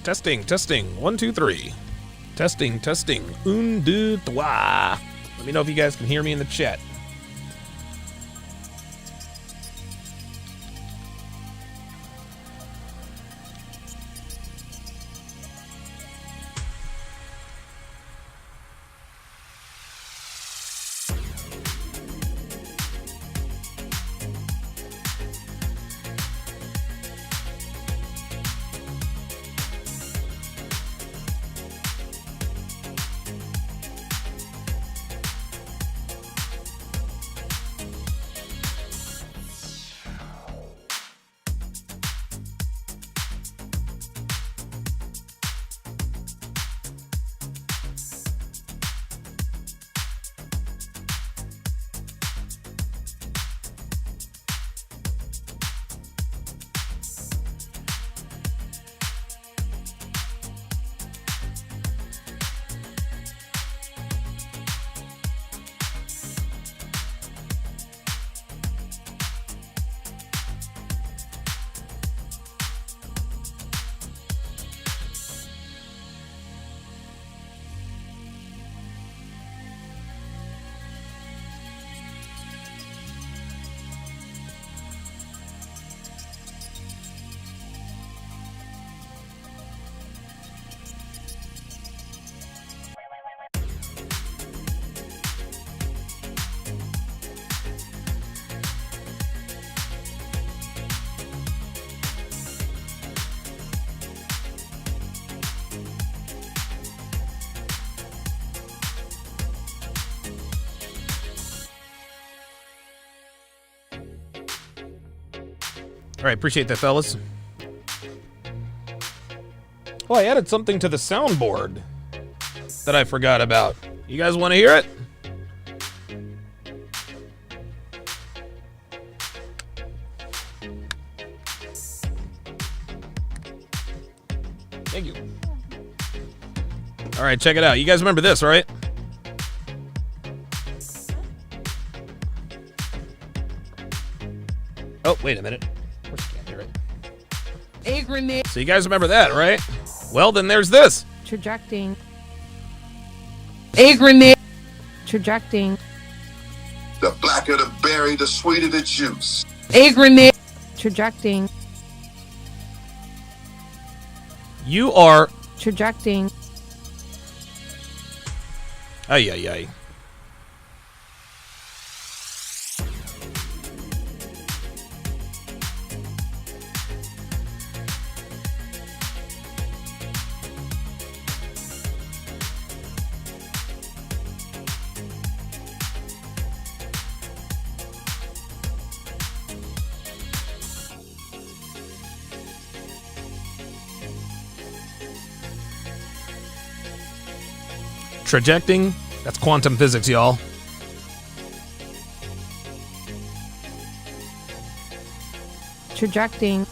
Testing, testing. 1, 2, 3. Testing, testing. Un, deux, trois. Let me know if you guys can hear me in the chat. All right, appreciate that, fellas. Oh, I added something to the soundboard that I forgot about. You guys want to hear it? Thank you. All right, check it out. You guys remember this, right? Oh, wait a minute. Of course you can't hear it. A grenade. So you guys remember that, right? Well, then there's this. Trajecting. A grenade. Trajecting. The blacker the berry, the sweeter the juice. A grenade. Trajecting. You are... Trajecting. Ay, ay, ay. Trajecting, that's quantum physics, y'all. Trajecting.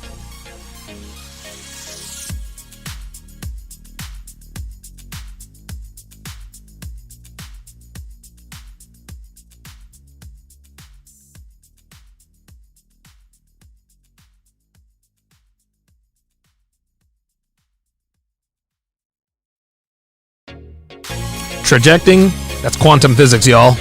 Trajecting, that's quantum physics, y'all.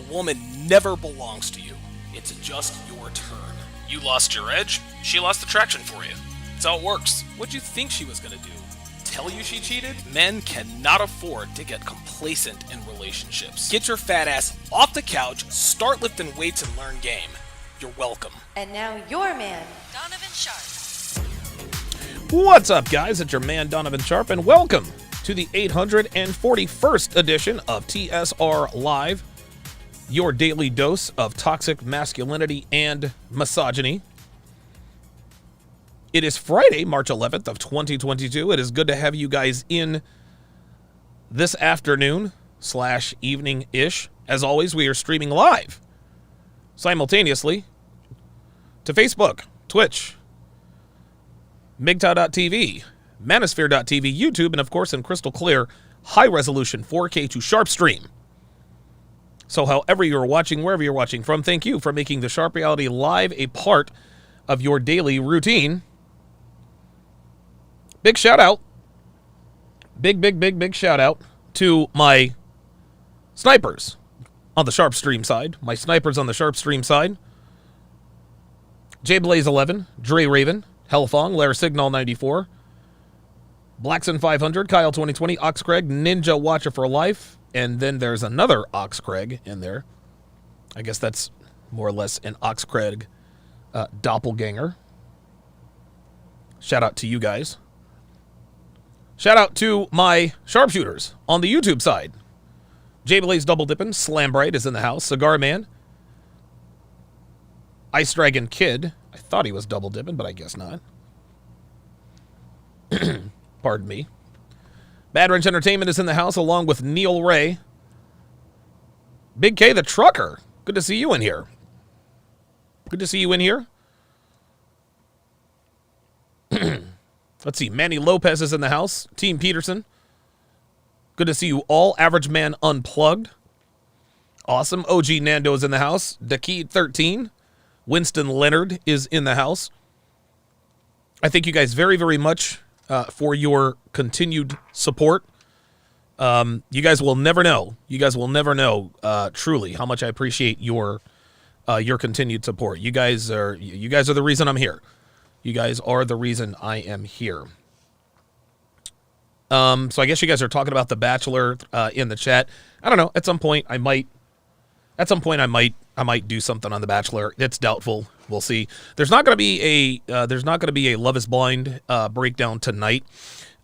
woman never belongs to you. It's just your turn. You lost your edge, she lost attraction for you. That's how it works. What'd you think she was gonna do? Tell you she cheated? Men cannot afford to get complacent in relationships. Get your fat ass off the couch, start lifting weights, and learn game. You're welcome. And now your man, Donovan Sharp. What's up, guys? It's your man, Donovan Sharp, and welcome to the 841st edition of TSR Live, your daily dose of toxic masculinity and misogyny. It is Friday, March 11th of 2022. It is good to have you guys in this afternoon / evening-ish. As always, we are streaming live simultaneously to Facebook, Twitch, MGTOW.tv, Manosphere.tv, YouTube, and of course in crystal clear, high-resolution 4K to Sharp Stream. So however you're watching, wherever you're watching from, thank you for making the Sharp Reality Live a part of your daily routine. Big shout out, big shout out to my snipers on the Sharp Stream side. My snipers on the Sharp Stream side. JBlaze11, Dre Raven, Hellfong, Lair Signal 94, Blackson 500, Kyle 2020, Oxcraig, Ninja Watcher for Life, and then there's another Oxcraig in there. I guess that's more or less an Oxcraig doppelganger. Shout out to you guys. Shout out to my sharpshooters on the YouTube side. JBlaze Double Dippin', Slambright is in the house, Cigar Man, Ice Dragon Kid. I thought he was double dipping, but I guess not. Pardon me. Bad Wrench Entertainment is in the house along with Neil Ray. Big K the Trucker. Good to see you in here. Good to see you in here. Let's see. Manny Lopez is in the house. Team Peterson. Good to see you all. Average Man Unplugged. Awesome. OG Nando is in the house. Dakid 13. Winston Leonard is in the house. I thank you guys very, very much for your continued support. You guys will never know. You guys will never know truly how much I appreciate your continued support. You guys are the reason I'm here. You guys are the reason I am here. So I guess you guys are talking about The Bachelor in the chat. I don't know. At some point I might do something on The Bachelor. It's doubtful. We'll see. There's not going to be a Love is Blind breakdown tonight.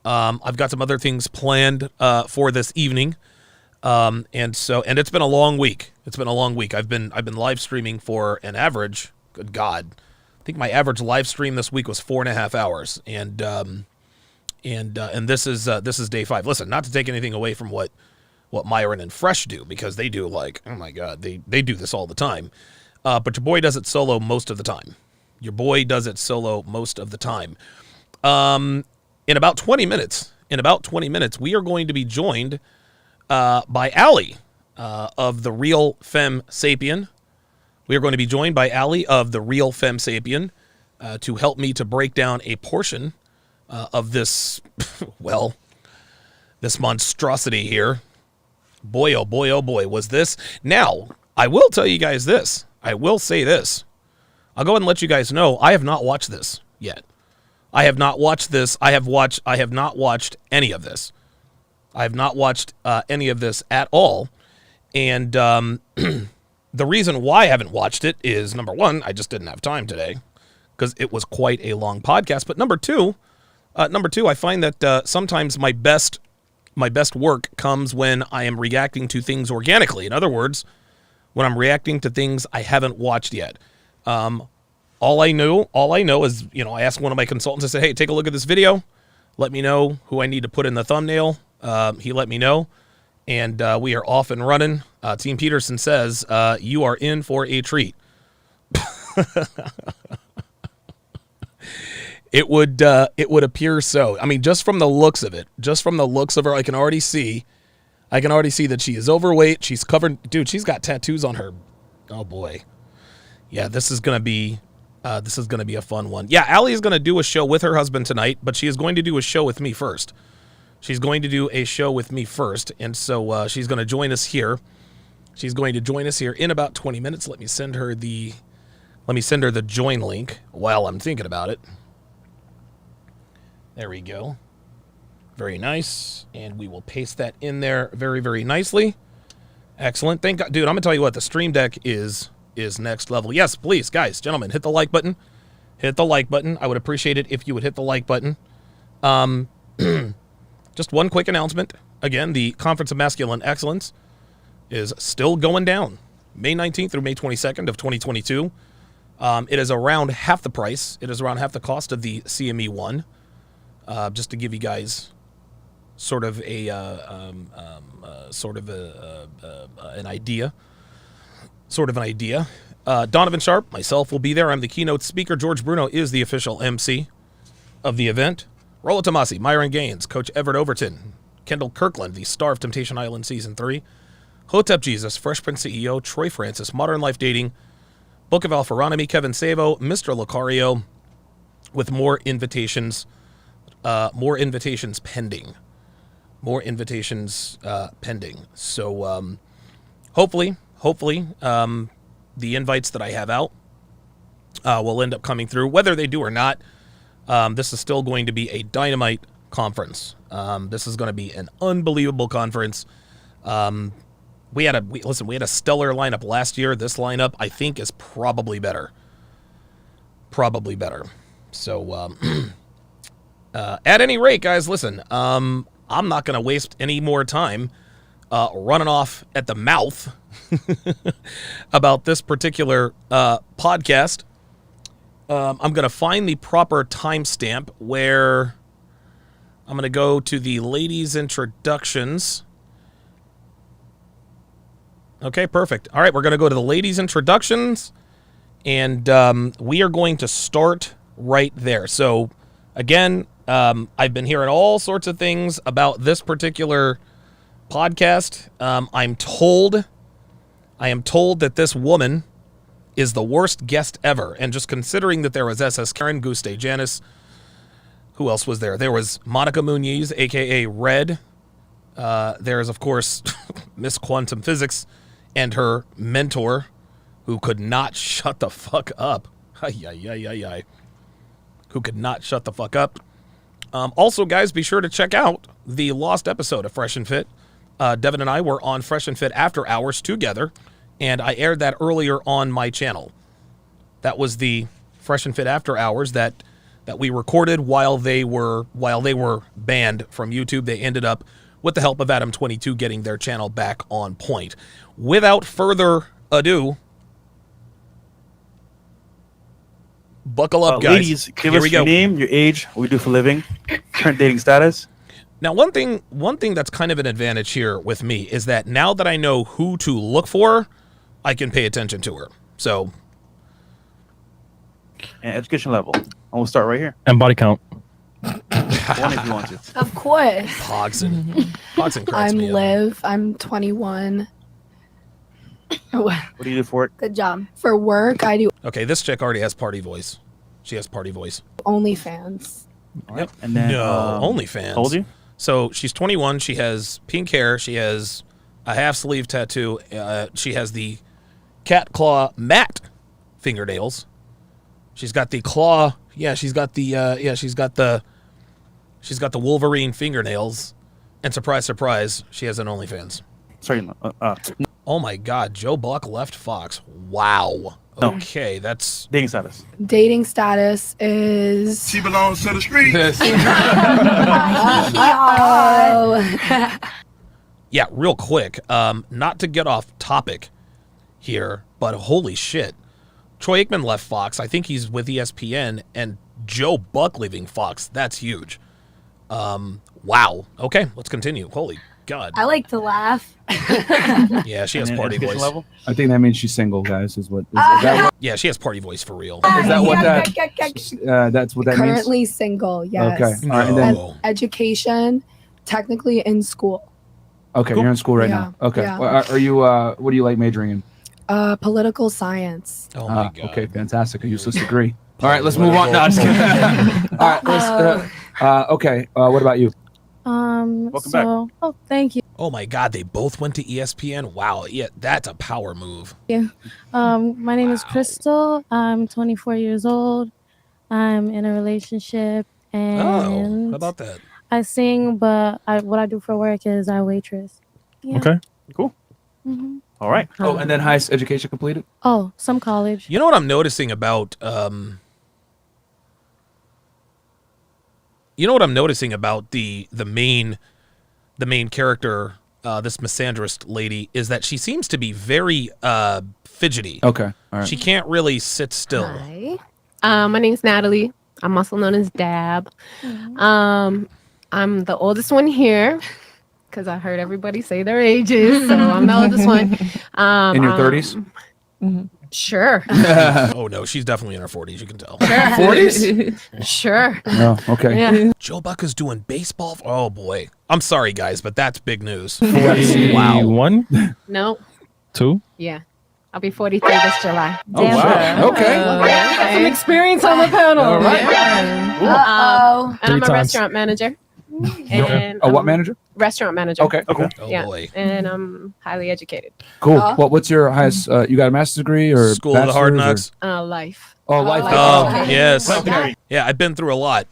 I've got some other things planned for this evening. And it's been a long week. It's been a long week. I've been live streaming for an average, good God, I think my average live stream this week was 4.5 hours. And this is day 5. Listen, not to take anything away from what Myron and Fresh do, because they do, like, oh my God, they do this all the time. But your boy does it solo most of the time. In about 20 minutes, we are going to be joined by Allie of The Real Femme Sapien. We are going to be joined by Allie of The Real Femme Sapien to help me to break down a portion of this, well, this monstrosity here. Boy, oh boy, was this. Now, I will tell you guys this. I will say this. I'll go ahead and let you guys know I have not watched this yet. I have not watched this. I have not watched any of this. I have not watched any of this at all. And the reason why I haven't watched it is, number one, I just didn't have time today because it was quite a long podcast. But number two, I find that sometimes my best work comes when I am reacting to things organically. In other words, when I'm reacting to things I haven't watched yet. All I know is, I asked one of my consultants, I said, hey, take a look at this video. Let me know who I need to put in the thumbnail. He let me know, and we are off and running. Team Peterson says, you are in for a treat. It would appear so. I mean, just from the looks of her, I can already see that she is overweight. She's covered. Dude, she's got tattoos on her. Oh boy. Yeah, this is going to be a fun one. Yeah, Allie is going to do a show with her husband tonight, but she is going to do a show with me first. And so she's going to join us here. She's going to join us here in about 20 minutes. Let me send her the join link while I'm thinking about it. There we go. Very nice. And we will paste that in there very, very nicely. Excellent. Thank God. Dude, I'm going to tell you what, the Stream Deck is next level. Yes, please, guys, gentlemen, hit the like button. Hit the like button. I would appreciate it if you would hit the like button. Just one quick announcement. Again, the Conference of Masculine Excellence is still going down. May 19th through May 22nd of 2022. It is around half the price. It is around half the cost of the CME 1. Just to give you guys sort of an idea. Donovan Sharp, myself, will be there. I'm the keynote speaker. George Bruno is the official MC of the event. Rollo Tomasi, Myron Gaines, Coach Everett Overton, Kendall Kirkland, the star of Temptation Island Season 3, Hotep Jesus, Fresh Prince CEO, Troy Francis, Modern Life Dating, Book of Alpharonomy, Kevin Savo, Mr. Lucario, with more invitations pending. So hopefully, the invites that I have out will end up coming through. Whether they do or not, this is still going to be a dynamite conference. This is going to be an unbelievable conference. We had a stellar lineup last year. This lineup, I think, is probably better. So, at any rate, guys, listen, I'm not going to waste any more time running off at the mouth about this particular podcast. I'm going to find the proper timestamp where I'm going to go to the ladies' introductions. Okay, perfect. All right, we're going to go to the ladies' introductions, and we are going to start right there. So, again, I've been hearing all sorts of things about this particular podcast. I am told that this woman is the worst guest ever. And just considering that there was SS Karen, Guste Janice, who else was there? There was Monica Muniz, a.k.a. Red. There is, of course, Miss Quantum Physics and her mentor, who could not shut the fuck up. Who could not shut the fuck up. Also, guys, be sure to check out the lost episode of Fresh and Fit. Devin and I were on Fresh and Fit After Hours together, and I aired that earlier on my channel. That was the Fresh and Fit After Hours that we recorded while they were banned from YouTube. They ended up, with the help of Adam22, getting their channel back on point. Without further ado, buckle up, guys. Ladies, give us your name, your age, what we do for a living, current dating status. Now, one thing that's kind of an advantage here with me is that now that I know who to look for, I can pay attention to her. So, and education level. And we'll start right here. And body count. One if you want to. Of course. Pogson cracks I'm me up. Liv. I'm 21. What do you do for it? Good job. For work, I do Okay, this chick already has party voice. She has party voice. OnlyFans. All right. And then, OnlyFans. Told you? So she's 21. She has pink hair. She has a half sleeve tattoo. She has the cat claw matte fingernails. She's got the claw. Yeah, she's got the Wolverine fingernails. And surprise, surprise, she has an OnlyFans. Sorry, Oh my God, Joe Buck left Fox. Wow. No. Okay, that's dating status. Dating status is. She belongs to the street. Oh. yeah. Real quick, not to get off topic here, but holy shit, Troy Aikman left Fox. I think he's with ESPN, and Joe Buck leaving Fox. That's huge. Wow. Okay, let's continue. Holy God. I like to laugh. Yeah, she has party voice. Level? I think that means she's single, guys. Is that what? Yeah, she has party voice for real. Is that what that's what that means? Currently single, yes. Okay. All right, and then Education, technically in school. okay, you're in school right Yeah, now. Okay. yeah. Well, are you? What do you like majoring in? Political science. Oh my God. Okay, fantastic. A useless degree. All right, let's move on. No, I'm just kidding. All right, let's. Okay. What about you? Welcome back. Oh, thank you. Oh my God, they both went to ESPN. Wow, yeah, that's a power move. My name is Crystal. I'm 24 years old. I'm in a relationship, Oh, and how about that? I sing, but what I do for work is I waitress. Yeah. Okay. Cool. hmm All right. Oh, and then highest education completed. Oh, some college. You know what I'm noticing about the main character, this misandrist lady, is that she seems to be very fidgety. Okay. All right. She can't really sit still. Hi. My name's Natalie. I'm also known as Dab. I'm the oldest one here because I heard everybody say their ages, so I'm the oldest one. In your 30s? Sure. Oh no, she's definitely in her 40s. You can tell. 40s? Sure. Oh, okay. Yeah. Joe Buck is doing baseball. Oh boy, I'm sorry guys, but that's big news. 41? No. 2? Yeah. I'll be 43 this July. Oh, wow. Okay. Got some experience on the panel. All right. Uh-oh. And I'm 3 a times. restaurant manager. And A what I'm manager? Restaurant manager. Okay. Cool. Oh Yeah. boy. And I'm highly educated. Cool. What's your highest? You got a master's degree or School of the Hard bachelor's Knocks. Life. Or? Oh, life. Oh Okay. yes. Okay. Yeah, I've been through a lot.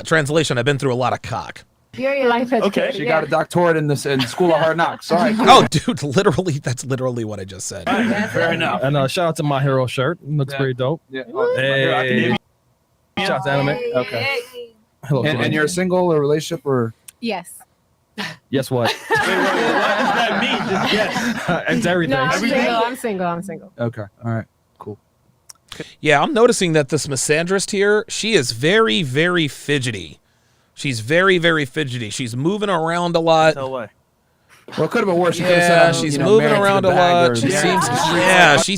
Translation: I've been through a lot of cock. Period. Life education. She got a doctorate in this in School of Hard Knocks. All right. Cool. Oh, dude, literally, that's literally what I just said. Fair enough. And shout out to My Hero shirt. Looks Yeah. pretty dope. Yeah. Hey. Shout out to Anime. Okay. Hello. And you're single or relationship or? Yes. Yes, what? What does that mean? Just yes. It's everything. No, I'm single. Okay. All right. Cool. Yeah, I'm noticing that this misandrist here, she is very, very fidgety. She's very, very fidgety. She's moving around a lot. Tell why. Well, it could have been worse. She Yeah, could have said, she's moving married to around the a bag lot. or She married seems, to the street. yeah, she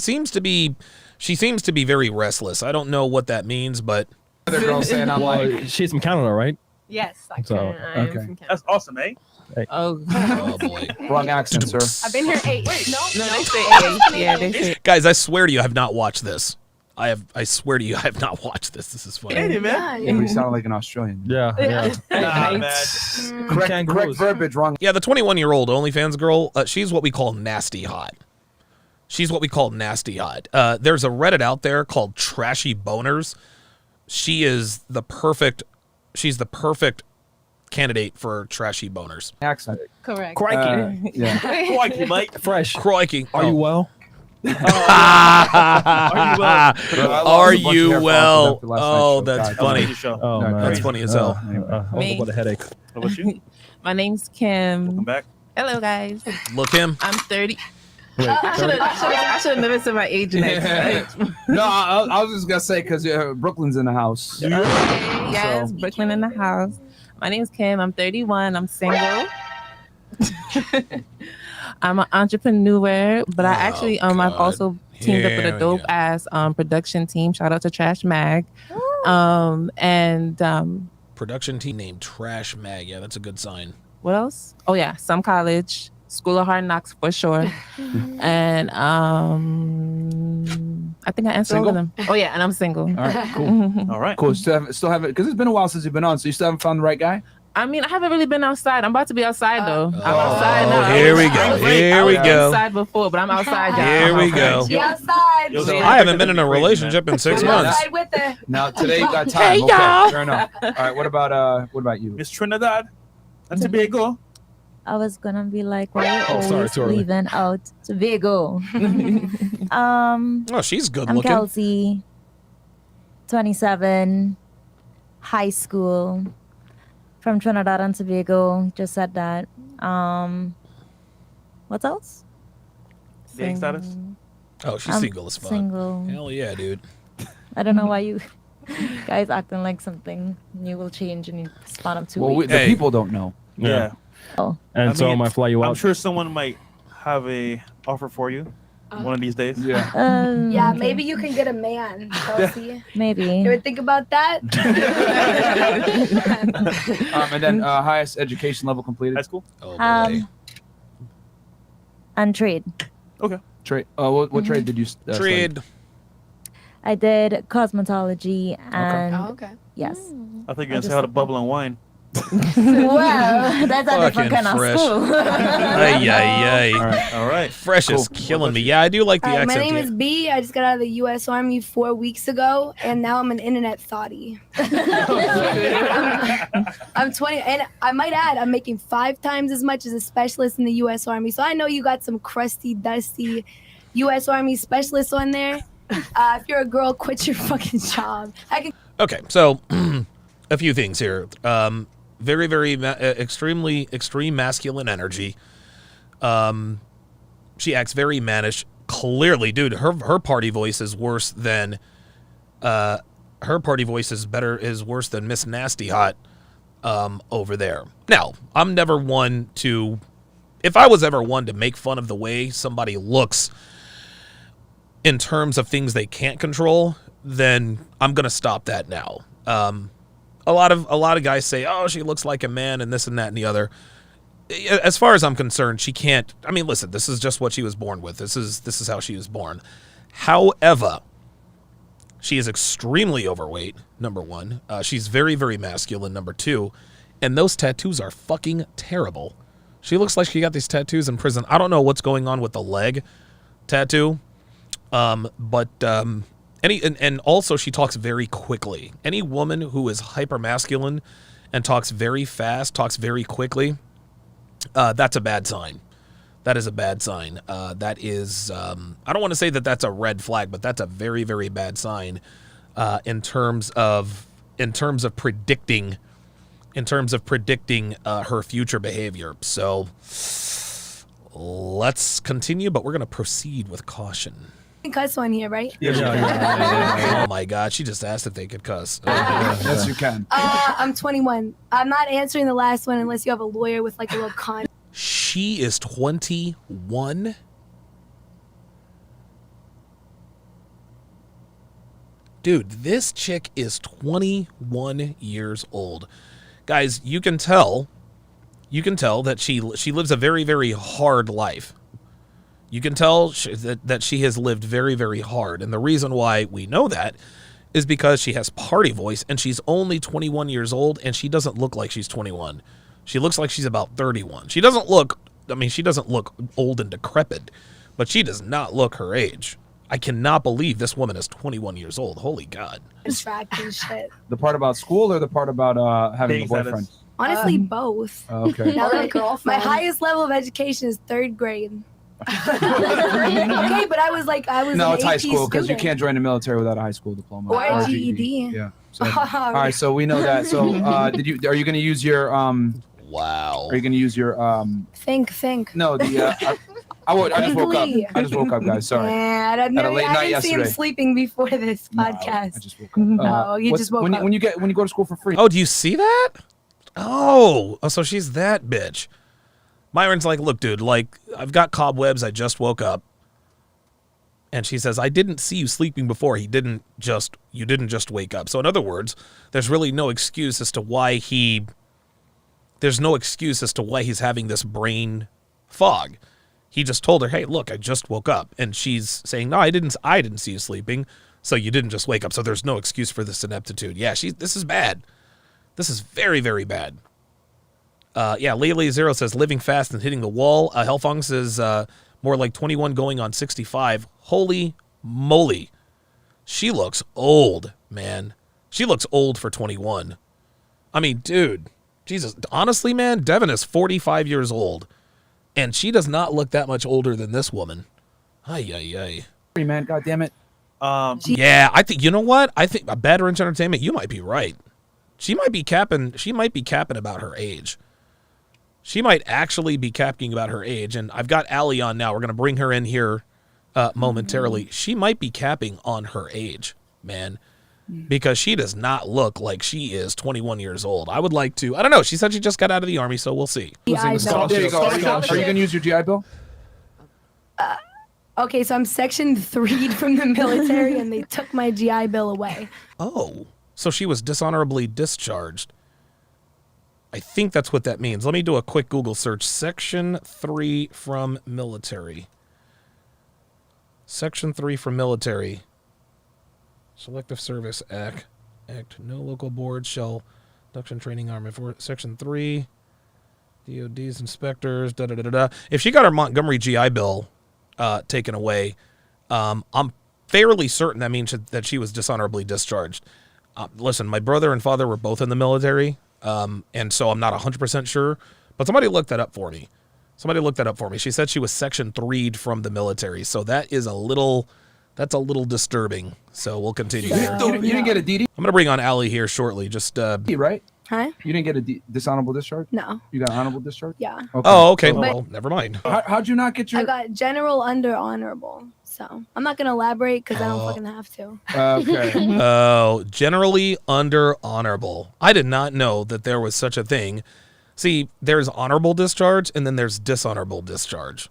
seems to be very restless. I don't know what that means, but Other girl saying I'm Well, like, she's from Canada, right? Yes. I So, can. I'm okay. from Canada. That's awesome, eh? Oh. oh boy. wrong accent, sir. I've been here 8. Wait, no, they say Yeah, they say. Guys, I swear to you, I have not watched this. I swear to you, I have not watched this. This is funny. Hey, man. Yeah, but you sound like an Australian. Yeah. Nah, man. Correct Kangaroos. verbiage, wrong. Yeah, the 21-year-old OnlyFans girl, she's what we call nasty hot. She's what we call nasty hot. There's a Reddit out there called Trashy Boners. She's the perfect candidate for trashy boners. Accent. Correct. Crikey. Yeah. Crikey, Mike. Fresh. Crikey. Are you well? Are you well? Oh, that's funny. Oh, man. That's funny as hell. I was about a headache. How about you? My name's Kim. Welcome back. Hello, guys. Look him. I'm 30. Wait, I should have never said my age next. No, I was just gonna say because Brooklyn's in the house. Yes, Brooklyn in the house. My name's Kim. I'm 31. I'm single. I'm an entrepreneur, but I actually I've also teamed up with a dope ass production team. Shout out to Trash Mag. Production team named Trash Mag. Yeah, that's a good sign. What else? Oh yeah, some college, School of Hard Knocks for sure. And I think I answered all of them. Oh yeah, and I'm single. All right, cool. All right. Cool. Still haven't because it's been a while since you've been on, so you still haven't found the right guy. I mean, I haven't really been outside. I'm about to be outside though. I'm outside now. Here we go. Here we I was go. inside before, but I'm outside now. Here we go. Be outside. I haven't been in a relationship in 6 months. Outside with it. Now today you got time. Hey, Okay, y'all. fair enough. All right. What about you? Miss Trinidad and Tobago. I was gonna be like, why are you Oh, sorry, always too early. leaving out Tobago? Oh, she's good I'm looking. Kelsey, 27, high school, from Trinidad and Tobago. Just said that. What else? Dating status? Oh, she's I'm single as fuck. single. Hell yeah, dude. I don't know why you guys acting like something new will change in the span of 2 Well, weeks. the people don't know. Yeah. Oh. And I so I mean, might fly you I'm out. sure someone might have a offer for you one of these days. Yeah. Yeah, Okay. maybe you can get a man, Chelsea. Maybe. You ever think about that? And then highest education level completed. High school? Oh boy. And trade. Okay. Trade. What trade did you study? Trade. I did cosmetology and Oh, okay. yes. I think you're going to say how to bubble and wine. Well, that's a different Fucking kind of fresh. school. Ay, ay, All ay. right. All right. Fresh is killing me. Yeah, I do like the All right, my accent. name is B. I just got out of the U.S. Army 4 weeks ago, and now I'm an internet thotty. I'm 20, and I might add, I'm making 5 times as much as a specialist in the U.S. Army. So I know you got some crusty, dusty U.S. Army specialists on there. If you're a girl, quit your fucking job. Okay, so a few things here. Very, very extreme masculine energy. She acts very mannish. Clearly, dude, her party voice is worse than worse than Miss Nasty Hot over there. Now, I'm never one to, if I was ever one to make fun of the way somebody looks in terms of things they can't control, then I'm gonna stop that now. A lot of guys say, "Oh, she looks like a man," and this and that and the other. As far as I'm concerned, she can't. I mean, listen, this is just what she was born with. This is how she was born. However, she is extremely overweight. Number one, she's very, very masculine. Number two, and those tattoos are fucking terrible. She looks like she got these tattoos in prison. I don't know what's going on with the leg tattoo. And also she talks very quickly. Any woman who is hyper masculine and talks very fast, talks very quickly, that's a bad sign. That is a bad sign. That is, I don't want to say that that's a red flag, but that's a very, very bad sign in terms of predicting her future behavior. So let's continue, but we're going to proceed with caution. Cuss on here, right? Oh my God, she just asked if they could cuss. Yes, you can. I'm 21. I'm not answering the last one unless you have a lawyer with like a little con. She is 21. Dude, this chick is 21 years old. Guys, you can tell that she lives a very, very hard life. You can tell that she has lived very, very hard. And the reason why we know that is because she has party voice, and she's only 21 years old, and she doesn't look like she's 21. She looks like she's about 31. She doesn't look old and decrepit, but she does not look her age. I cannot believe this woman is 21 years old. Holy God. Distracting shit. The part about school or the part about having a boyfriend? Honestly, both. Okay. Now, like, my highest level of education is 3rd grade. Okay, but I was No, an it's high AP school because you student. can't join the military without a high school diploma Or a GED. Yeah. So, all right, so we know that. So, are you going to use your Wow. Are you going to use your Think. No, the I just woke up. I just woke up, guys. Sorry. Yeah, I didn't see him sleeping before this podcast. I just woke up. No, you just woke up. When you go to school for free. Oh, do you see that? Oh, so she's that bitch. Myron's like, look, dude, like, I've got cobwebs. I just woke up. And she says, I didn't see you sleeping before. You didn't just wake up. So in other words, there's really no excuse as to why he's having this brain fog. He just told her, hey, look, I just woke up. And she's saying, no, I didn't see you sleeping. So you didn't just wake up. So there's no excuse for this ineptitude. Yeah, this is bad. This is very, very bad. Yeah, Lele Zero says living fast and hitting the wall. Hellfong says more like 21 going on 65. Holy moly. She looks old, man. She looks old for 21. I mean, dude, Jesus. Honestly, man, Devin is 45 years old. And she does not look that much older than this woman. Ay, ay, ay. Free, man. God damn it. Yeah, I think, you know what? I think Bad Wrench Entertainment, you might be right. She might be capping about her age. She might actually be capping about her age, and I've got Allie on now. We're going to bring her in here momentarily. She might be capping on her age, man, because she does not look like she is 21 years old. I would like to. I don't know. She said she just got out of the Army, so we'll see. There you go. Are you going to use your GI Bill? Okay, so I'm Section 3'd from the military, and they took my GI Bill away. Oh, so she was dishonorably discharged. I think that's what that means. Let me do a quick Google search. Section 3 from military. Section 3 from military. Selective Service Act. No local board shall Induction training army for Section 3. DOD's inspectors, da-da-da-da-da. If she got her Montgomery GI Bill taken away, I'm fairly certain that means that she was dishonorably discharged. Listen, my brother and father were both in the military, and so I'm not 100% sure, but somebody looked that up for me. She said she was Section 3'd from the military, so that's a little disturbing. So we'll continue here. You didn't get a DD? I'm going to bring on Allie here shortly. Just right? Huh? You didn't get a dishonorable discharge? No. You got honorable discharge? Yeah. Okay. Oh, okay. Well, never mind. How'd you not get your... I got general under honorable. So I'm not going to elaborate because I don't fucking have to. Okay. Oh, generally under honorable. I did not know that there was such a thing. See, there's honorable discharge and then there's dishonorable discharge.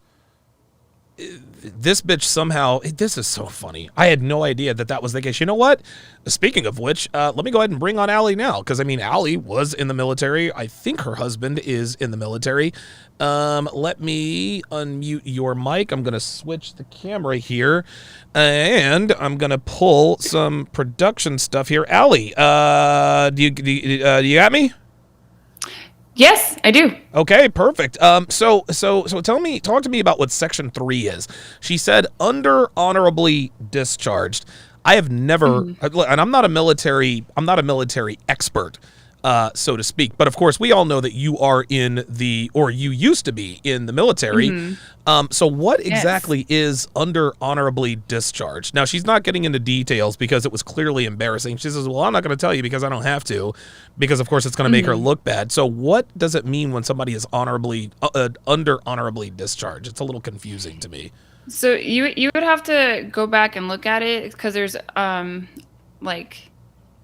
This bitch somehow, this is so funny. I had no idea that was the case. You know what? Speaking of which, let me go ahead and bring on Allie now. Because, I mean, Allie was in the military. I think her husband is in the military. Let me unmute your mic. I'm going to switch the camera here. And I'm going to pull some production stuff here. Allie, do you got me? Yes, I do. Okay, perfect. So talk to me about what Section 3 is. She said under honorably discharged. I have never, and I'm not a military expert, so to speak. But of course, we all know that you are you used to be in the military. So what exactly is under honorably discharged? Now, she's not getting into details because it was clearly embarrassing. She says, well, I'm not going to tell you because I don't have to, because of course it's going to make her look bad. So what does it mean when somebody is under honorably discharged? It's a little confusing to me. So you would have to go back and look at it because there's like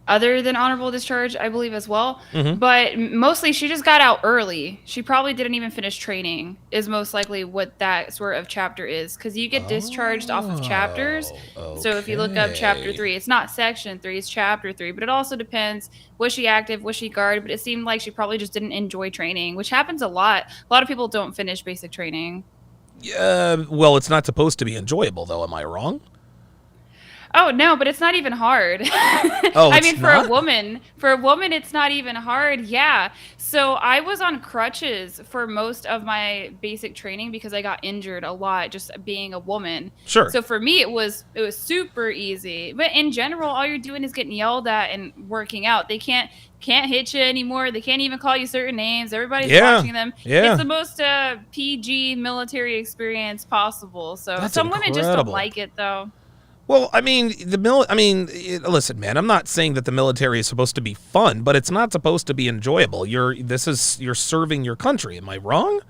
other than honorable discharge, I believe as well. But mostly she just got out early. She probably didn't even finish training is most likely what that sort of chapter is, because you get discharged off of chapters. So if you look up chapter 3, it's not section 3, it's chapter 3, but it also depends. Was she active? Was she guard? But it seemed like she probably just didn't enjoy training, which happens a lot. A lot of people don't finish basic training. Well, it's not supposed to be enjoyable though. Am I wrong? Oh no, but it's not even hard. Oh, I mean, for a woman, it's not even hard. Yeah. So I was on crutches for most of my basic training because I got injured a lot just being a woman. Sure. So for me, it was super easy. But in general, all you're doing is getting yelled at and working out. They can't hit you anymore. They can't even call you certain names. Everybody's watching them. Yeah. It's the most PG military experience possible. So That's some women just don't incredible. like it though. Well, I mean, listen, man, I'm not saying that the military is supposed to be fun, but it's not supposed to be enjoyable. You're serving your country. Am I wrong?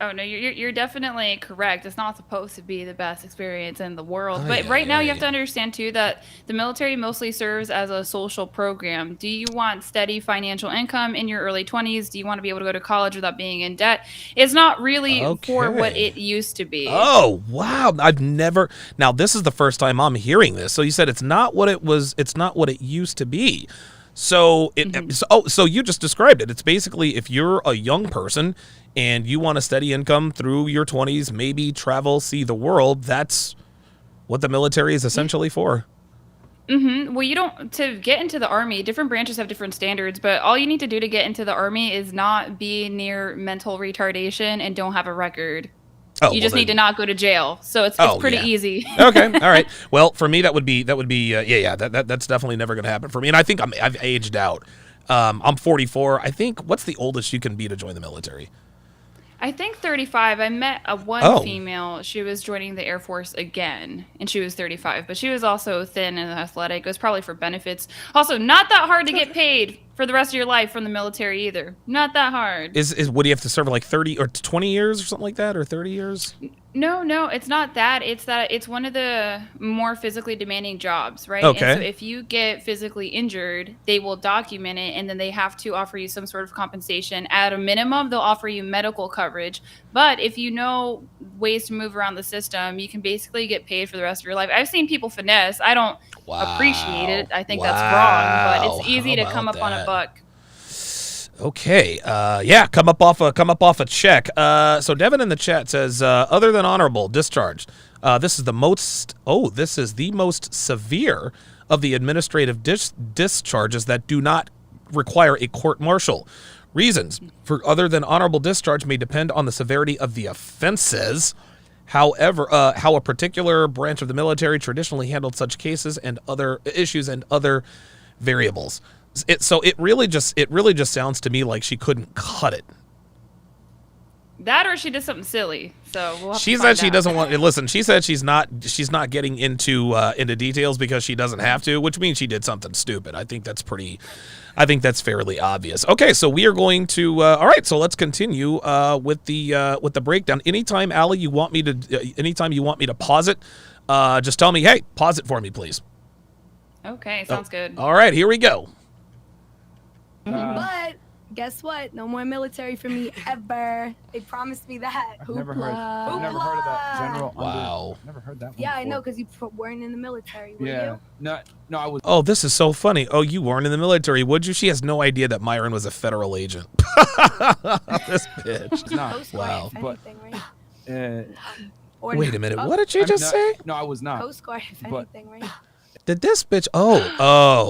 Oh no, you're definitely correct. It's not supposed to be the best experience in the world. But right now you have to understand too that the military mostly serves as a social program. Do you want steady financial income in your early 20s? Do you want to be able to go to college without being in debt? It's not really for what it used to be. Oh, wow. Now this is the first time I'm hearing this. So you said it's not what it used to be. So so you just described it. It's basically if you're a young person and you want a steady income through your 20s, maybe travel, see the world, that's what the military is essentially for. Well, to get into the Army, different branches have different standards, but all you need to do to get into the Army is not be near mental retardation and don't have a record. You just need to not go to jail. So it's pretty easy. Okay. All right. Well, for me, that's definitely never going to happen for me. And I think I've aged out. I'm 44. I think, what's the oldest you can be to join the military? I think 35. I met one female. She was joining the Air Force again, and she was 35. But she was also thin and athletic. It was probably for benefits. Also, not that hard to get paid for the rest of your life from the military either. Not that hard. What do you have to serve like 30 or 20 years or something like that, or 30 years? No, it's not that. It's that it's one of the more physically demanding jobs, right? Okay. And so if you get physically injured, they will document it, and then they have to offer you some sort of compensation. At a minimum, they'll offer you medical coverage. But if you know ways to move around the system, you can basically get paid for the rest of your life. I've seen people finesse. I don't appreciate it. I think that's wrong, but it's easy to come up on a buck. Okay. Come up off a check. So Devin in the chat says, other than honorable discharged, this is the most severe of the administrative discharges that do not require a court-martial. Reasons for other than honorable discharge may depend on the severity of the offenses. However, how a particular branch of the military traditionally handled such cases and other issues and other variables. So it really just sounds to me like she couldn't cut it. That or she did something silly. So we'll have She to said find she out. doesn't want. Listen, she said she's not getting into details because she doesn't have to, which means she did something stupid. I think that's fairly obvious. Okay, so we are going to. All right, so let's continue with the breakdown. Anytime, Allie, you want me to pause it, just tell me, hey, pause it for me, please. Okay, sounds good. All right, here we go. But guess what? No more military for me ever. They promised me that. I've never heard of that, General. Wow. Never heard that one. Yeah, I before. know, because you weren't in the military, were Yeah. you? No, I was. Oh, this is so funny. Oh, you weren't in the military, would you? She has no idea that Myron was a federal agent. This bitch. Not. Wow. But. Or Wait a minute. What did you just say? No, I was not. Coast Guard, if But- anything, right? Did this bitch? Oh,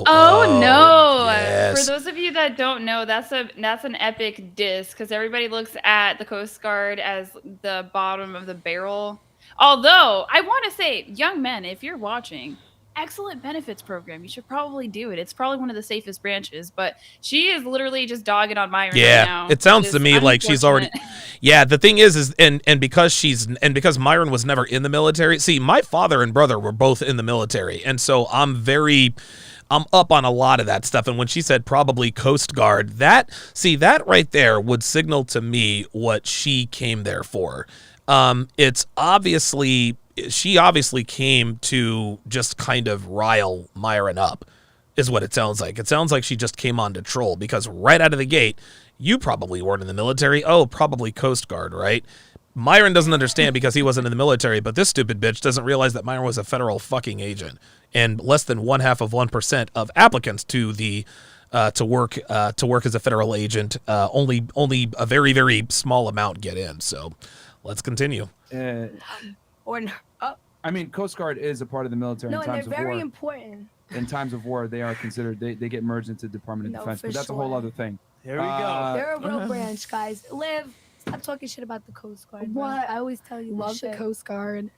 no! yes. For those of you that don't know, that's an epic diss because everybody looks at the Coast Guard as the bottom of the barrel. Although I want to say, young men, if you're watching, excellent benefits program. You should probably do it. It's probably one of the safest branches. But she is literally just dogging on Myron right now. It sounds to is me like she's already. Yeah, the thing is and because Myron was never in the military. See, my father and brother were both in the military, and so I'm up on a lot of that stuff. And when she said probably Coast Guard, that right there would signal to me what she came there for. It's obviously. She obviously came to just kind of rile Myron up, is what it sounds like. It sounds like she just came on to troll because right out of the gate, you probably weren't in the military. Oh, probably Coast Guard, right? Myron doesn't understand because he wasn't in the military, but this stupid bitch doesn't realize that Myron was a federal fucking agent, and less than 0.5% of applicants to the to work as a federal agent. Only a very, very small amount get in. So let's continue. I mean, Coast Guard is a part of the military No, in and times they're of war. very important. In times of war, they are considered. They get merged into Department of Defense, for but that's a sure. whole other thing. Here we go. They're a real branch, guys. Liv, stop talking shit about the Coast Guard. bro. What? I always tell you. Love shit. the Coast Guard.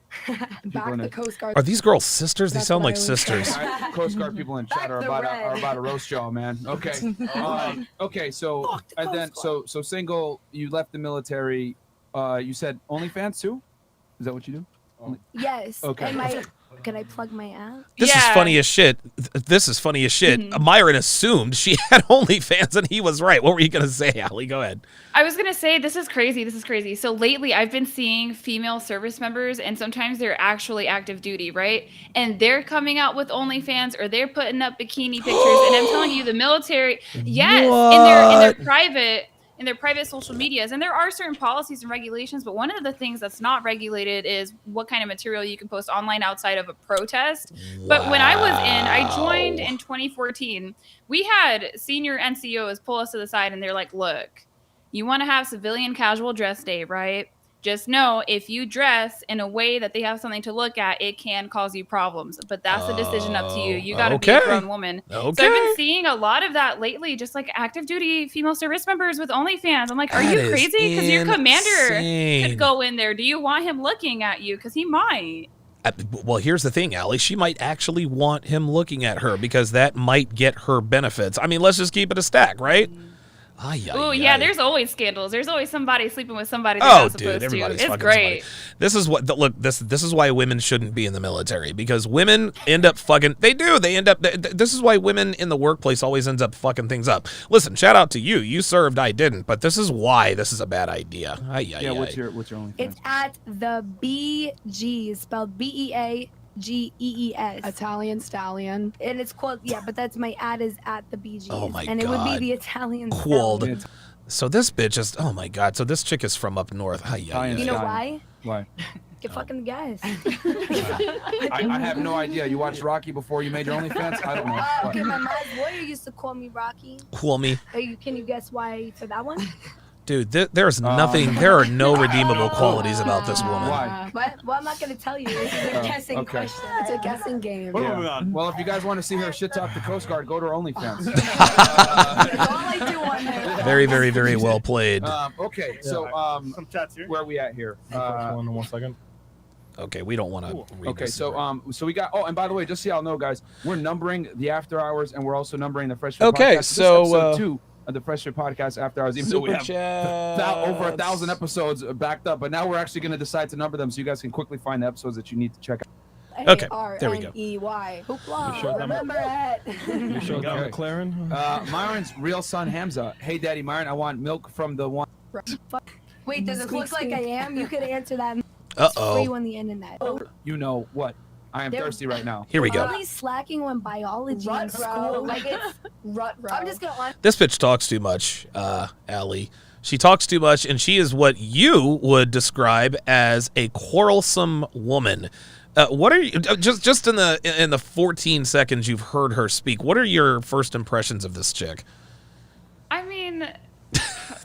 Back in the it. Coast Guard. Are these girls sisters? They That's sound what like I always say. sisters. Coast Guard people in chat are the about red. to roast y'all, man. Okay. Okay. So and then so single. You left the military. You said OnlyFans too. Is that what you do? Yes. Okay. And can I plug my app? This is funny as shit. This is funny as shit. Myron assumed she had OnlyFans, and he was right. What were you going to say, Allie? Go ahead. I was gonna say this is crazy. So lately, I've been seeing female service members, and sometimes they're actually active duty, right? And they're coming out with OnlyFans, or they're putting up bikini pictures. And I'm telling you, the military, yes, in their private social medias, and there are certain policies and regulations. But one of the things that's not regulated is what kind of material you can post online outside of a protest. But when I joined in 2014. We had senior NCOs pull us to the side, and they're like, "Look, you want to have civilian casual dress day, right? Just know if you dress in a way that they have something to look at, it can cause you problems. But that's a decision up to you. You got to be a grown woman." Okay. So I've been seeing a lot of that lately, just like active duty female service members with OnlyFans. I'm like, are That you is crazy? Because your commander insane. could go in there. Do you want him looking at you? Because he might. Well, here's the thing, Allie. She might actually want him looking at her because that might get her benefits. I mean, let's just keep it a stack, right? Oh yeah, there's always scandals. There's always somebody sleeping with somebody they're Oh, not supposed dude, everybody's to. It's fucking great. somebody. This is what look. This is why women shouldn't be in the military, because women end up fucking. They do. They end up. This is why women in the workplace always ends up fucking things up. Listen, shout out to you. You served. I didn't. But this is why this is a bad idea. Yeah. What's your OnlyFans? It's at the BG, spelled BEAGEEES. Italian stallion. And it's called, but that's my ad is at the BGs. Oh my and it would God. be the Italian Cool. stallion. So this bitch is. Oh my God. So this chick is from up north. You know why? Why? Get fucking guess. I have no idea. You watched Rocky before you made your OnlyFans? I don't know. Okay, my mom's lawyer used to call me Rocky. Cool me. Can you guess why for that one? Dude, there's nothing. There are no redeemable qualities about this woman. Why? What? Well, I'm not gonna tell you. This is a guessing Okay. question. It's a guessing game. Yeah. Well, if you guys want to see her shit talk the Coast Guard, go to her OnlyFans. That's all I do on there. Very, very, very well played. Okay, so some chats here. where are we at here? One second. Okay, we don't want to read Okay, this. so we got. Oh, and by the way, just so y'all know, guys, we're numbering the after hours, and we're also numbering the Fresh Fit Okay, podcast. This is so, episode 2 of the Fresh Fit podcast after hours, even though we Super have chats. over 1,000 episodes backed up, but now we're actually going to decide to number them so you guys can quickly find the episodes that you need to check out. Okay, there we go. A-R-N-E-Y. Hoopla. sure that- Remember it. You showed that Okay. McLaren? Myron's real son Hamza. Hey, Daddy Myron, I want milk from the one. Wait, does it look like I am? You could answer that. Uh-oh. Free on the internet. You know what? I am They're- thirsty right now. Here we go. Probably slacking on biology in school. Like it's I'm just gonna. This bitch talks too much, Allie. She talks too much, and she is what you would describe as a quarrelsome woman. What are you just in the 14 seconds you've heard her speak? What are your first impressions of this chick? I mean,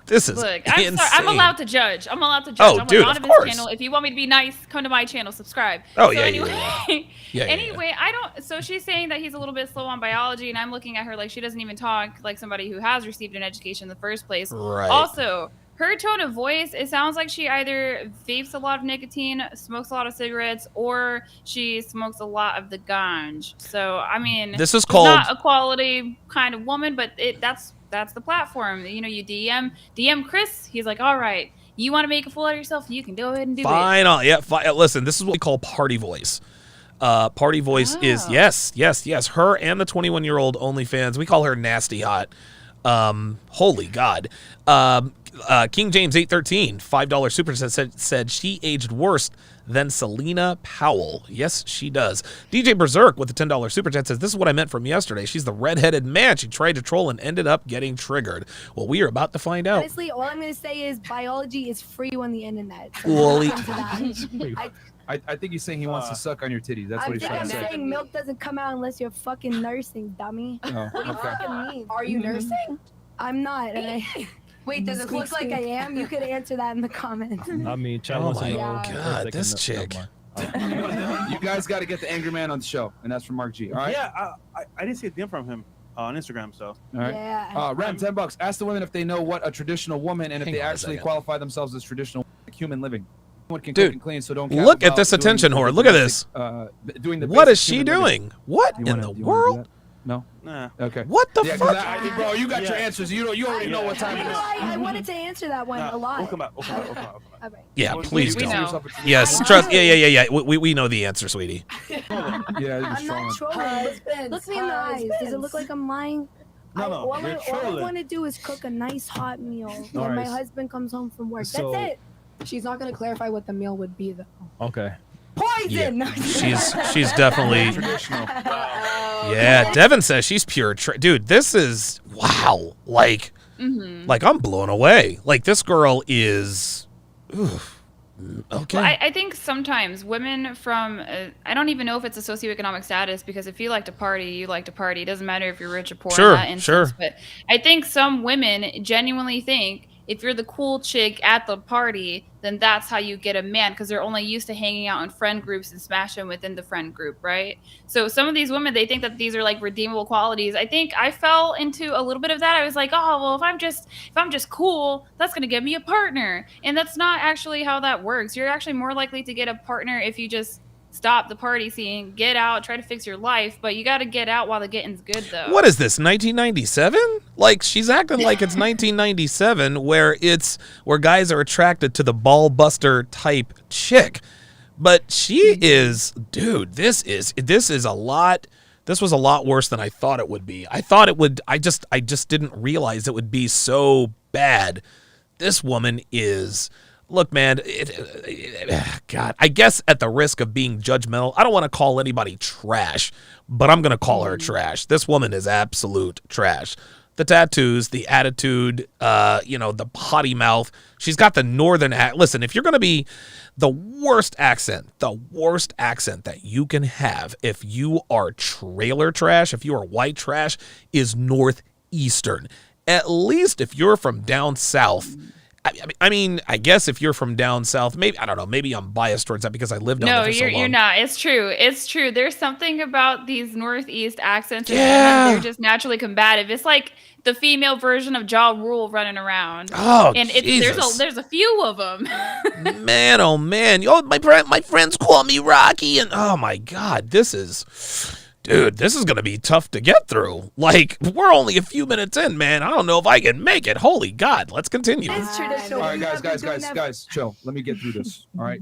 This is look, I'm insane. sorry. I'm allowed to judge. I'm allowed to judge. Oh, I'm dude, on of Donovan's course. channel. If you want me to be nice, come to my channel, subscribe. Oh, so yeah, anyway, yeah. anyway, I don't. So she's saying that he's a little bit slow on biology, and I'm looking at her like she doesn't even talk like somebody who has received an education in the first place. Right. Also, her tone of voice, it sounds like she either vapes a lot of nicotine, smokes a lot of cigarettes, or she smokes a lot of the ganj. So I mean, This is she's called- not a quality kind of woman, but that's the platform. You know, you DM Chris. He's like, all right, you want to make a fool out of yourself? You can do it and do it. Fine. Yeah, fine. Listen, this is what we call party voice. Party voice is yes. Her and the 21-year-old OnlyFans. We call her nasty hot. Holy God. King James 813 $5 super said she aged worse than Selena Powell. Yes, she does. DJ Berserk with the $10 super chat says, this is what I meant from yesterday. She's the redheaded man. She tried to troll and ended up getting triggered. Well, we are about to find out. Honestly, all I'm gonna say is biology is free on the internet. So Well, listen to that. I think he's saying he wants to suck on your titties. That's I what he's think trying I'm to say. saying milk doesn't come out unless you're fucking nursing, dummy. Oh, What do you okay. fucking mean? Are you nursing? I'm not. And I, wait, does it look like I am? You could answer that in the comments. I mean, chat Oh wants to my know. God, this chick. You guys got to get the angry man on the show, and that's from Mark G. All right. Yeah, I didn't see a DM from him on Instagram, so. All right. Yeah. Rem, $10. Ask the women if they know what a traditional woman and if Hang they on a actually second. qualify themselves as traditional human living. Someone can Dude, cook and clean, so don't look cap at this about attention doing whore. the Look at basic, this. doing the What basic is she human living. doing? What You in wanna- the you wanna do world? that? No. Nah. Okay. What the Yeah, 'cause fuck? bro, you got your Yeah. answers. You already know what time You it know, is. I wanted to answer that one a lot. We'll come back. We'll come back. All right. Yeah, We please We don't. know. Yes, trust. Yeah. We know the answer, sweetie. Yeah, I'm not trolling. Look me in the eyes. Does it look like I'm lying? No, All you're I trolling. want to do is cook a nice hot meal when All my right. husband comes home from work. So- That's it. She's not going to clarify what the meal would be, though. Okay. Poison. She's definitely. Traditional. Yeah, Devin says she's pure. Dude, this is wow. Like I'm blown away. Like this girl is. Oof. Okay. Well, I think sometimes women from, I don't even know if it's a socioeconomic status, because if you like to party, you like to party. It doesn't matter if you're rich or poor Sure, in that instance. sure. But I think some women genuinely think if you're the cool chick at the party, then that's how you get a man, because they're only used to hanging out in friend groups and smashing within the friend group, right? So some of these women, they think that these are like redeemable qualities. I think I fell into a little bit of that. I was like, oh, well, if I'm just cool, that's going to get me a partner. And that's not actually how that works. You're actually more likely to get a partner if you just stop the party scene, get out, try to fix your life, but you got to get out while the getting's good, though. What is this, 1997? Like she's acting like it's 1997, where guys are attracted to the ball buster type chick, but she is, dude. This is a lot. This was a lot worse than I thought it would be. I thought it would. I just didn't realize it would be so bad. This woman is. Look, man, God, I guess at the risk of being judgmental, I don't want to call anybody trash, but I'm going to call her trash. This woman is absolute trash. The tattoos, the attitude, the potty mouth. She's got the northern Listen, if you're going to be the worst accent that you can have if you are trailer trash, if you are white trash, is northeastern. At least if you're from down south, I mean, I guess if you're from down south, maybe, I don't know, maybe I'm biased towards that because I lived down there for so long. No, you're not. It's true. It's true. There's something about these Northeast accents. Yeah. They're just naturally combative. It's like the female version of Ja Rule running around. Oh, and Jesus. there's a few of them. Man, oh man. Yo, my friends call me Rocky, and oh my God, this is gonna be tough to get through. Like, we're only a few minutes in, man. I don't know if I can make it. Holy God, let's continue. It's traditional. All right, guys, chill. Let me get through this. All right.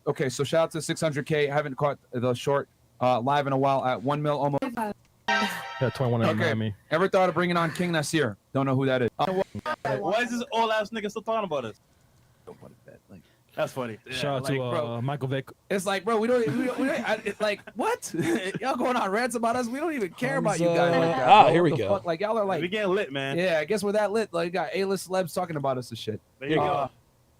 Okay, so shout out to 600K. I haven't caught the short live in a while at 1 mil almost. Yeah, 21 in Miami. Ever thought of bringing on King Nasir? Don't know who that is. Why is this old ass nigga still talking about us? That's funny. Shout out to Michael Vick. It's like, bro, we don't it's like, what? Y'all going on rants about us? We don't even care about you guys like that. Ah, bro. here What we the go. fuck? Like, y'all are like, We getting lit, man. yeah, I guess we're that lit. Like, you got A-list celebs talking about us and shit. There you go.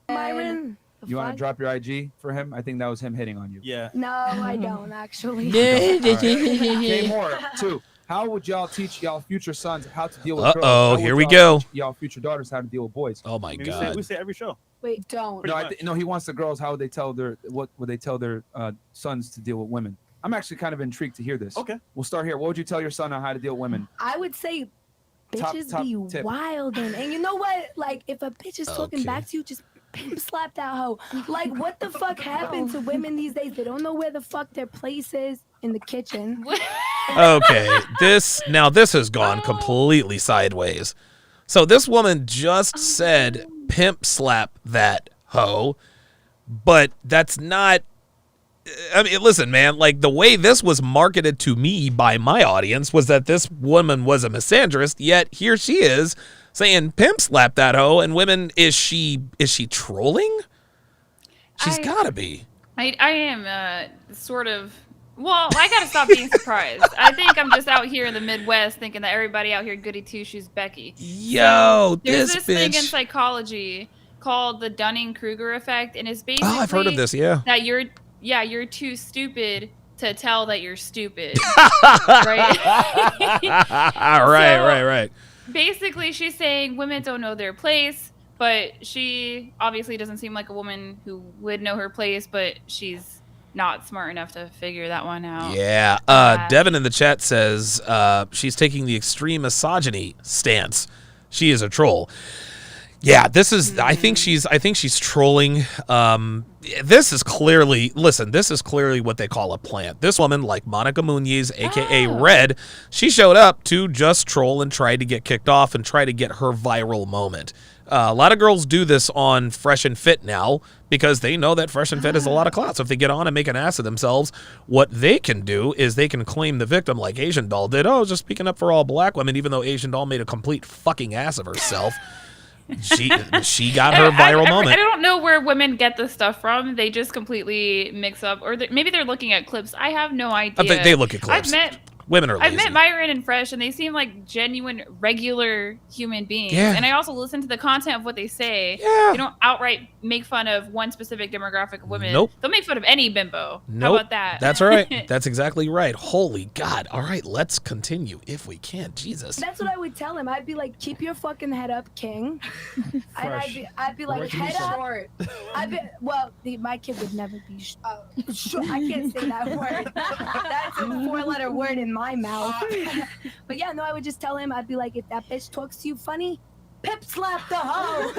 Myron. You want to drop your IG for him? I think that was him hitting on you. Yeah. No, I don't actually. Okay, more too. How would y'all teach y'all future sons how to deal with girls? Uh-oh, How would here we y'all go. teach y'all future daughters how to deal with boys? Oh my I mean, God. we say every show. Wait, don't. No, no, he wants the girls. How would they tell their sons to deal with women? I'm actually kind of intrigued to hear this. Okay. We'll start here. What would you tell your son on how to deal with women? I would say bitches Top be tip. wild and you know what? Like if a bitch is talking Okay. back to you, just pimp slap that hoe. Like what the fuck happened to women these days? They don't know where the fuck their place is in the kitchen. Okay, this has gone completely sideways. So this woman just said pimp slap that hoe, but that's not, I mean, listen, man, like the way this was marketed to me by my audience was that this woman was a misandrist, yet here she is saying pimp slap that hoe, and women, is she trolling? She's gotta be. I am sort of. Well, I gotta stop being surprised. I think I'm just out here in the Midwest thinking that everybody out here goody two shoes Becky. Yo, There's this this thing in bitch. psychology called the Dunning-Kruger effect, and it's basically I've heard of this, yeah. that you're too stupid to tell that you're stupid. Right? Right. Basically, she's saying women don't know their place, but she obviously doesn't seem like a woman who would know her place, but she's not smart enough to figure that one out. Yeah. Devin in the chat says she's taking the extreme misogyny stance. She is a troll. Yeah, this is. I think she's trolling. This is clearly what they call a plant. This woman, like Monica Muniz, aka Red, she showed up to just troll and try to get kicked off and try to get her viral moment. A lot of girls do this on Fresh and Fit now because they know that Fresh and Fit has a lot of clout. So if they get on and make an ass of themselves, what they can do is they can claim the victim like Asian Doll did. Oh, just speaking up for all black women, even though Asian Doll made a complete fucking ass of herself. She got her viral moment. I don't know where women get this stuff from. They just completely mix up, or maybe they're looking at clips. I have no idea. They look at clips. Women are lazy. I've met Myron and Fresh, and they seem like genuine, regular human beings. Yeah. And I also listen to the content of what they say. Yeah. They don't outright make fun of one specific demographic of women. Nope. They'll make fun of any bimbo. Nope. How about that? That's right. That's exactly right. Holy God. All right, let's continue if we can. Jesus. That's what I would tell him. I'd be like, keep your fucking head up, King. And I'd be like, head up. My kid would never be short. I can't say that word. That's a 4-letter word in my mouth. But yeah, no, I would just tell him, I'd be like, if that bitch talks to you funny, pip slap the hoe.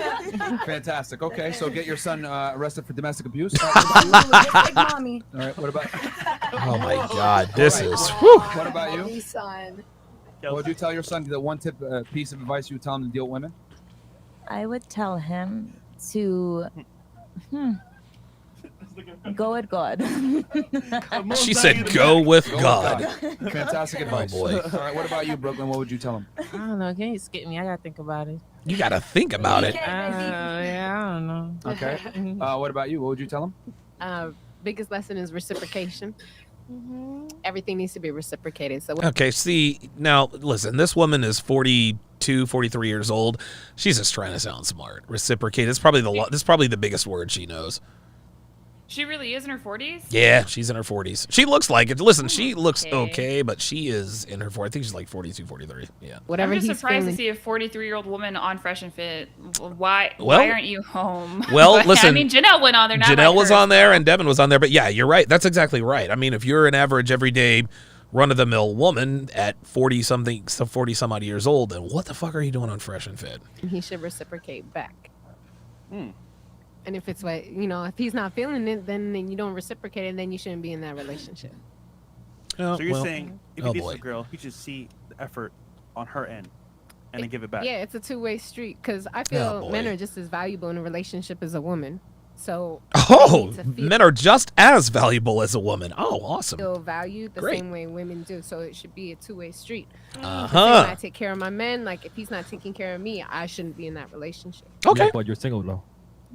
Fantastic. Okay, so get your son arrested for domestic abuse. Mommy. All right, what about? Oh my God, this All right, is. What about you? Son. What would you tell your son? The one piece of advice you would tell him to deal with women? I would tell him to go with God. She said, "Go with God." Fantastic advice. Oh boy. All right, what about you, Brooklyn? What would you tell him? I don't know. Can you skip me? I gotta think about it. You gotta think about it. Yeah, I don't know. Okay. What about you? What would you tell him? Biggest lesson is reciprocation. Everything needs to be reciprocated. So Okay, see, now, listen, this woman is 42, 43 years old. She's just trying to sound smart. Reciprocate. This is probably the biggest word she knows. She really is in her 40s? Yeah, she's in her 40s. She looks like it. Listen, she looks okay, but she is in her 40s. I think she's like 42, 43. Yeah. Whatever I'm just he's surprised feeling. to see a 43-year-old woman on Fresh and Fit. Why Well- aren't you home? Well, But, listen. I mean, Janelle went on there. Not Janelle like was her, on there so- and Devin was on there. But yeah, you're right. That's exactly right. I mean, if you're an average, everyday, run-of-the-mill woman at 40-something, 40-some-odd years old, then what the fuck are you doing on Fresh and Fit? He should reciprocate back. And if it's like, you know, if he's not feeling it, then you don't reciprocate it, then you shouldn't be in that relationship. So you're saying if he dates a girl, he should see the effort on her end and then give it back. Yeah, it's a two-way street because I Oh, feel boy. men are just as valuable in a relationship as a woman. So Oh, men are just as valuable as a woman. Oh, awesome. feel valued the Great. same way women do. So it should be a two-way street. Uh-huh. The same way I take care of my men. Like if he's not taking care of me, I shouldn't be in that relationship. Okay. Yeah, but you're single though.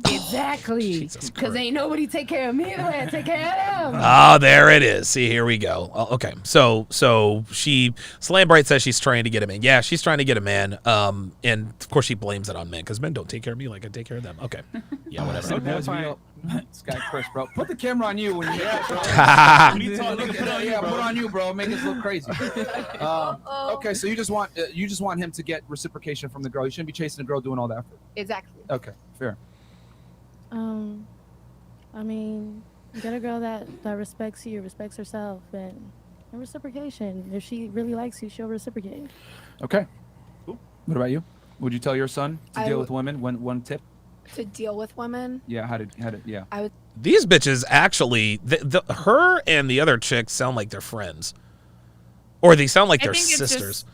Exactly. Because ain't nobody take care of me the way I take care of them. Ah, there it is. See, here we go. Okay, so Slam Bright says she's trying to get a man. Yeah, she's trying to get a man. And of course she blames it on men because men don't take care of me like I take care of them. Okay, yeah, whatever. This guy Chris, bro. Put the camera on you when you get bro. When you talk, Look nigga, at that. Yeah, put on you, bro. Make us look crazy. Okay, so you just want him to get reciprocation from the girl. You shouldn't be chasing the girl doing all that effort. Exactly. Okay, fair. I mean, get a girl that respects you, respects herself, and reciprocation. If she really likes you, she'll reciprocate. Okay. What about you? Would you tell your son to I deal w- with women? One tip? To deal with women, Yeah, how did yeah. I would. These bitches actually, her and the other chick sound like they're friends, or they sound like I they're think it's sisters.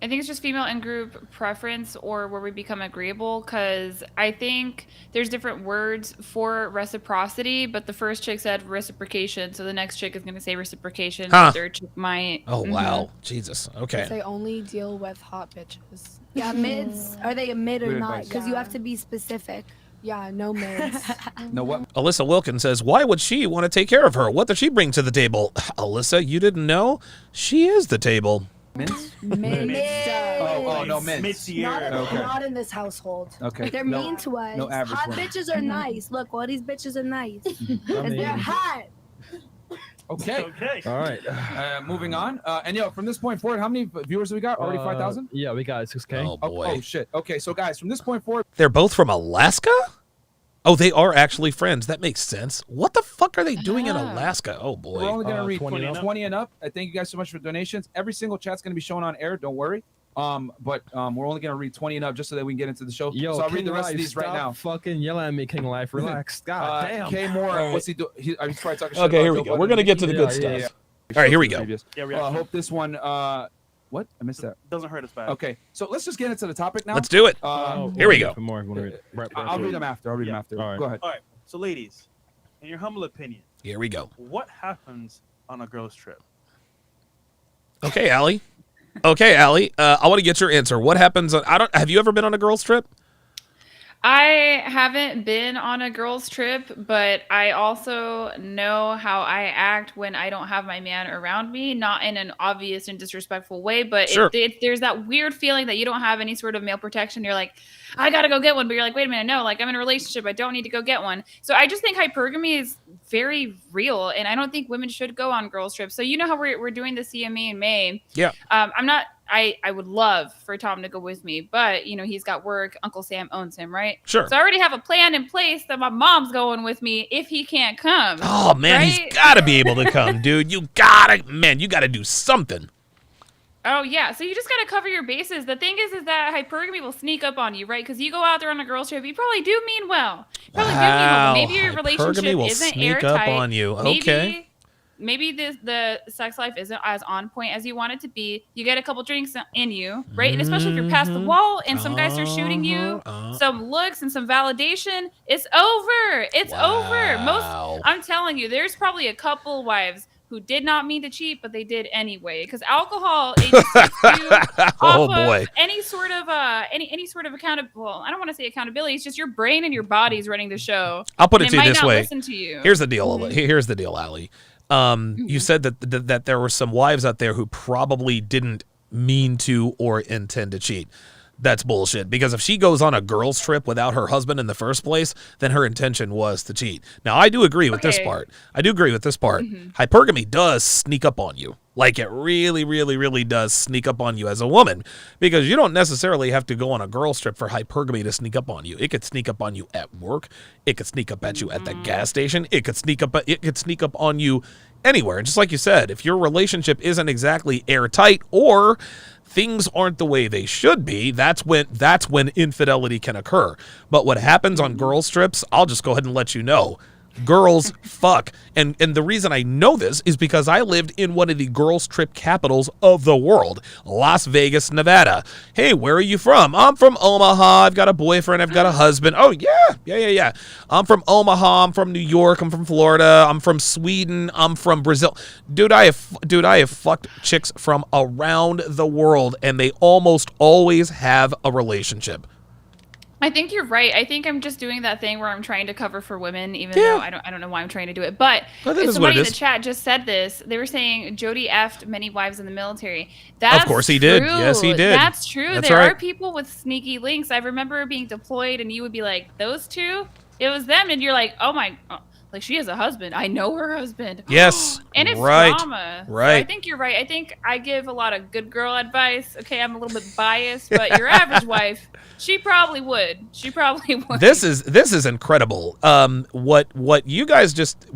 I think it's just female in-group preference or where we become agreeable because I think there's different words for reciprocity, but the first chick said reciprocation, so the next chick is going to say reciprocation. Huh. The third chick might. Oh wow, Jesus. Okay. They only deal with hot bitches. Yeah, mids. Are they a mid or Good not? advice. Because you have to be specific. Yeah, no mids. No what? Alyssa Wilkins says, "Why would she want to take care of her? What does she bring to the table?" Alyssa, you didn't know? She is the table. Mints? Mids. Oh, no, mints. Not in this household. Okay. They're No- mean to us. no average Hot women. bitches are nice. Look, all these bitches are nice. I They're mean, hot. Okay. Okay. all right. Moving on. And from this point forward, how many viewers have we got? Already 5,000? Yeah, we got 6K. Oh boy. Oh, shit. Okay, so guys, from this point forward, They're both from Alaska? Oh, they are actually friends. That makes sense. What the fuck are they doing in Alaska? Oh boy. we're only going to read 20 and up. 20 and up. I thank you guys so much for donations. Every single chat's going to be shown on air. Don't worry. But we're only going to read 20 and up just so that we can get into the show. Yo, so I'll King read the rest Life, of these right stop now. Fucking yelling at me, King Life. Relax. God damn. K Moore, what's he doing? He's probably talking shit Okay, about here we Joe go. Budden. We're gonna get to the good Yeah, stuff. All right, here we go. Previous. Yeah, I hope this one. What? I missed that. doesn't hurt us bad. Okay, so let's just get into the topic now. Let's do it. Here we go. For more, if you wanna read it. Right, I'll read them after. I'll read them after. All right. Go ahead. All right. So, ladies, in your humble opinion, Here we go. what happens on a girls' trip? Okay, Allie. Okay, Allie. I want to get your answer. What happens on have you ever been on a girls' trip? I haven't been on a girls' trip, but I also know how I act when I don't have my man around me, not in an obvious and disrespectful way, but Sure. there's that weird feeling that you don't have any sort of male protection. You're like, I gotta go get one, but you're like, wait a minute, no, like I'm in a relationship, I don't need to go get one. So I just think hypergamy is very real, and I don't think women should go on girls' trips. So you know how we're doing the CME in May. Yeah. I'm not. I would love for Tom to go with me, but he's got work. Uncle Sam owns him, right? Sure. So I already have a plan in place that my mom's going with me if he can't come. Oh man, right? he's got to be able to come, dude. You gotta do something. Oh yeah. So you just gotta cover your bases. The thing is that hypergamy will sneak up on you, right? Because you go out there on a girls' trip, you probably do mean well. Probably do mean well. But maybe your Hypergamy relationship will isn't sneak airtight. up on you. Okay. Maybe the sex life isn't as on point as you want it to be. You get a couple drinks in you, right? And especially if you're past the wall and some guys are shooting you, some looks and some validation, it's over. It's over. I'm telling you, there's probably a couple wives who did not mean to cheat, but they did anyway. Because alcohol, it just takes you Oh, off boy. of any sort of any sort of accountability. Well, I don't want to say accountability. It's just your brain and your body's running the show. I'll put it and to you might this not way. Listen to you. Here's the deal. Here's the deal, Allie. You said that there were some wives out there who probably didn't mean to or intend to cheat. that's bullshit. Because if she goes on a girls trip without her husband in the first place, then her intention was to cheat. Now, I do agree with this part. Hypergamy does sneak up on you. Like, it really, really, really does sneak up on you as a woman, because you don't necessarily have to go on a girls trip for hypergamy to sneak up on you. It could sneak up on you at work. It could sneak up at you at the gas station. It could sneak up on you anywhere. And just like you said, if your relationship isn't exactly airtight or things aren't the way they should be, that's when infidelity can occur. But what happens on girls trips, I'll just go ahead and let you know. Girls fuck. And the reason I know this is because I lived in one of the girls trip capitals of the world, Las Vegas, Nevada. Hey, where are you from? I'm from Omaha. I've got a boyfriend. I've got a husband. Oh, yeah. I'm from Omaha. I'm from New York. I'm from Florida. I'm from Sweden. I'm from Brazil. Dude, I have fucked chicks from around the world, and they almost always have a relationship. I think you're right. I think I'm just doing that thing where I'm trying to cover for women, even though I don't know why I'm trying to do it. But somebody in the chat just said this. They were saying Jody effed many wives in the military. That's of course he did. True. Yes, he did. That's true. There are people with sneaky links. I remember being deployed, and you would be like, "Those two? It was them," and you're like, "Oh my." Like, she has a husband. I know her husband. Yes. And it's drama. Right. So I think you're right. I think I give a lot of good girl advice. Okay, I'm a little bit biased, but your average wife, she probably would. This is incredible. What you guys just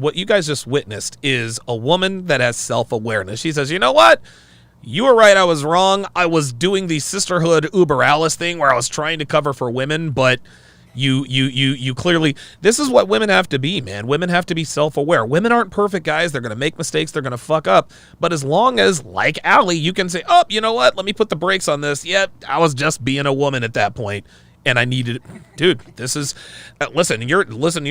witnessed is a woman that has self-awareness. She says, "You know what? You were right. I was wrong. I was doing the sisterhood uber alles thing where I was trying to cover for women, but you clearly, this is what women have to be, man. Women have to be self-aware. Women aren't perfect, guys. They're going to make mistakes. They're going to fuck up. But as long as, like Allie, you can say, oh, you know what? Let me put the brakes on this. Yep, I was just being a woman at that point, and I needed, dude, this is, listen, your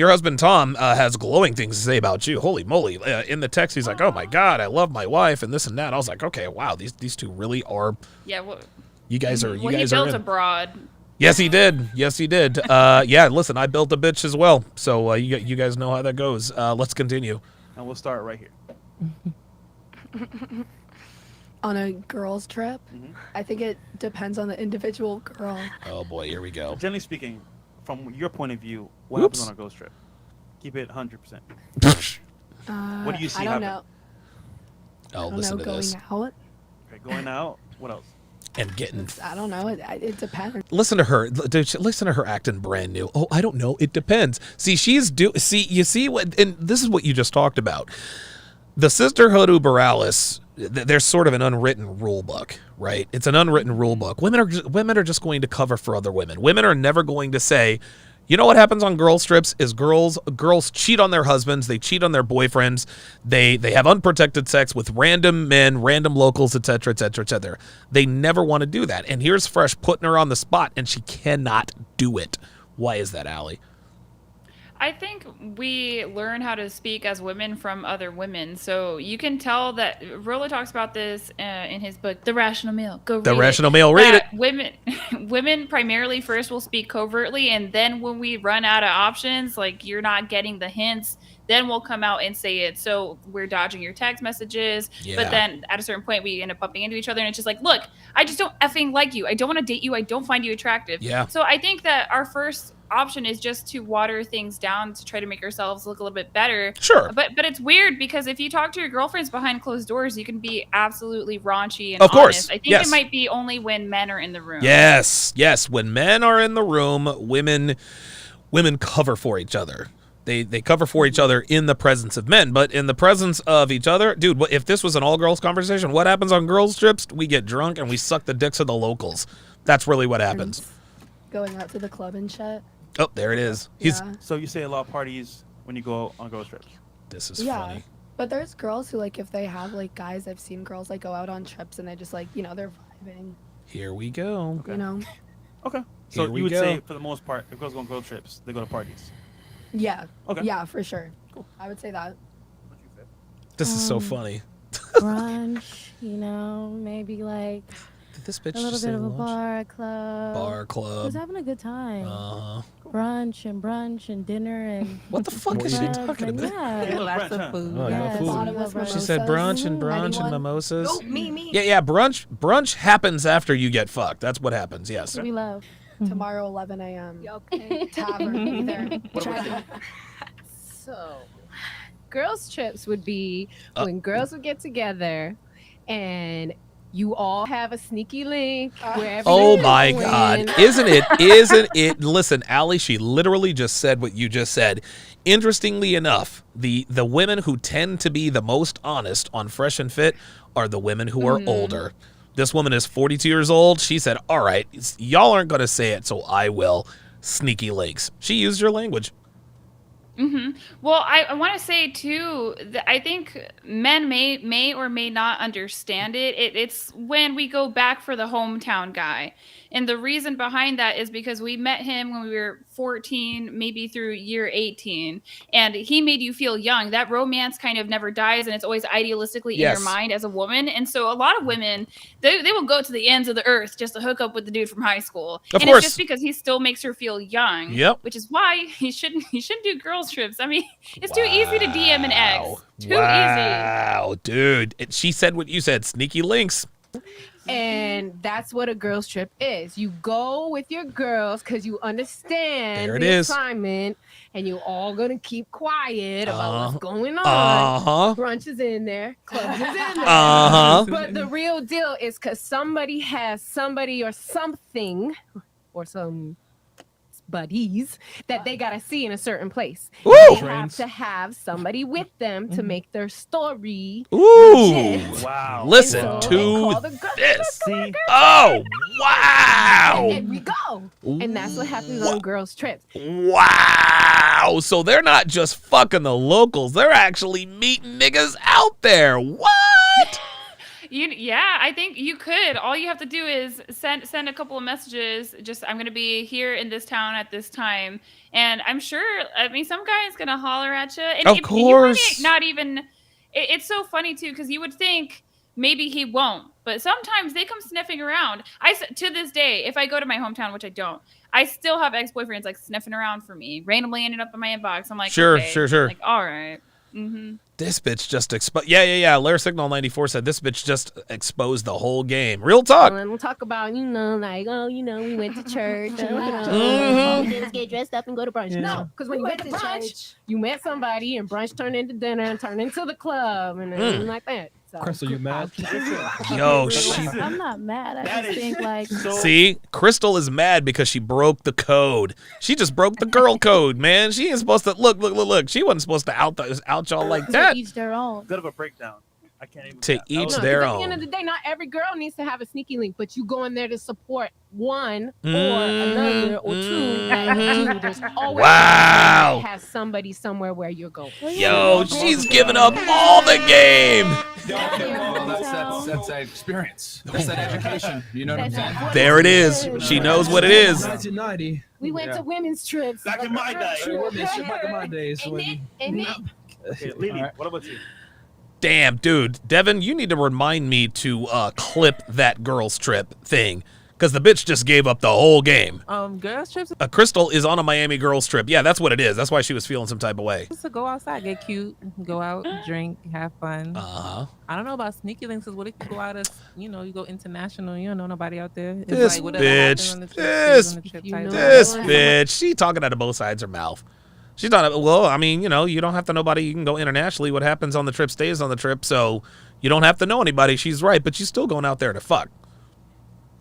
husband, Tom, has glowing things to say about you. Holy moly. In the text, he's like, oh my God, I love my wife and this and that. I was like, okay, wow, these two really are, you guys are, he built abroad. Yes, he did. Yeah, listen, I built a bitch as well. So you guys know how that goes. Let's continue. And we'll start right here. On a girls' trip, I think it depends on the individual girl. Oh, boy, here we go. Generally speaking, from your point of view, what happens on a girls' trip? Keep it 100%. What do you see I don't happen? Oh, listen to this. Going out. Okay, going out. What else? And getting, I don't know. It depends. Listen to her. Dude, listen to her acting brand new. Oh, I don't know. It depends. See, you see what, and this is what you just talked about. The sisterhood uber alles, there's sort of an unwritten rule book, right? It's an unwritten rule book. Women are just going to cover for other women. Women are never going to say, you know what happens on girls trips is girls cheat on their husbands, they cheat on their boyfriends, they have unprotected sex with random men, random locals, etc., etc., etc. They never want to do that. And here's Fresh putting her on the spot, and she cannot do it. Why is that, Allie? I think we learn how to speak as women from other women. So you can tell that Rolo talks about this in his book, The Rational Male. Read it. Women primarily first will speak covertly, and then when we run out of options, like you're not getting the hints, then we'll come out and say it. So we're dodging your text messages, but then at a certain point we end up bumping into each other, and it's just like, look, I just don't effing like you. I don't want to date you. I don't find you attractive. Yeah. So I think that our first option is just to water things down to try to make ourselves look a little bit better. Sure. But it's weird because if you talk to your girlfriends behind closed doors, you can be absolutely raunchy and of course. honest. I think it might be only when men are in the room. Yes. When men are in the room, women cover for each other. They cover for each other in the presence of men, but in the presence of each other, dude, if this was an all-girls conversation, what happens on girls' trips? We get drunk and we suck the dicks of the locals. That's really what happens. Going out to the club and shit. Oh, there it is. So you say a lot of parties when you go on girls' trips. This is funny. But there's girls who, like, if they have, like, guys, I've seen girls, like, go out on trips and they just, like, you know, they're vibing. Here we go. Okay. You know? Okay. So you would say, for the most part, if girls go on girls' trips, they go to parties. Yeah. Okay. Yeah, for sure. Cool. I would say that. This is so funny. Brunch, you know, maybe like Did this bitch a little just bit say of a lunch? bar club. Bar club. Just having a good time. Cool. brunch and dinner and what the fuck is she talking about? Yeah, lots of food. Oh, yes, food. She said brunch and mimosas. Nope, me. Yeah, brunch happens after you get fucked. That's what happens. Yes. we love. Tomorrow, 11 a.m. Okay. Tavern, either. So, girls' trips would be when girls would get together and you all have a sneaky link wherever Oh you're my going. God. Isn't it? Listen, Allie, she literally just said what you just said. Interestingly enough, the women who tend to be the most honest on Fresh and Fit are the women who are older. This woman is 42 years old. She said, all right, y'all aren't going to say it, so I will. Sneaky links. She used your language. Well, I want to say too that I think men may or may not understand it. It's when we go back for the hometown guy, and the reason behind that is because we met him when we were 14, maybe through year 18, and he made you feel young. That romance kind of never dies, and it's always idealistically in your mind as a woman. And so a lot of women they will go to the ends of the earth just to hook up with the dude from high school, Of and course. it's just because he still makes her feel young. Yep. Which is why he shouldn't do girls trips. I mean, it's too easy to DM an ex. Too easy. Wow, dude. She said what you said. Sneaky links. And that's what a girls trip is. You go with your girls because you understand There it the is. assignment, and you all gonna keep quiet about what's going on. Brunch is in there, clubs is in there. But the real deal is because somebody has somebody or something or some buddies that they gotta see in a certain place. Woo! They have to have somebody with them to make their story legit. Wow. Listen And so they call to the girl- this. See? Oh, wow. And we go. And that's what happens on girls' trips. Wow. So they're not just fucking the locals. They're actually meeting niggas out there. What? Yeah, I think you could. All you have to do is send a couple of messages. Just, I'm going to be here in this town at this time. And I'm sure, I mean, some guy's going to holler at you. And Of you course. might not even, it's so funny too, because you would think maybe he won't. But sometimes they come sniffing around. To this day, if I go to my hometown, which I don't, I still have ex-boyfriends like sniffing around for me, randomly ending up in my inbox. I'm like, Sure, okay. sure. Like, all right. Mm-hmm. This bitch just exposed. Yeah. Lair Signal 94 said this bitch just exposed the whole game. Real talk. And we'll talk about, like, we went to church. We didn't get dressed up and go to brunch. Yeah. No, because when you went to brunch, you met somebody and brunch turned into dinner and turned into the club and everything like that. So, Crystal, you mad? Yo, she. I'm not mad. I just think like See, Crystal is mad because she broke the code. She just broke the girl code, man. She ain't supposed to look. She wasn't supposed to out y'all like that. each their own. Bit of a breakdown. I can't even. To each No, their 'cause at the end own. of the day, not every girl needs to have a sneaky link, but you go in there to support one or another or two. Dude, there's always Wow. somebody that has somebody somewhere where you're going. Yo, she's giving up all the game. Well, that's that experience. That's that education. You know what I'm saying? There it is. She knows what it is. 1990. We went to women's trips. Back in my day. Back in my days. Okay, Lily, what about you? Damn, dude. Devin, you need to remind me to clip that girls trip thing. Because the bitch just gave up the whole game. Girls trips Crystal is on a Miami girls trip. Yeah, that's what it is. That's why she was feeling some type of way. just to go outside, get cute, go out, drink, have fun. Uh-huh. I don't know about sneaky links. Cause what if you go out as, you go international, you don't know nobody out there. It's This like whatever happens on the bitch. trip, stays on the trip type This thing. bitch. She talking out of both sides of her mouth. She's not, well, I mean, you don't have to know nobody. You can go internationally. What happens on the trip stays on the trip. So you don't have to know anybody. She's right, but she's still going out there to fuck.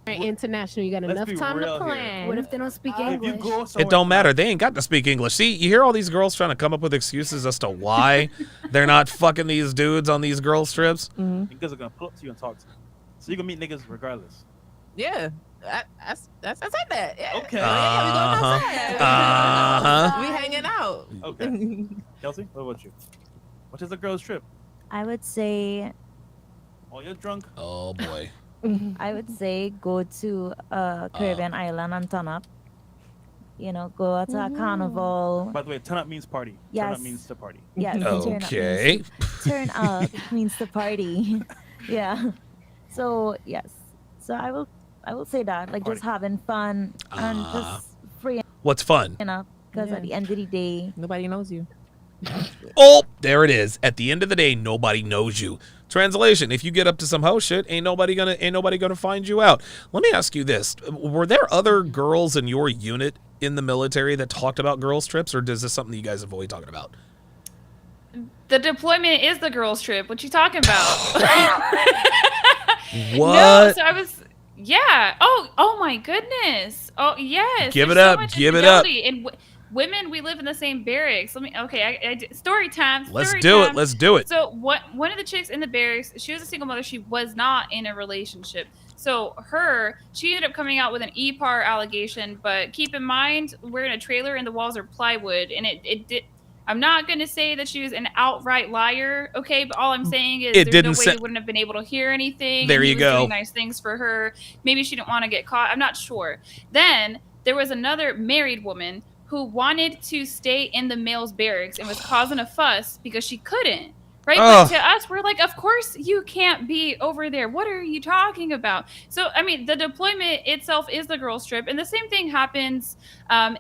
International, you got enough time to plan. What if they don't speak English? It don't matter. They ain't got to speak English. See, you hear all these girls trying to come up with excuses as to why they're not fucking these dudes on these girls trips. Niggas are gonna pull up to you and talk to you, so you can meet niggas regardless. Yeah. I said that. Yeah. Okay. Yeah, we going outside. We hanging out. Okay. Kelsey, what about you? What is a girl's trip? I would say Oh, you're drunk. Oh boy. I would say go to a Caribbean island and turn up. Go out to a carnival. By the way, turn up means party. Turn Yes. up means to party. Yes. Okay. Turn up means to party. Yeah. So yes. So I will say that, like, just having fun and just free. What's fun? Because at the end of the day, nobody knows you. Oh, there it is. At the end of the day, nobody knows you. Translation: if you get up to some hoe shit, ain't nobody gonna find you out. Let me ask you this: were there other girls in your unit in the military that talked about girls trips, or is this something that you guys avoid talking about? The deployment is the girls' trip. What you talking about? What? No, so I was. Yeah. Oh my goodness. Oh yes. Give it There's so up. much Give it up. infidelity. And women, we live in the same barracks. Story time. Let's do it. Let's do it. So one of the chicks in the barracks, she was a single mother. She was not in a relationship. So she ended up coming out with an EPAR allegation. But keep in mind, we're in a trailer and the walls are plywood, and it did. I'm not going to say that she was an outright liar, okay? But all I'm saying is there's no way you wouldn't have been able to hear anything. There you go. Doing nice things for her. Maybe she didn't want to get caught. I'm not sure. Then there was another married woman who wanted to stay in the male's barracks and was causing a fuss because she couldn't. Right? But to us, we're like, of course you can't be over there. What are you talking about? So, I mean, the deployment itself is the girls' trip. And the same thing happens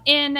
in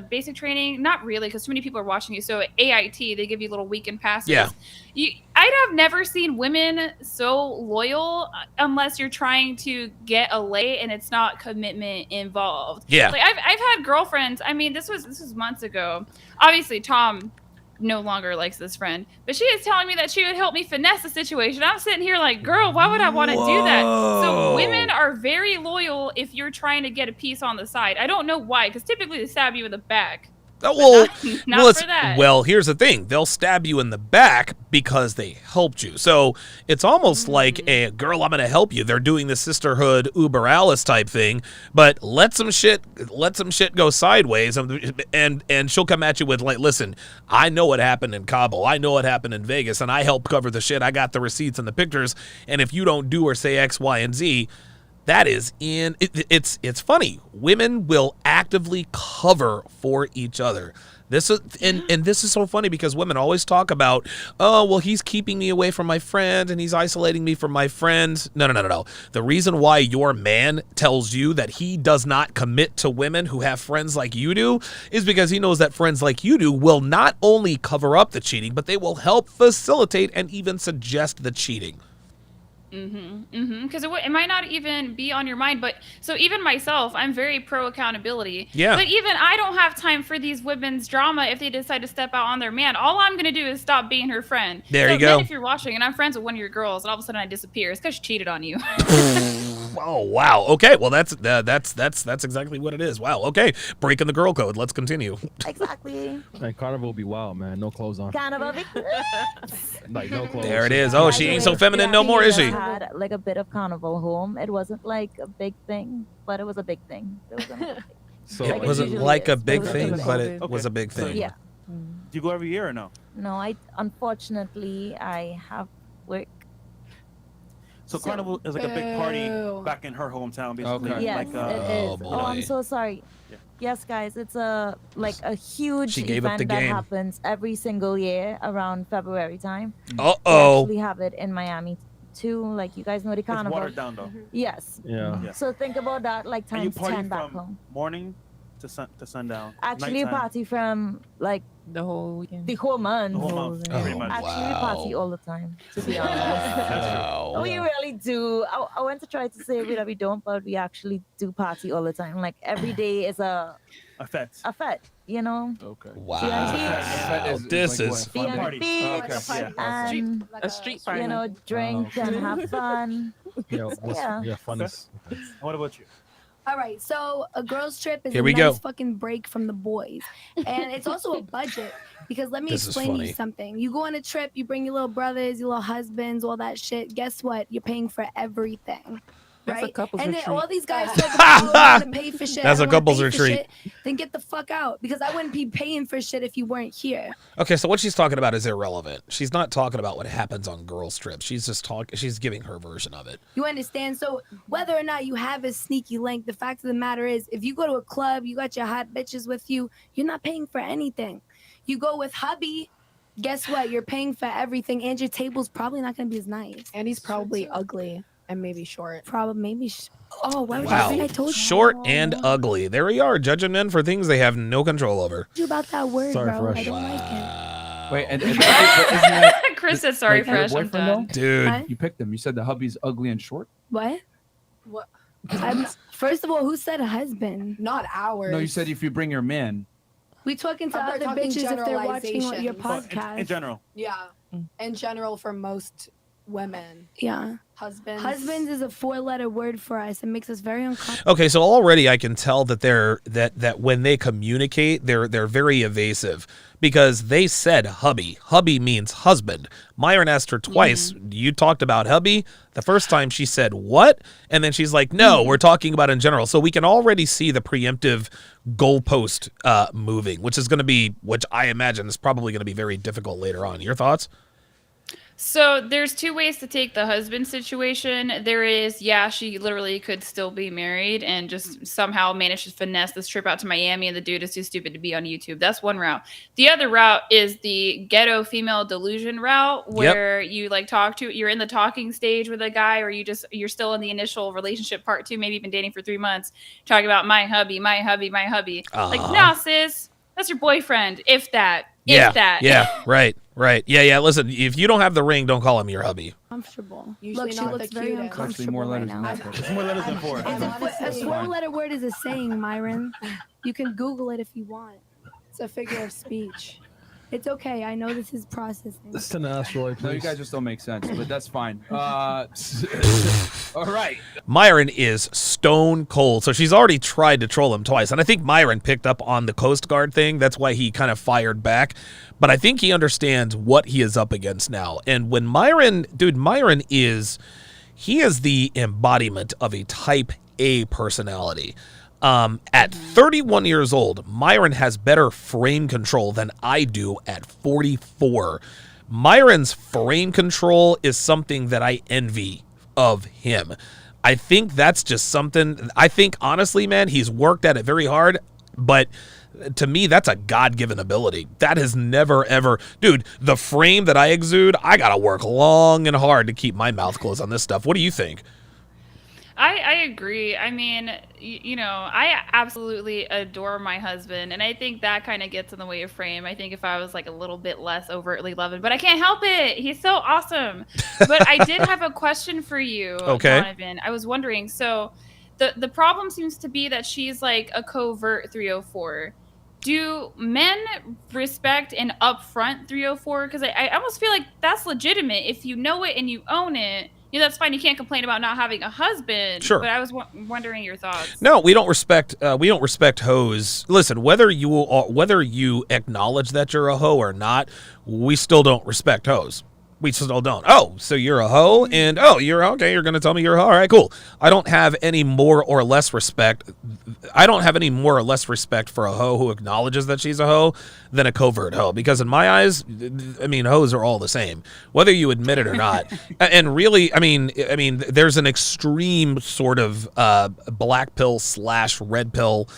basic training. Not really, because too many people are watching you. So AIT, they give you little weekend passes. Yeah. I'd have never seen women so loyal unless you're trying to get a lay and it's not commitment involved. Yeah. Like I've had girlfriends. I mean, this was months ago. Obviously, Tom no longer likes this friend, but she is telling me that she would help me finesse the situation. I'm sitting here like, girl, why would I want to do that? So women are very loyal if you're trying to get a piece on the side. I don't know why, because typically they stab you in the back. Well, not for that. Well, here's the thing. They'll stab you in the back because they helped you. So it's almost like a girl, I'm going to help you. They're doing the sisterhood Uber Alice type thing, but let some shit go sideways, and she'll come at you with like, listen, I know what happened in Cabo. I know what happened in Vegas, and I helped cover the shit. I got the receipts and the pictures, and if you don't do or say X, Y, and Z, that is it's funny. Women will actively cover for each other. This is and this is so funny because women always talk about, oh, well, he's keeping me away from my friends and he's isolating me from my friends. No. The reason why your man tells you that he does not commit to women who have friends like you do is because he knows that friends like you do will not only cover up the cheating, but they will help facilitate and even suggest the cheating. Because it might not even be on your mind, but so even myself, I'm very pro accountability. Yeah. But even I don't have time for these women's drama if they decide to step out on their man. All I'm gonna do is stop being her friend. There you go. Then if you're watching and I'm friends with one of your girls, and all of a sudden I disappear, it's because she cheated on you. Oh wow. Okay. Well, that's exactly what it is. Wow. Okay. Breaking the girl code. Let's continue. Exactly. Man, Carnival will be wild, man. No clothes on. Carnival. Like no clothes. There it is. Oh, she ain't so feminine no more, is she? Had like a bit of carnival home. It wasn't like a big thing, but it was a big thing. It wasn't a big thing. So it wasn't like a big thing, but it was a big thing. Yeah. Do you go every year or no? No, unfortunately I have work. So Carnival is like a big party back in her hometown, basically. Okay. Yes, like, it is. Oh, I'm so sorry. Yeah. Yes, guys, it's a huge event that happens every single year around February time. Uh-oh. We actually have it in Miami too. Like, you guys know the carnival. It's watered down though. Yes. Yeah. So think about that, like times 10 back from home. Morning to sundown. Actually, nighttime. party from like the whole weekend. The whole month. The whole month. Pretty much. Actually, we party all the time, to be honest. Wow. We really do. I went to try to say that we don't, but we actually do party all the time. Like every day is a fete. A fete, you know? Okay. Wow. This is fun. Party. And a street party. you know, drink and have fun. Yeah, fun. What about you? All right, so a girls' trip is Here a we nice go. fucking break from the boys. And it's also a budget because let me This is explain funny. you something. You go on a trip, you bring your little brothers, your little husbands, all that shit. Guess what? You're paying for everything. That's a Right? couples And then retreat. all these guys talk about, I want to pay for shit. That's I a don't wanna couples pay for retreat. shit. Then get the fuck out because I wouldn't be paying for shit if you weren't here. Okay, so what she's talking about is irrelevant. She's not talking about what happens on girls' trips. She's just she's giving her version of it. You understand? So whether or not you have a sneaky link, the fact of the matter is, if you go to a club, you got your hot bitches with you, you're not paying for anything. You go with hubby, guess what? You're paying for everything, and your table's probably not going to be as nice. And he's probably ugly. and maybe short. Probably maybe. Oh, why would Wow. you say I told you? Short and ugly. There we are, judging men for things they have no control over. You about that word, Sorry bro. for I rushing. don't like it. Wait, and isn't that, Chris said sorry for your us. I'm boyfriend, done. though? Dude. Huh? You picked him. You said the hubby's ugly and short. What? What? First of all, who said husband? Not ours. No, you said if you bring your man. We talking to We're other talking bitches if they're watching your generalizations. podcast. In general. Yeah. In general, for most women. Yeah. Husbands. Husbands is a 4-letter word for us. It makes us very uncomfortable. Okay, so already I can tell that that when they communicate, they're very evasive because they said hubby. Hubby means husband. Myron asked her twice, you talked about hubby? The first time she said what? And then she's like, no, we're talking about in general. So we can already see the preemptive goalpost moving, which I imagine is probably going to be very difficult later on. Your thoughts? So there's two ways to take the husband situation. There is, yeah, she literally could still be married and just somehow manage to finesse this trip out to Miami and the dude is too stupid to be on YouTube. That's one route. The other route is the ghetto female delusion route where you like you're in the talking stage with a guy or you're still in the initial relationship part 2, maybe even dating for 3 months, talking about my hubby, my hubby, my hubby. Like, nah, sis, that's your boyfriend. If that. Yeah, right. Yeah, listen, if you don't have the ring, don't call him your hubby. Comfortable. Usually Look, she not looks the very cutest. Actually, uncomfortable more right letters now. than that. It's more letters than 4. A 4-letter word is a saying, Myron. You can Google it if you want. It's a figure of speech. It's okay. I know this is processing. Listen to asteroid, please. No, you guys just don't make sense, but that's fine. All right. Myron is stone cold. So she's already tried to troll him twice. And I think Myron picked up on the Coast Guard thing. That's why he kind of fired back. But I think he understands what he is up against now. And when Myron is the embodiment of a type A personality. At 31 years old, Myron has better frame control than I do at 44. Myron's frame control is something that I envy of him. I think that's just something, I think honestly, man, he's worked at it very hard, but to me, that's a God-given ability. That has never, ever, dude, the frame that I exude, I gotta work long and hard to keep my mouth closed on this stuff. What do you think? I agree. I mean, I absolutely adore my husband, and I think that kind of gets in the way of frame. I think if I was like a little bit less overtly loving, but I can't help it. He's so awesome. But I did have a question for you, Donovan. I was wondering, so the problem seems to be that she's like a covert 304. Do men respect an upfront 304? Because I almost feel like that's legitimate. If you know it and you own it, that's fine. You can't complain about not having a husband. Sure. But I was wondering your thoughts. No, we don't respect hoes. Listen, whether you acknowledge that you're a hoe or not, we still don't respect hoes. We still don't. Oh, so you're a hoe, and you're okay. You're gonna tell me you're a hoe. All right, cool. I don't have any more or less respect for a hoe who acknowledges that she's a hoe than a covert hoe. Because in my eyes, I mean, hoes are all the same, whether you admit it or not. And really, I mean, there's an extreme sort of black pill / red pill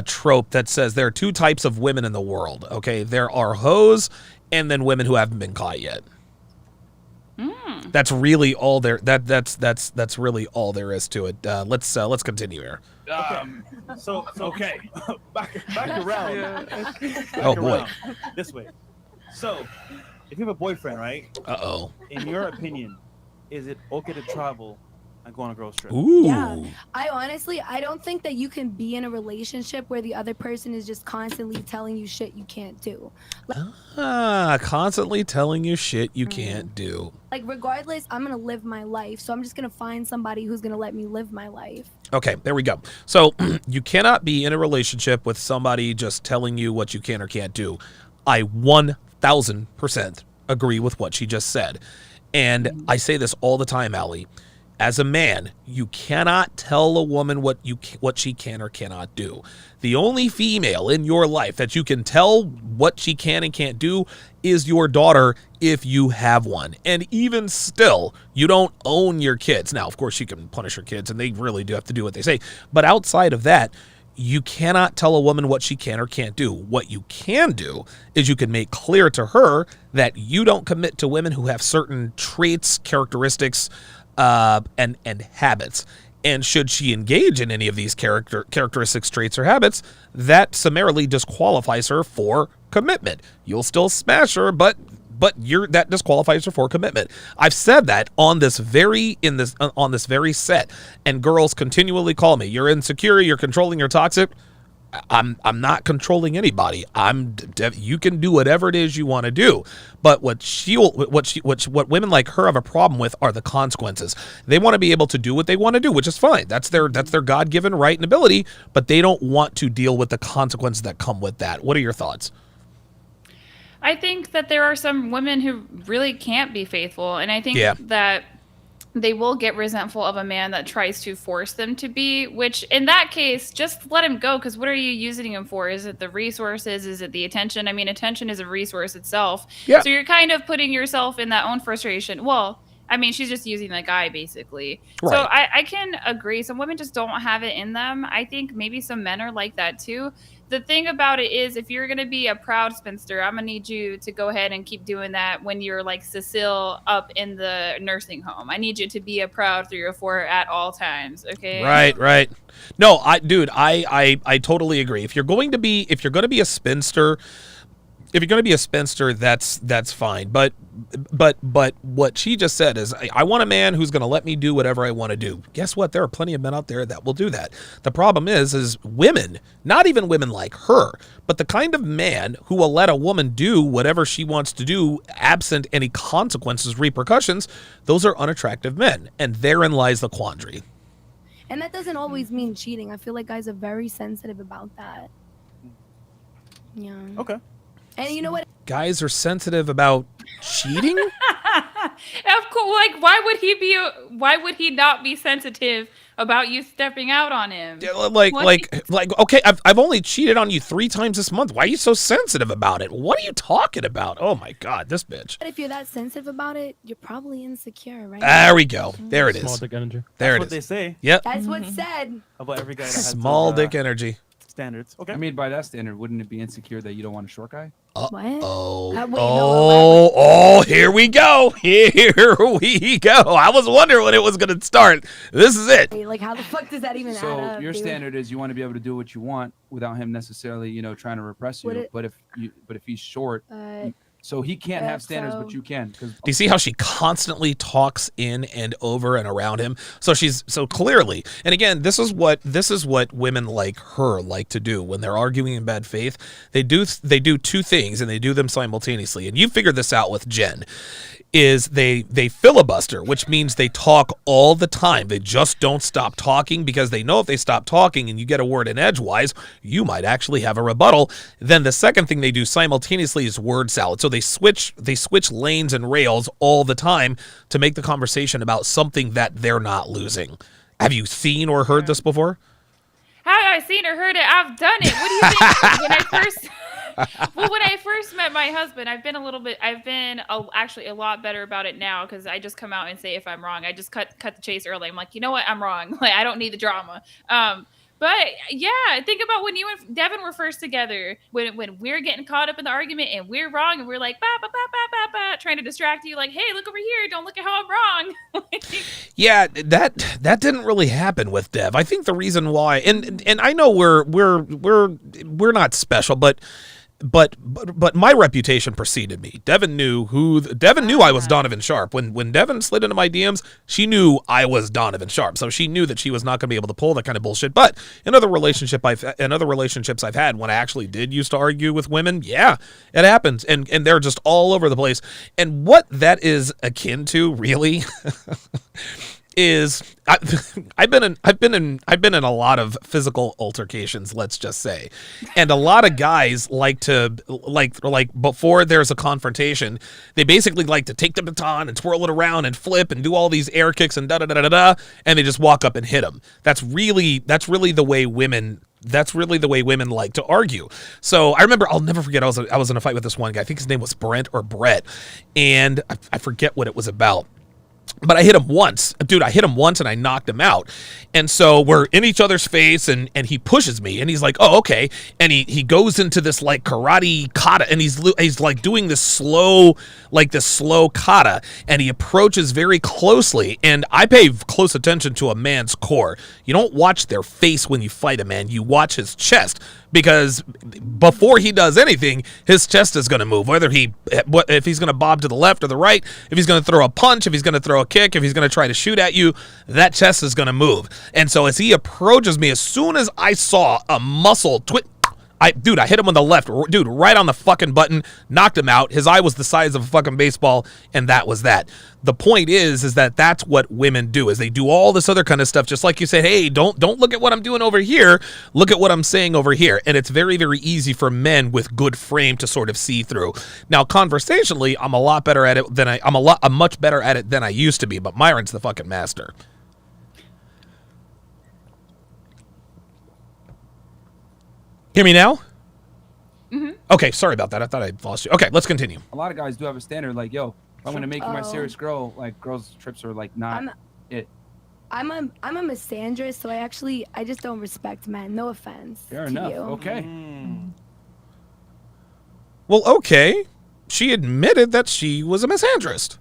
trope that says there are 2 types of women in the world. Okay, there are hoes, and then women who haven't been caught yet. That's really all there. That's really all there is to it. Let's continue here. So okay, back around. Oh boy, this way. So, if you have a boyfriend, right? In your opinion, is it okay to travel and go on a girls trip? Ooh. Yeah. I don't think that you can be in a relationship where the other person is just constantly telling you shit you can't do. Constantly telling you shit you can't do. Like, regardless, I'm going to live my life. So I'm just going to find somebody who's going to let me live my life. Okay, there we go. So you cannot be in a relationship with somebody just telling you what you can or can't do. I 1000% agree with what she just said. And I say this all the time, Allie. As a man, you cannot tell a woman what she can or cannot do. The only female in your life that you can tell what she can and can't do is your daughter if you have one. And even still, you don't own your kids. Now, of course, you can punish your kids, and they really do have to do what they say. But outside of that, you cannot tell a woman what she can or can't do. What you can do is you can make clear to her that you don't commit to women who have certain traits, characteristics, and habits. And should she engage in any of these characteristics, traits, or habits, that summarily disqualifies her for commitment. You'll still smash her, but that disqualifies her for commitment. I've said that on this very set, and girls continually call me, "You're insecure, you're controlling, you're toxic." I'm not controlling anybody. You can do whatever it is you want to do. But what women like her have a problem with are the consequences. They want to be able to do what they want to do, which is fine. That's their God-given right and ability, but they don't want to deal with the consequences that come with that. What are your thoughts? I think that there are some women who really can't be faithful, and I think that they will get resentful of a man that tries to force them to be, which in that case, just let him go, because what are you using him for? Is it the resources? Is it the attention? I mean, attention is a resource itself. Yeah. So you're kind of putting yourself in that own frustration. Well, I mean, she's just using the guy, basically. Right. So I can agree. Some women just don't have it in them. I think maybe some men are like that, too. The thing about it is, if you're going to be a proud spinster, I'm going to need you to go ahead and keep doing that when you're like Cecile up in the nursing home. I need you to be a proud 304 at all times. Okay. Right. No, I totally agree. If you're going to be a spinster, that's fine. But what she just said is, I want a man who's going to let me do whatever I want to do. Guess what? There are plenty of men out there that will do that. The problem is women, not even women like her, but the kind of man who will let a woman do whatever she wants to do, absent any consequences, repercussions, those are unattractive men. And therein lies the quandary. And that doesn't always mean cheating. I feel like guys are very sensitive about that. Yeah. Okay. And you know what? Guys are sensitive about cheating? Of course. Like, why would he not be sensitive about you stepping out on him? Okay, I've only cheated on you 3 times this month. Why are you so sensitive about it? What are you talking about? Oh my God, this bitch. But if you're that sensitive about it, you're probably insecure, right? There we go. There it is. Small dick energy. There That's it what is. they say. Yep. That's what's said. About every guy that has small those, dick energy. Standards. Okay. I mean, by that standard, wouldn't it be insecure that you don't want a short guy? What? Here we go. I was wondering when it was going to start. This is it. Like, how the fuck does that even add up? So your standard is you want to be able to do what you want without him necessarily, trying to repress you. But if he's short, so he can't have standards, but you can. Do you see how she constantly talks in and over and around him? So so clearly, and again, this is what women like her like to do when they're arguing in bad faith. They do 2 things, and they do them simultaneously. And you figured this out with Jen. Is they filibuster, which means they talk all the time. They just don't stop talking because they know if they stop talking and you get a word in edgewise, you might actually have a rebuttal. Then the second thing they do simultaneously is word salad. So they switch lanes and rails all the time to make the conversation about something that they're not losing. Have you seen or heard this before? How have I seen or heard it? I've done it. What do you think? When I first met my husband, I've been actually a lot better about it now, because I just come out and say if I'm wrong. I just cut the chase early. I'm like, you know what? I'm wrong. Like, I don't need the drama. But yeah, think about when you and Devin were first together, when we're getting caught up in the argument and we're wrong, and we're like, trying to distract you, like, hey, look over here, don't look at how I'm wrong. Yeah, that didn't really happen with Dev. I think the reason why, and I know we're not special, but my reputation preceded me. Devin knew I was Donovan Sharp. When Devin slid into my DMs, she knew I was Donovan Sharp. So she knew that she was not going to be able to pull that kind of bullshit. But in other relationships I've had, when I actually did used to argue with women, yeah, it happens. And they're just all over the place. And what that is akin to, really, is I've been in a lot of physical altercations, let's just say, and a lot of guys like to before there's a confrontation, they basically like to take the baton and twirl it around and flip and do all these air kicks and and they just walk up and hit them. That's really the way women like to argue. So I remember, I'll never forget, I was in a fight with this one guy. I think his name was Brent or Brett, and I forget what it was about. But I hit him once. Dude, I hit him once and I knocked him out. And so we're in each other's face and he pushes me and he's like, oh, okay. And he goes into this like karate kata and he's like doing this slow kata, and he approaches very closely. And I pay close attention to a man's core. You don't watch their face when you fight a man. You watch his chest, because before he does anything, his chest is going to move, if he's going to bob to the left or the right, if he's going to throw a punch, if he's going to throw a kick, if he's going to try to shoot at you, that chest is going to move. And so as he approaches me, as soon as I saw a muscle twitch, I hit him on the left, dude, right on the fucking button, knocked him out. His eye was the size of a fucking baseball, and that was that. The point is that that's what women do, is they do all this other kind of stuff, just like you said, hey, don't look at what I'm doing over here, look at what I'm saying over here. And it's very, very easy for men with good frame to sort of see through. Now, conversationally, I'm a lot better at it than I'm much better at it than I used to be, but Myron's the fucking master. Hear me now? Mm-hmm. Okay, sorry about that. I thought I lost you. Okay, let's continue. A lot of guys do have a standard, like, yo, if I'm gonna make you my serious girl, like, girls' trips are like not it. I'm a misandrist, so I just don't respect men. No offense. Fair to enough. you. Okay. Well, okay. She admitted that she was a misandrist.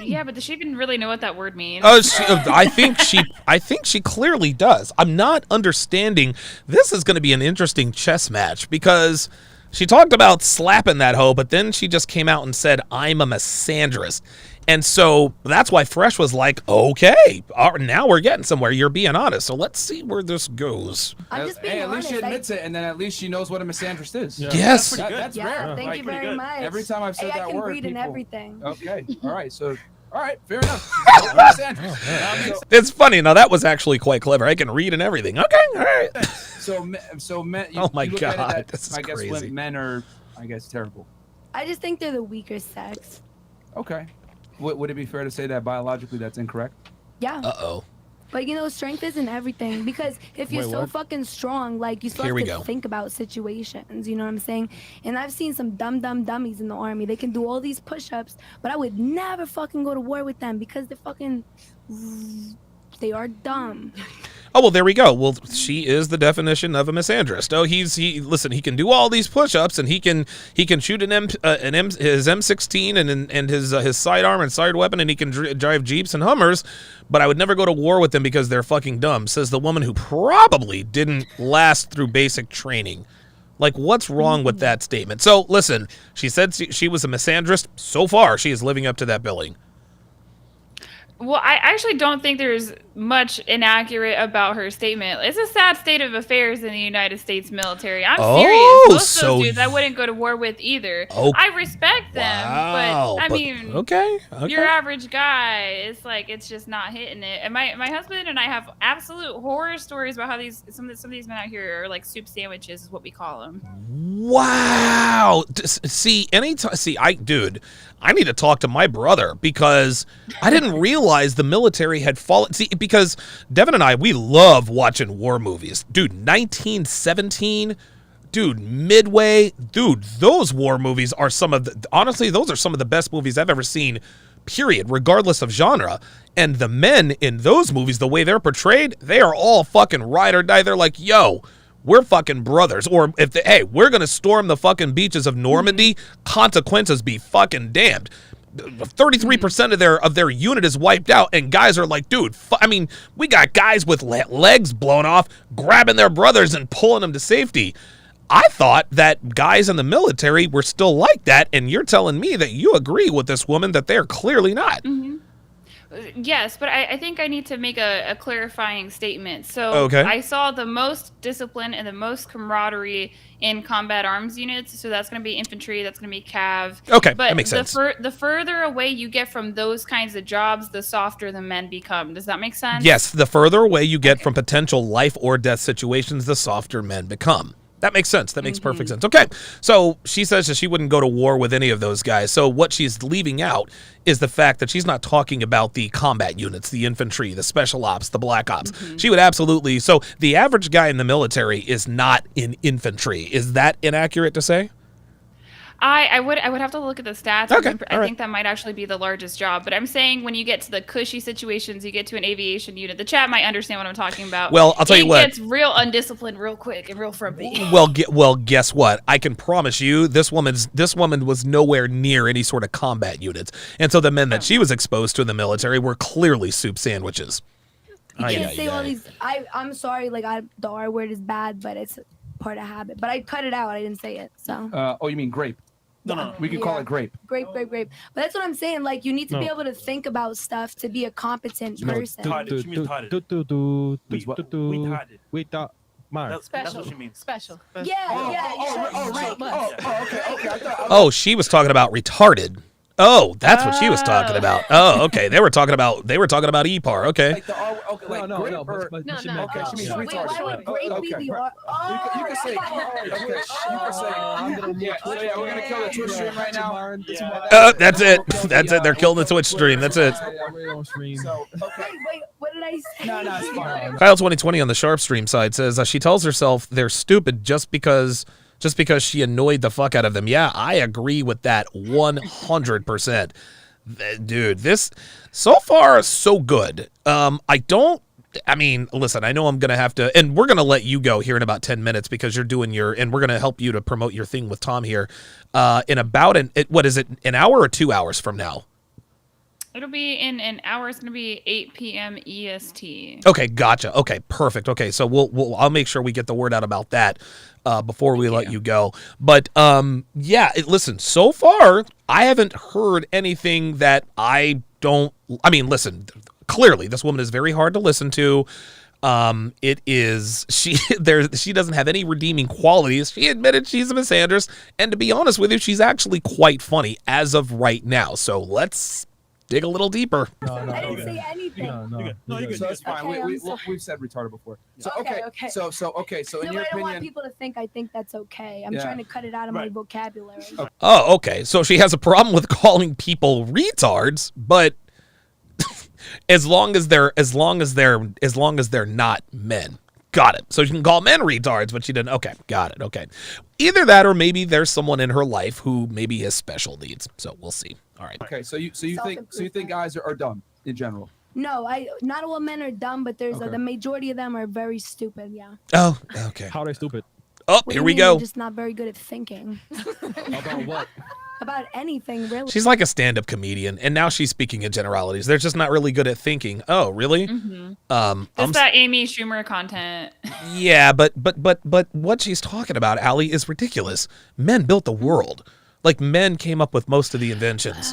Yeah, but does she even really know what that word means? I think she clearly does. I'm not understanding. This is going to be an interesting chess match, because she talked about slapping that hoe, but then she just came out and said, I'm a misandrist. And so that's why Fresh was like, okay, now we're getting somewhere. You're being honest. So let's see where this goes. I'm just being at honest. least she admits it, and then at least she knows what a misandrist is. Yeah. Yes. That's rare. Thank you very much. Every time I've said that I can word, read in everything. Okay. All right. So, all right. Fair enough. It's funny. Now, that was actually quite clever. I can read and everything. Okay. All right. So men. Oh, my you look at it God. that, This is I guess crazy. men are, I guess, terrible. I just think they're the weaker sex. Okay. Would it be fair to say that biologically that's incorrect? Yeah. Uh-oh. But strength isn't everything, because if you're so fucking strong, like, you still have to think about situations, you know what I'm saying? And I've seen some dumb dummies in the army. They can do all these push-ups, but I would never fucking go to war with them, because they are dumb. Oh, well, there we go. Well, she is the definition of a misandrist. Oh, he can do all these push-ups, and he can shoot his M16 and his sidearm and side weapon, and he can drive Jeeps and Hummers, but I would never go to war with them because they're fucking dumb, says the woman who probably didn't last through basic training. Like, what's wrong with that statement? So, listen, she said she was a misandrist. So far, she is living up to that billing. Well, I actually don't think there's much inaccurate about her statement. It's a sad state of affairs in the United States military. I'm serious. Most of those dudes I wouldn't go to war with either. I respect them, but I mean, okay. Your average guy, it's just not hitting it. And my husband and I have absolute horror stories about how some of these men out here are like soup sandwiches, is what we call them. Wow. I need to talk to my brother, because I didn't realize the military had fallen. See, because Devin and I, we love watching war movies. Dude, 1917, dude, Midway, dude, those war movies are honestly, those are some of the best movies I've ever seen, period, regardless of genre. And the men in those movies, the way they're portrayed, they are all fucking ride or die. They're like, yo, we're fucking brothers. Or we're going to storm the fucking beaches of Normandy, consequences be fucking damned. 33% of their unit is wiped out, and guys are like, dude, we got guys with legs blown off, grabbing their brothers and pulling them to safety. I thought that guys in the military were still like that, and you're telling me that you agree with this woman that they're clearly not. Mm-hmm. Yes, but I think I need to make a clarifying statement. So I saw the most discipline and the most camaraderie in combat arms units. So that's going to be infantry, that's going to be cav. Okay, but that makes sense. The further away you get from those kinds of jobs, the softer the men become. Does that make sense? Yes, the further away you get from potential life or death situations, the softer men become. That makes sense. That makes perfect sense. Okay, so she says that she wouldn't go to war with any of those guys. So what she's leaving out is the fact that she's not talking about the combat units, the infantry, the special ops, the black ops. She would absolutely. So the average guy in the military is not in infantry. Is that inaccurate to say? I would have to look at the stats. Okay, I think that might actually be the largest job. But I'm saying when you get to the cushy situations, you get to an aviation unit. The chat might understand what I'm talking about. Well, I'll tell you what. It gets real undisciplined real quick and real frumpy. Well, guess what? I can promise you, this woman was nowhere near any sort of combat units, and so the men that she was exposed to in the military were clearly soup sandwiches. You can't say all these. I'm sorry. Like the R word is bad, but it's part of habit. But I cut it out. I didn't say it. So. Oh, you mean grape? No. We can call it grape. Grape. But that's what I'm saying. Like, you need to be able to think about stuff to be a competent person. That's what she means. Special. Oh, she was talking about retarded. Oh, that's what she was talking about. Oh, okay. They were talking about EPAR. Okay. Like the R, okay, like No. Okay, she means retarded. Why would grape be the R? You can say. Yeah, we're gonna kill the Twitch stream right now. That's it. That's it. They're killing the Twitch stream. That's it. Wait, what did I say? No, it's fine. Kyle 2020 on the Sharp stream side says she tells herself they're stupid just because she annoyed the fuck out of them. Yeah, I agree with that 100%. Dude, this so far so good. Listen, I know I'm going to have to, and we're going to let you go here in about 10 minutes because you're doing and we're going to help you to promote your thing with Tom here in about an hour or 2 hours from now? It'll be in an hour. It's going to be 8 p.m. EST. Okay, gotcha. Okay, perfect. Okay, so I'll make sure we get the word out about that before we let you go. But listen, so far I haven't heard anything that listen, clearly this woman is very hard to listen to. She doesn't have any redeeming qualities. She admitted she's a misandrist, and to be honest with you, she's actually quite funny as of right now. So let's dig a little deeper. I didn't say anything. No, so it's fine. We've said retarded before. So okay. So in your I don't want opinion, people to think I think that's okay. I'm trying to cut it out of my vocabulary. Oh, okay. So she has a problem with calling people retards, but as long as they're not men. Got it. So you can call men retards, but she didn't. Okay, got it. Okay. Either that or maybe there's someone in her life who maybe has special needs. So we'll see. All right. Okay, so you think guys are dumb in general? No, not all men are dumb, but there's the majority of them are very stupid. Yeah. Oh, okay. How are they stupid? Oh, here we go. They're just not very good at thinking. About what? About anything, really. She's like a stand-up comedian, and now she's speaking in generalities. They're just not really good at thinking. Oh, really? Mm-hmm. Just that Amy Schumer content. Yeah, but what she's talking about, Allie, is ridiculous. Men built the world. Like, men came up with most of the inventions.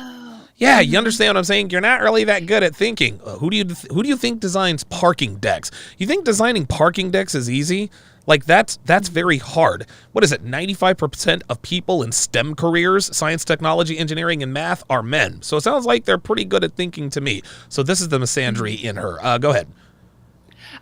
Yeah, you understand what I'm saying? You're not really that good at thinking. Who do you think designs parking decks? You think designing parking decks is easy? Like, that's very hard. What is it? 95% of people in STEM careers, science, technology, engineering, and math, are men. So it sounds like they're pretty good at thinking to me. So this is the misandry in her. Go ahead.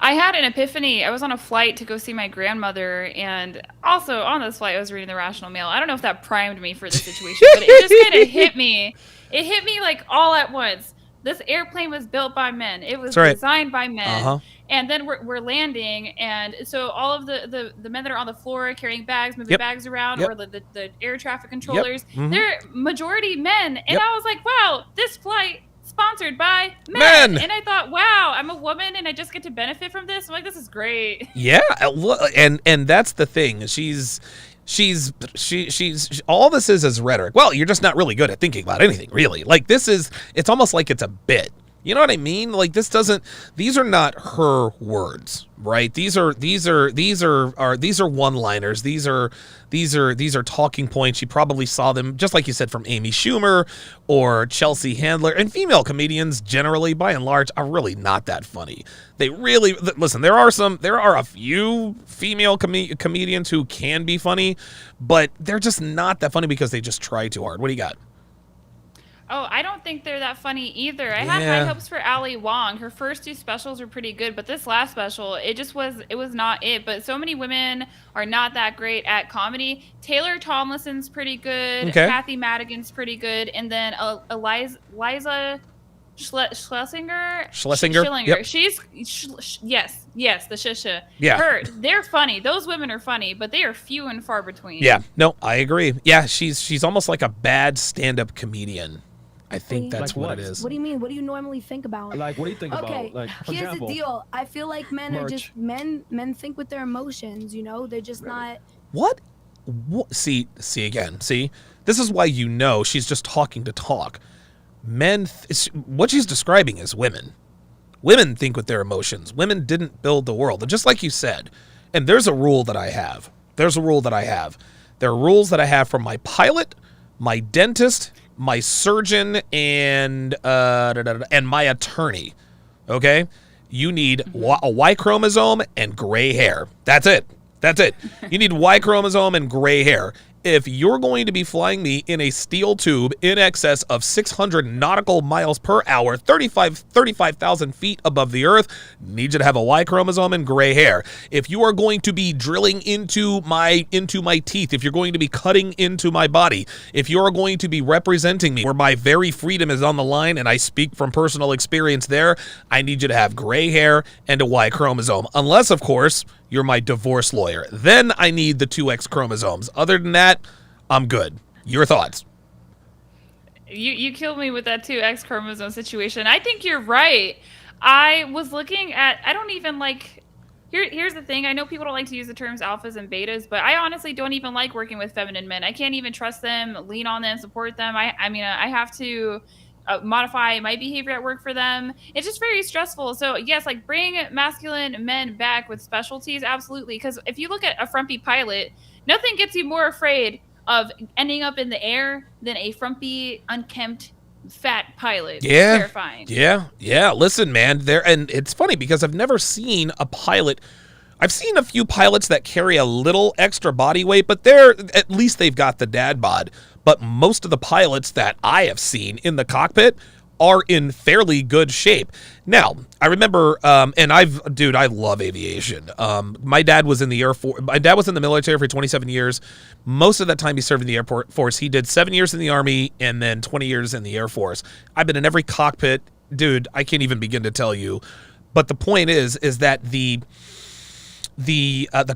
I had an epiphany. I was on a flight to go see my grandmother, and also on this flight I was reading The Rational Male. I don't know if that primed me for the situation, but it just kind of hit me. It hit me like all at once. This airplane was built by men. It was designed by men. And then we're landing, and so all of the men that are on the floor carrying bags, moving bags around, or the air traffic controllers, they're majority men. And I was like, wow, this flight sponsored by men. And I thought, wow, I'm a woman and I just get to benefit from this. I'm like, this is great. Yeah, and that's the thing. She's all this is rhetoric. Well, you're just not really good at thinking about anything, really. Like, it's almost like it's a bit. You know what I mean? Like, these are not her words, right? These are one-liners. These are talking points. You probably saw them, just like you said, from Amy Schumer or Chelsea Handler. And female comedians generally, by and large, are really not that funny. They really listen. There are a few female comedians who can be funny, but they're just not that funny because they just try too hard. What do you got? Oh, I don't think they're that funny either. I had high hopes for Ali Wong. Her first two specials were pretty good, but this last special, it was not it. But so many women are not that great at comedy. Taylor Tomlinson's pretty good. Okay. Kathy Madigan's pretty good. And then Liza Schlesinger. Schlesinger. Yep. She's yes, the Shisha. Yeah. They're funny. Those women are funny, but they are few and far between. Yeah. No, I agree. Yeah, she's almost like a bad stand-up comedian. I think that's Like what what? it is. What do you mean? What do you normally think about? Like, what do you think Okay, about? Like, for here's example, the deal. I feel like men are merch. just men think with their emotions, you know? They're just not. What? See again. See, this is why she's just talking to talk. Men, what she's describing is women. Women think with their emotions. Women didn't build the world. And just like you said, and there's a rule that I have. There are rules that I have from my pilot, my dentist, my surgeon, and my attorney. Okay? You need a Y chromosome and gray hair. That's it. You need Y chromosome and gray hair. If you're going to be flying me in a steel tube in excess of 600 nautical miles per hour, 35,000 feet above the earth, need you to have a Y chromosome and gray hair. If you are going to be drilling into my teeth, if you're going to be cutting into my body, if you are going to be representing me where my very freedom is on the line, and I speak from personal experience there, I need you to have gray hair and a Y chromosome. Unless, of course, you're my divorce lawyer. Then I need the 2 X chromosomes. Other than that, I'm good. Your thoughts? You killed me with that 2 X chromosome situation. I think you're right. I was looking at, I don't even like, here's the thing. I know people don't like to use the terms alphas and betas, but I honestly don't even like working with feminine men. I can't even trust them, lean on them, support them. I mean, I have to modify my behavior at work for them. It's just very stressful. So yes, like bring masculine men back with specialties. Absolutely. Because if you look at a frumpy pilot, nothing gets you more afraid of ending up in the air than a frumpy, unkempt, fat pilot. Yeah. It's terrifying. Yeah. Listen, man, and it's funny because I've never seen a pilot. I've seen a few pilots that carry a little extra body weight, but at least they've got the dad bod. But most of the pilots that I have seen in the cockpit are in fairly good shape. Now, I remember, and I love aviation. My dad was in the Air Force. My dad was in the military for 27 years. Most of that time he served in the Air Force. He did 7 years in the Army and then 20 years in the Air Force. I've been in every cockpit. Dude, I can't even begin to tell you. But the point is that the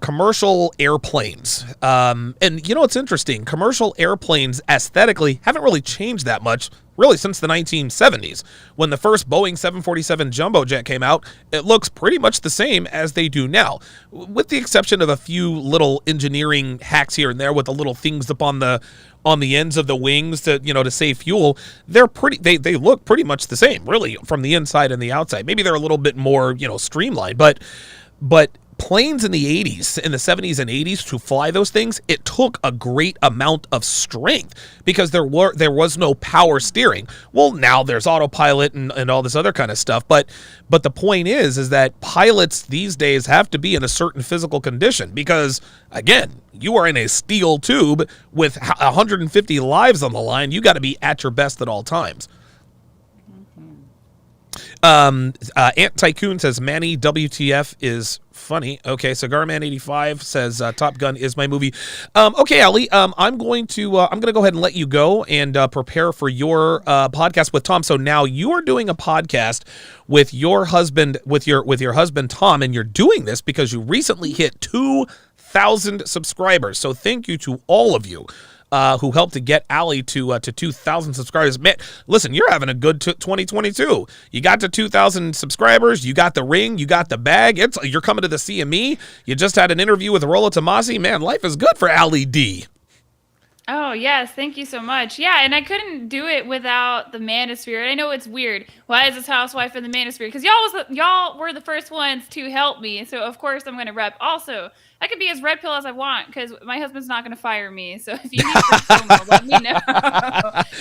commercial airplanes, and it's interesting. Commercial airplanes aesthetically haven't really changed that much, really, since the 1970s. When the first Boeing 747 jumbo jet came out, it looks pretty much the same as they do now, with the exception of a few little engineering hacks here and there with the little things up on the ends of the wings to save fuel. They look pretty much the same, really, from the inside and the outside. Maybe they're a little bit more streamlined, but planes in the 80s, in the 70s and 80s, to fly those things, it took a great amount of strength because there was no power steering. Well, now there's autopilot and all this other kind of stuff, but the point is that pilots these days have to be in a certain physical condition because, again, you are in a steel tube with 150 lives on the line. You got to be at your best at all times. Ant Tycoon says Manny WTF is funny. Okay, Cigarman85 says Top Gun is my movie. Okay, Ali, I'm going to go ahead and let you go and prepare for your podcast with Tom. So now you are doing a podcast with your husband, with your husband Tom, and you're doing this because you recently hit 2,000 subscribers. So thank you to all of you who helped to get Ali to 2,000 subscribers. Man, listen, you're having a good 2022. You got to 2,000 subscribers. You got the ring. You got the bag. You're coming to the CME. You just had an interview with Rolla Tomasi. Man, life is good for Ali D. Oh, yes. Thank you so much. Yeah, and I couldn't do it without the Manosphere. I know it's weird. Why is this housewife in the Manosphere? Because y'all were the first ones to help me. So, of course, I'm going to rep. Also, I can be as red pill as I want because my husband's not going to fire me. So if you need promo, let me know.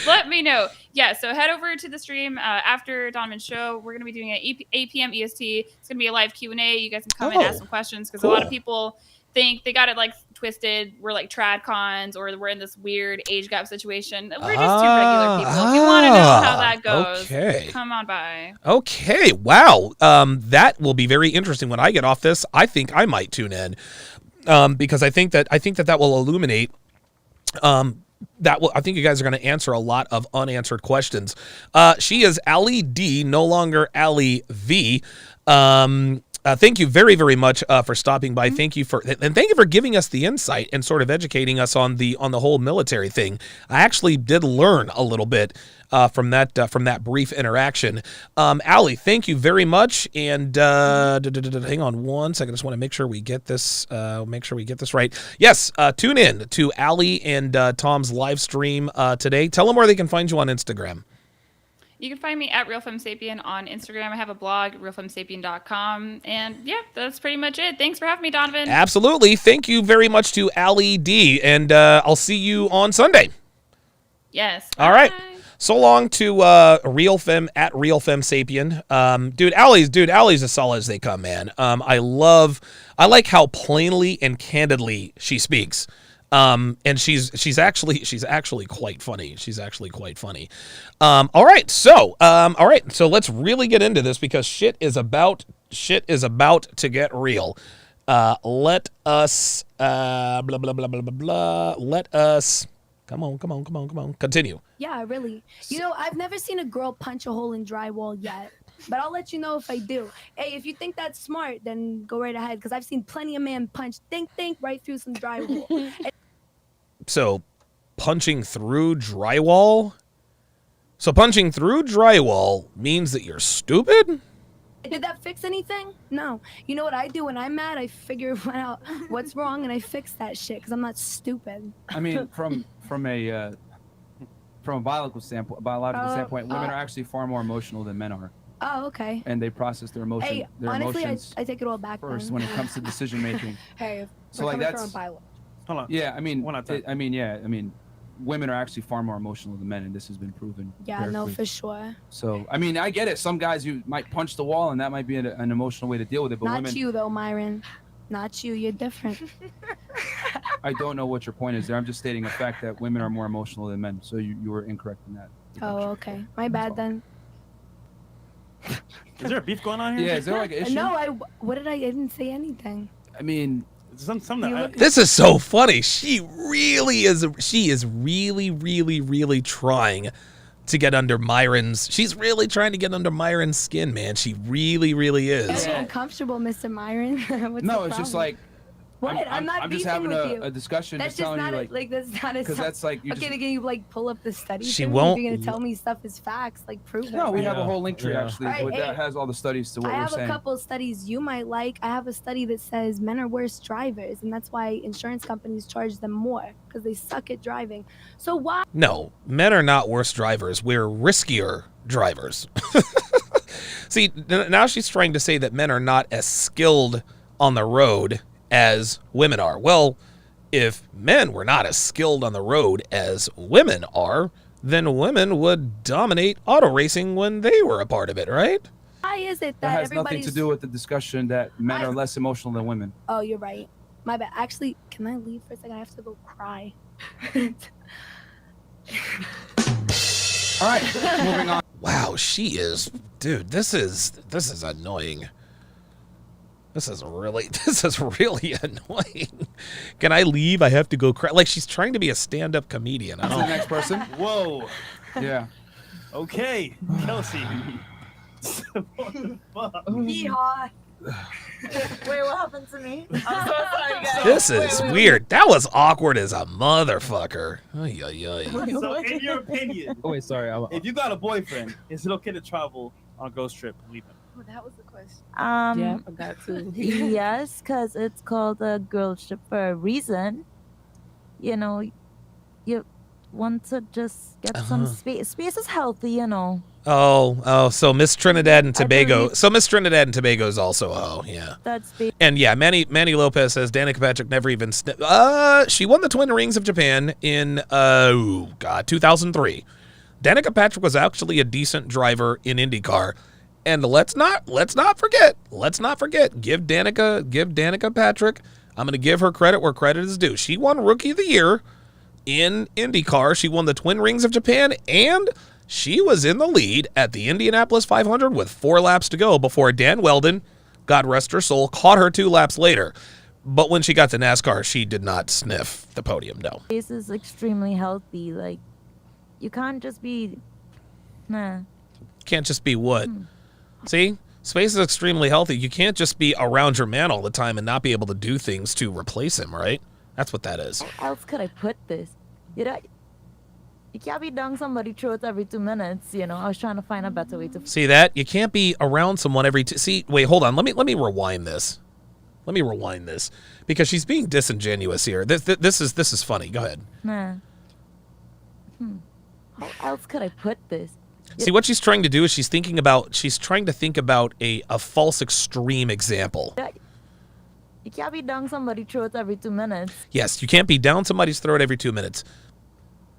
Let me know. Yeah, so head over to the stream after Donovan's show. We're going to be doing it 8 p.m. EST. It's going to be a live Q&A. You guys can come and ask some questions because a lot of people think they got it like twisted. We're like trad cons or we're in this weird age gap situation. We're just two regular people. If you want to know how that goes, come on by. Okay, wow. That will be very interesting when I get off this. I think I might tune in because I think that will illuminate I think you guys are going to answer a lot of unanswered questions. She is Allie D, no longer Allie V. Thank you very, very much for stopping by. Thank you for giving us the insight and sort of educating us on the whole military thing. I actually did learn a little bit from that brief interaction. Allie, thank you very much. And hang on one second. I just want to make sure we get this. Right. Yes. Tune in to Allie and Tom's live stream today. Tell them where they can find you on Instagram. You can find me at RealFemSapien on Instagram. I have a blog, realfemsapien.com. And yeah, that's pretty much it. Thanks for having me, Donovan. Absolutely. Thank you very much to Allie D. And I'll see you on Sunday. Yes. All right. So long to RealFem at RealFemSapien. Dude, Allie's as solid as they come, man. I like how plainly and candidly she speaks. And she's actually quite funny. All right. So let's really get into this because shit is about to get real. Let us blah blah blah blah blah blah. Let us come on. Continue. Yeah, really. You know, I've never seen a girl punch a hole in drywall yet. But I'll let you know if I do. Hey, if you think that's smart, then go right ahead. Because I've seen plenty of men punch think right through some drywall. So, punching through drywall? So punching through drywall means that you're stupid? Did that fix anything? No. You know what I do when I'm mad? I figure out what's wrong and I fix that shit because I'm not stupid. I mean, from a biological standpoint, women are actually far more emotional than men are. Oh, okay. And they process their emotions. Hey, honestly, I take it all back first then. when it comes to decision making. Hey, so like that's. Hold on. Yeah, I mean, women are actually far more emotional than men, and this has been proven. Yeah, no, for sure. So, I mean, I get it. Some guys you might punch the wall, and that might be an emotional way to deal with it. But not women, you though, Myron. Not you. You're different. I don't know what your point is there. I'm just stating a fact that women are more emotional than men. So you were incorrect in that. Oh, okay. My bad then. Is there a beef going on here? Yeah, is there like an issue? No, I didn't say anything. I mean, this is so funny. She is really trying to get under Myron's. She's really trying to get under Myron's skin, man. She really is. I'm uncomfortable, Mr. Myron. What's no, the it's just problem? like. What? I'm not just having with you. a discussion. That's just telling not you like that's not a. Because that's like you okay, then can you like pull up the studies? She and won't. You're gonna tell me stuff is facts, like prove it. No, we right? have a whole link tree actually that has all the studies to what I we're have saying. a couple of studies you might like. I have a study that says men are worse drivers, and that's why insurance companies charge them more because they suck at driving. So why? No, men are not worse drivers. We're riskier drivers. See, now she's trying to say that men are not as skilled on the road as women are. Well, if men were not as skilled on the road as women are, then women would dominate auto racing when they were a part of it, right? Why is it That that has nothing to do with the discussion that men are less emotional than women. Oh, you're right. My bad. Actually, can I leave for a second? I have to go cry. All right, moving on. Wow, she is, dude. This is annoying. This is really annoying. Can I leave? I have to go cry. Like she's trying to be a stand-up comedian. I Who's don't. the next person? Whoa. Yeah. Okay, Kelsey. Yeehaw. Wait, what happened to me? I'm so sorry, guys. This is weird. That was awkward as a motherfucker. Ay, ay, ay. So, in your opinion, Oh wait, sorry. if you got a boyfriend, is it okay to travel on a girls trip and leave him? Oh, that was the question. Yeah, I forgot too. Yes, because it's called a girl trip for a reason. You know, you want to just get some space. Space is healthy, you know. Oh, so Miss Trinidad and Tobago. So Miss Trinidad and Tobago is also yeah. That's space. And yeah, Manny Lopez says Danica Patrick never even she won the Twin Rings of Japan in 2003. Danica Patrick was actually a decent driver in IndyCar. And let's not forget, give Danica Patrick, I'm going to give her credit where credit is due. She won Rookie of the Year in IndyCar. She won the Twin Rings of Japan, and she was in the lead at the Indianapolis 500 with 4 laps to go before Dan Weldon, God rest her soul, caught her 2 laps later. But when she got to NASCAR, she did not sniff the podium. No. Space is extremely healthy. Like, you can't just be, Can't just be what? See? Space is extremely healthy. You can't just be around your man all the time and not be able to do things to replace him, right? That's what that is. How else could I put this? You know, you can't be down somebody's throat every 2 minutes. You know, I was trying to find a better way to. See that? You can't be around someone every. See, wait, hold on. Let me rewind this. Let me rewind this because she's being disingenuous here. This is funny. Go ahead. How else could I put this? See, what she's trying to do is she's trying to think about a false extreme example. You can't be down somebody's throat every 2 minutes. Yes, you can't be down somebody's throat every 2 minutes.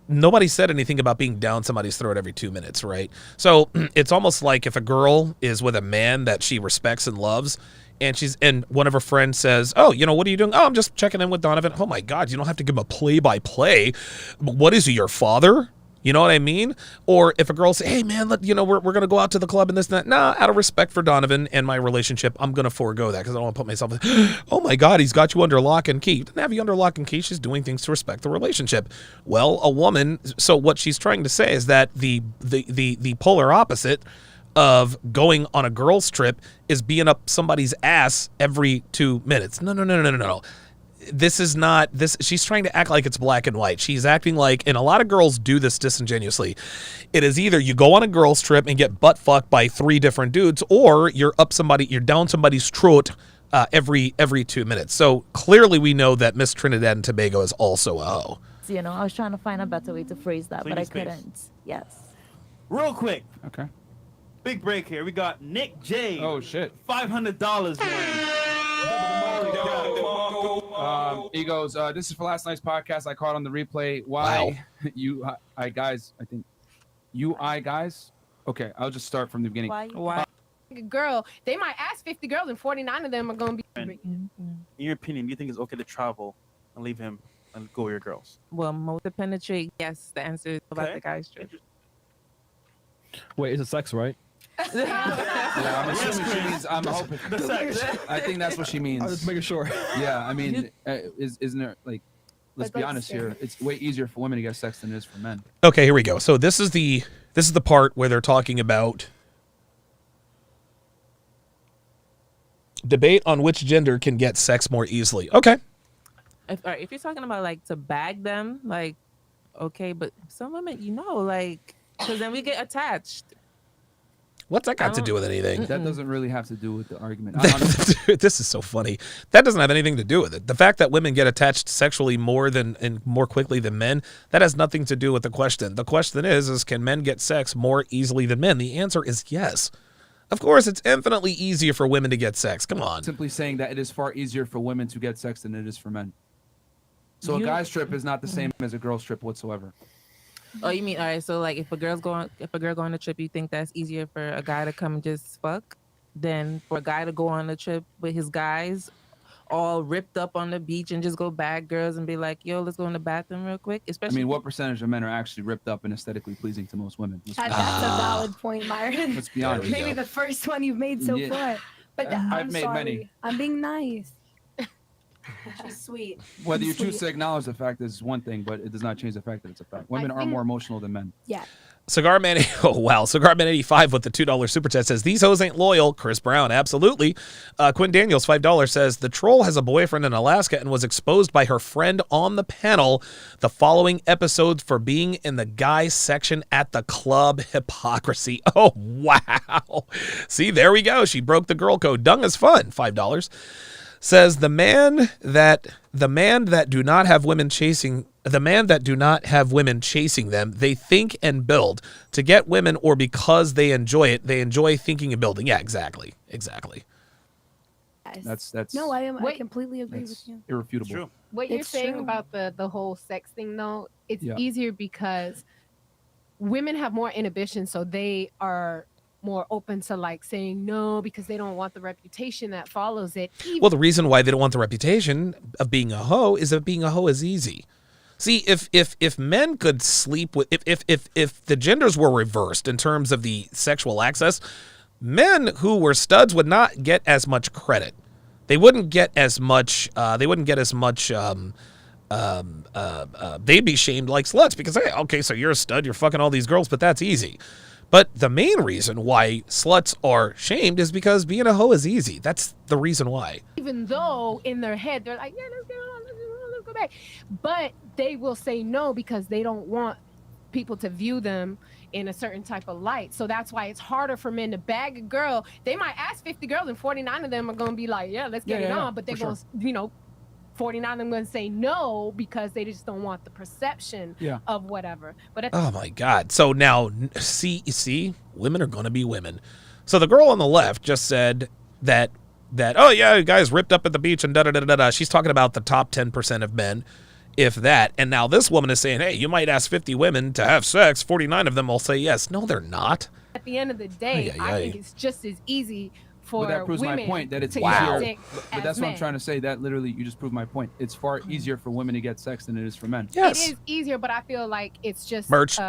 Nobody said anything about being down somebody's throat every 2 minutes, right? So it's almost like if a girl is with a man that she respects and loves, and one of her friends says, "Oh, you know, what are you doing?" "Oh, I'm just checking in with Donovan." "Oh my God, you don't have to give him a play-by-play. What is he, your father?" You know what I mean? Or if a girl says, "Hey man, we're gonna go out to the club and this and that." Nah, out of respect for Donovan and my relationship, I'm gonna forego that because I don't want to put myself. "Oh my God, he's got you under lock and key." He doesn't have you under lock and key. She's doing things to respect the relationship. Well, a woman. So what she's trying to say is that the polar opposite of going on a girl's trip is being up somebody's ass every 2 minutes. No. This is not this. She's trying to act like it's black and white. She's acting like, and a lot of girls do this disingenuously. It is either you go on a girl's trip and get butt fucked by 3 different dudes, or you're down somebody's throat every 2 minutes. So clearly we know that Miss Trinidad and Tobago is also a hoe. You know, I was trying to find a better way to phrase that, but I space. couldn't. Yes. Real quick. Okay. Big break here. We got Nick J. Oh shit. $500 man. He goes, this is for last night's podcast. I caught on the replay. Why guys, I think UI guys. Okay, I'll just start from the beginning. Why? Girl, they might ask 50 girls and 49 of them are going to be. In your opinion, do you think it's okay to travel and leave him and go with your girls? Well, most to penetrate, yes. The answer is about the guy's trip. Wait, it's a sex, right? Yeah, I'm assuming she means. I'm hoping. I think that's what she means. I was just making sure. Yeah, I mean, isn't there like? Let's be honest here. It's way easier for women to get sex than it is for men. Okay, here we go. So this is the part where they're talking about debate on which gender can get sex more easily. Okay. If you're talking about like to bag them, like, okay, but some women, like, because then we get attached. What's that got to do with anything? That doesn't really have to do with the argument. This is so funny. That doesn't have anything to do with it. The fact that women get attached sexually more quickly than men, that has nothing to do with the question. The question is can men get sex more easily than men? The answer is yes. Of course, it's infinitely easier for women to get sex. Come on. Simply saying that it is far easier for women to get sex than it is for men. So a guy's trip is not the same as a girl's trip whatsoever. Oh, you mean, all right, so like if a girl going on a trip, you think that's easier for a guy to come and just fuck than for a guy to go on a trip with his guys all ripped up on the beach and just go bag girls and be like, yo, let's go in the bathroom real quick? Especially, I mean, what percentage of men are actually ripped up and aesthetically pleasing to most women? That's a valid point, Myron. Let's be honest. Maybe the first one you've made so far. But I've made many. I'm being nice. She's sweet. Whether you choose to acknowledge the fact is one thing, but it does not change the fact that it's a fact. Women are more emotional than men. Yeah. Cigar Man 85 with the $2 super chat says, these hoes ain't loyal. Chris Brown, absolutely. Quinn Daniels, $5 says, the troll has a boyfriend in Alaska and was exposed by her friend on the panel the following episodes for being in the guy section at the club. Hypocrisy. Oh, wow. See, there we go. She broke the girl code. Dung is fun. $5. Says the man that do not have women chasing them, they think and build to get women or because they enjoy it. They enjoy thinking and building. Yeah, exactly. That's no, I completely agree with you. Irrefutable. True. What you're saying about the whole sex thing, though, it's easier because women have more inhibition, so they are more open to like saying no because they don't want the reputation that follows it. Well, the reason why they don't want the reputation of being a hoe is that being a hoe is easy. See, if men could sleep with if the genders were reversed in terms of the sexual access, men who were studs would not get as much credit. they wouldn't get as much. They'd be shamed like sluts because, hey, okay, so you're a stud, you're fucking all these girls, but that's easy. But the main reason why sluts are shamed is because being a hoe is easy. That's the reason why. Even though in their head they're like, yeah, let's go back, but they will say no because they don't want people to view them in a certain type of light. So that's why it's harder for men to bag a girl. They might ask 50 girls and 49 of them are going to be like, yeah, let's get it on, but they're going to, 49 of them going to say no because they just don't want the perception of whatever. But oh my God. So now, see, women are going to be women. So the girl on the left just said that oh yeah, you guys ripped up at the beach and da-da-da-da-da. She's talking about the top 10% of men, if that. And now this woman is saying, hey, you might ask 50 women to have sex. 49 of them will say yes. No, they're not. At the end of the day, I think it's just as easy for that proves women my point that it's to easier. But that's what I'm trying to say. That literally, you just proved my point. It's far easier for women to get sex than it is for men. Yes. It is easier, but I feel like it's just merch.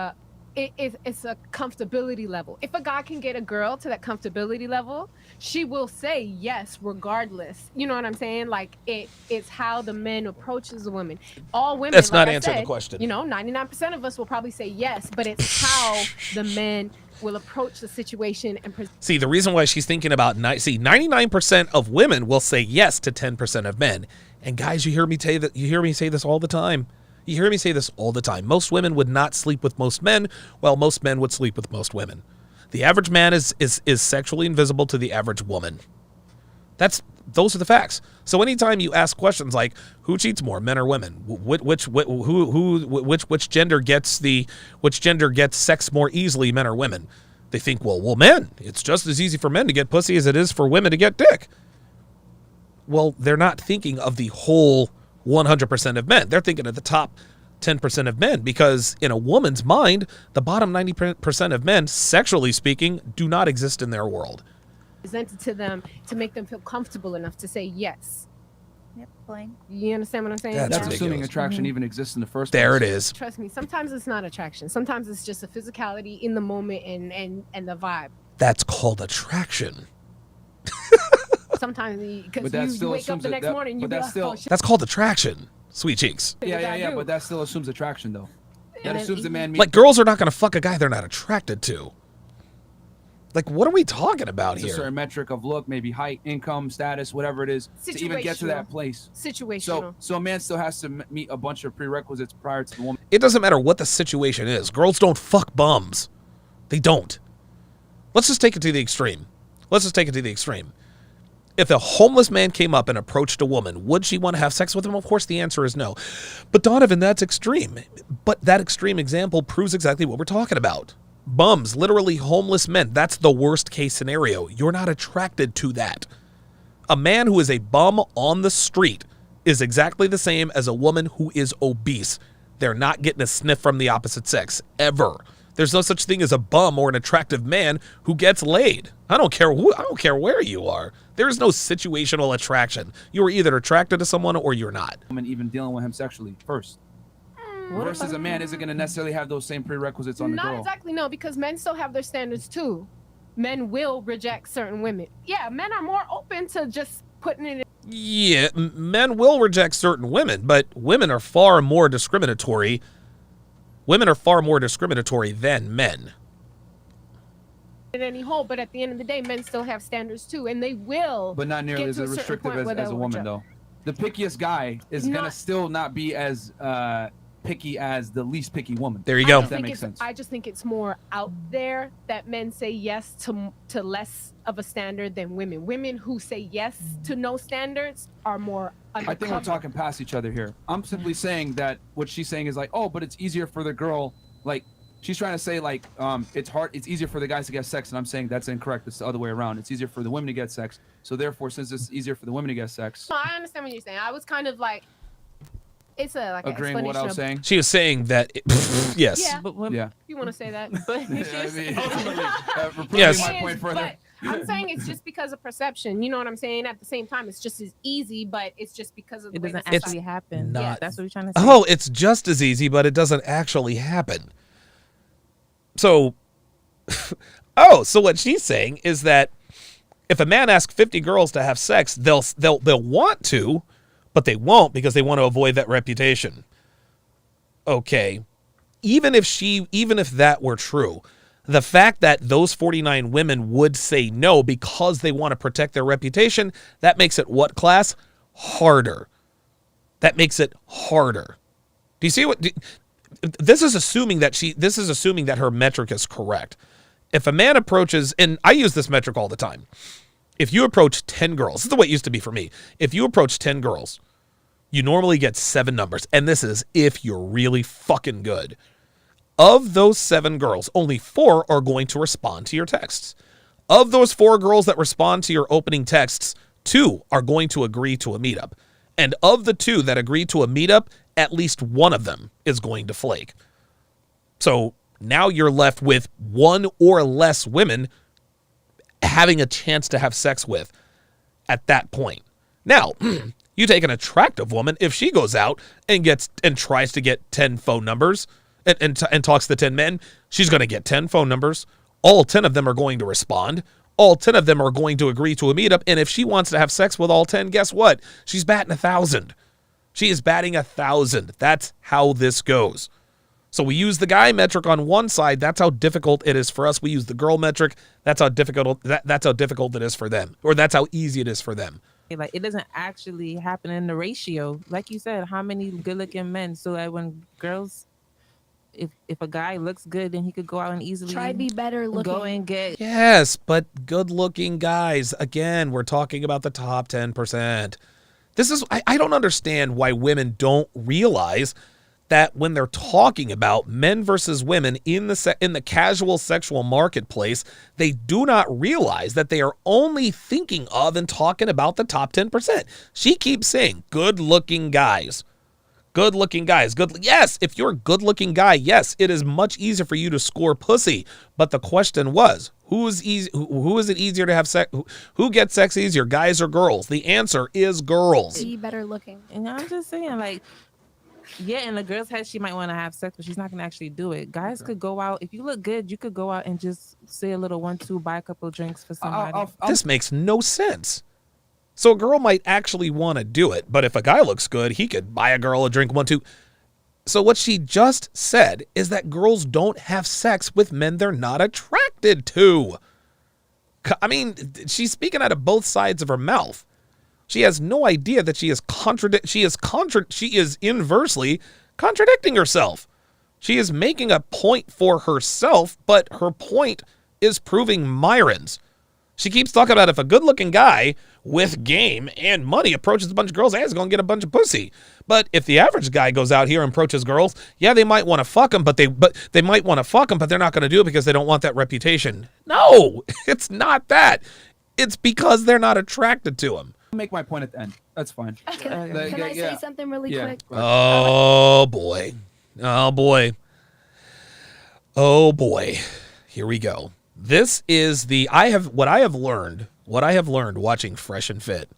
It's a comfortability level. If a guy can get a girl to that comfortability level, she will say yes regardless. You know what I'm saying? Like it's how the man approaches a woman. All women. That's not like answering I said, the question. 99% of us will probably say yes, but it's how the men will approach the situation and see the reason why she's thinking about 99% of women will say yes to 10% of men. And guys, you hear me say that. You hear me say this all the time. You hear me say this all the time. Most women would not sleep with most men, while most men would sleep with most women. The average man is sexually invisible to the average woman. Those are the facts. So anytime you ask questions like who cheats more, men or women, which gender gets sex more easily, men or women, they think, well, men. It's just as easy for men to get pussy as it is for women to get dick. Well, they're not thinking of the whole 100% of men. They're thinking of the top 10% of men, because in a woman's mind, the bottom 90% of men, sexually speaking, do not exist in their world. Presented to them to make them feel comfortable enough to say yes. Yep, fine. You understand what I'm saying? That's assuming attraction even exists in the first place. There it is. Trust me, sometimes it's not attraction. Sometimes it's just a physicality in the moment and the vibe. That's called attraction. Sometimes because you wake up the next morning, you be like, oh, shit. That's called attraction. Sweet cheeks. Yeah, but that still assumes attraction, though. That assumes the man. Like, girls are not going to fuck a guy they're not attracted to. Like, what are we talking about here? It's a certain metric of look, maybe height, income, status, whatever it is, to even get to that place. Situational. So a man still has to meet a bunch of prerequisites prior to the woman. It doesn't matter what the situation is. Girls don't fuck bums. They don't. Let's just take it to the extreme. If a homeless man came up and approached a woman, would she want to have sex with him? Of course, the answer is no. But Donovan, that's extreme. But that extreme example proves exactly what we're talking about. Bums, literally homeless men. That's the worst case scenario. You're not attracted to that. A man who is a bum on the street is exactly the same as a woman who is obese. They're not getting a sniff from the opposite sex, ever. There's no such thing as a bum or an attractive man who gets laid. I don't care where you are. There is no situational attraction. You are either attracted to someone or you're not. Woman even dealing with him sexually first. Versus a man isn't going to necessarily have those same prerequisites on the girl. Not exactly, no, because men still have their standards too. Men will reject certain women. Yeah, men are more open to just putting it in. Yeah, men will reject certain women, but women are far more discriminatory. Women are far more discriminatory than men. In any hole, but at the end of the day, men still have standards too, and they will. But not nearly as restrictive as a woman, though. The pickiest guy is going to still not be as picky as the least picky woman. There you go. If that makes sense. I just think it's more out there that men say yes to less of a standard than women. Women who say yes to no standards are more undercover. I think we're talking past each other here. I'm simply saying that what she's saying is like, oh, but it's easier for the girl. Like, she's trying to say like, it's easier for the guys to get sex, and I'm saying that's incorrect. It's the other way around. It's easier for the women to get sex. So therefore, since it's easier for the women to get sex. No, I understand what you're saying. I was kind of like, it's a like agreeing with what I was saying. She was saying that yes. Yeah, but if you want to say that, but yes. My point further. But I'm saying it's just because of perception. You know what I'm saying? At the same time, it's just as easy, but it's just because of the it way doesn't the actually happen. Not, yeah, that's what we're trying to say. Oh, it's just as easy, but it doesn't actually happen. So, so what she's saying is that If a man asks 50 girls to have sex, they'll want to, but they won't because they want to avoid that reputation. Okay. Even if that were true, the fact that those 49 women would say no because they want to protect their reputation, that makes it what class? Harder. That makes it harder. Do you see what this is assuming that her metric is correct. If a man approaches, and I use this metric all the time. If you approach 10 girls, this is the way it used to be for me. If you approach 10 girls, you normally get 7 numbers. And this is if you're really fucking good. Of those 7 girls, only 4 are going to respond to your texts. Of those 4 girls that respond to your opening texts, 2 are going to agree to a meetup. And of the 2 that agree to a meetup, at least one of them is going to flake. So now you're left with 1 or less women having a chance to have sex with at that point. Now, you take an attractive woman, if she goes out and tries to get 10 phone numbers and talks to 10 men, she's going to get 10 phone numbers. All 10 of them are going to respond. All 10 of them are going to agree to a meetup. And if she wants to have sex with all 10, guess what? She's batting 1,000. She is batting 1,000. That's how this goes. So we use the guy metric on one side. That's how difficult it is for us. We use the girl metric. That's how difficult it is for them, or that's how easy it is for them. Like, it doesn't actually happen in the ratio. Like you said, how many good-looking men? So that when girls, if a guy looks good, then he could go out and easily try to be better looking. Go and get. Yes, but good-looking guys. Again, we're talking about the top 10%. This is I don't understand why women don't realize that when they're talking about men versus women in the casual sexual marketplace, they do not realize that they are only thinking of and talking about the top 10%. She keeps saying good-looking guys. Good-looking guys. Yes, if you're a good-looking guy, yes, it is much easier for you to score pussy. But the question was, who is it easier to have sex? Who gets sex easier, guys or girls? The answer is girls. Be better looking. And I'm just saying, like, yeah, in the girl's head, she might want to have sex, but she's not going to actually do it. Guys could go out. If you look good, you could go out and just say a little 1-2, buy a couple of drinks for somebody. This makes no sense. So a girl might actually want to do it, but if a guy looks good, he could buy a girl a drink 1-2. So what she just said is that girls don't have sex with men they're not attracted to. I mean, she's speaking out of both sides of her mouth. She has no idea that she is inversely contradicting herself. She is making a point for herself, but her point is proving Myron's. She keeps talking about if a good-looking guy with game and money approaches a bunch of girls, he's going to get a bunch of pussy. But if the average guy goes out here and approaches girls, yeah, they might want to fuck him, but they might want to fuck him, but they're not going to do it because they don't want that reputation. No, it's not that. It's because they're not attracted to him. Make my point at the end. That's fine. Can I say something really quick? Oh boy. Oh boy. Oh boy. Here we go. This is what I have learned watching Fresh and Fit.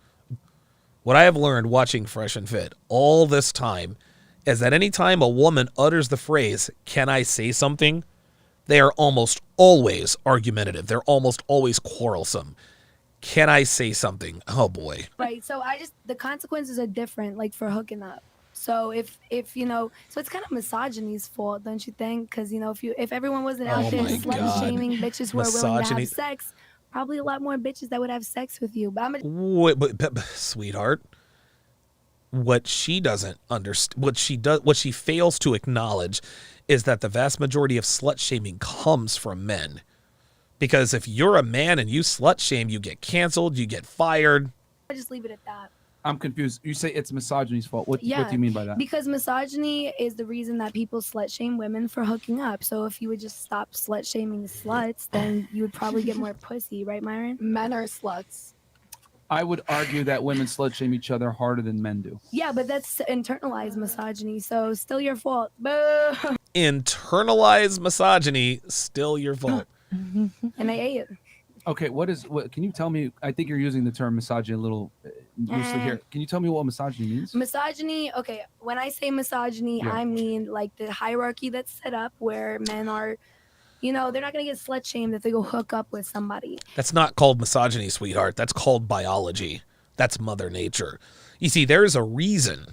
What I have learned watching Fresh and Fit all this time is that anytime a woman utters the phrase, "Can I say something?" they are almost always argumentative. They're almost always quarrelsome. Can I say something? Oh boy. Right. So the consequences are different, like for hooking up. So if so it's kind of misogyny's fault, don't you think? Because if everyone wasn't out there slut shaming bitches who are willing to have sex, probably a lot more bitches that would have sex with you. But but sweetheart, what she doesn't understand, what she fails to acknowledge, is that the vast majority of slut shaming comes from men. Because if you're a man and you slut shame, you get canceled, you get fired. I just leave it at that. I'm confused. You say it's misogyny's fault. What do you mean by that? Because misogyny is the reason that people slut shame women for hooking up. So if you would just stop slut shaming sluts, then you would probably get more pussy, right, Myron? Men are sluts. I would argue that women slut shame each other harder than men do. Yeah, but that's internalized misogyny, so still your fault. Boo! Internalized misogyny, still your fault. And I ate it. Okay, what can you tell me? I think you're using the term misogyny a little loosely here. Can you tell me what misogyny means? Misogyny, okay, when I say misogyny, I mean like the hierarchy that's set up where men are You know, they're not gonna get slut shamed if they go hook up with somebody. That's not called misogyny, sweetheart. That's called biology. That's Mother Nature. You see, there's a reason.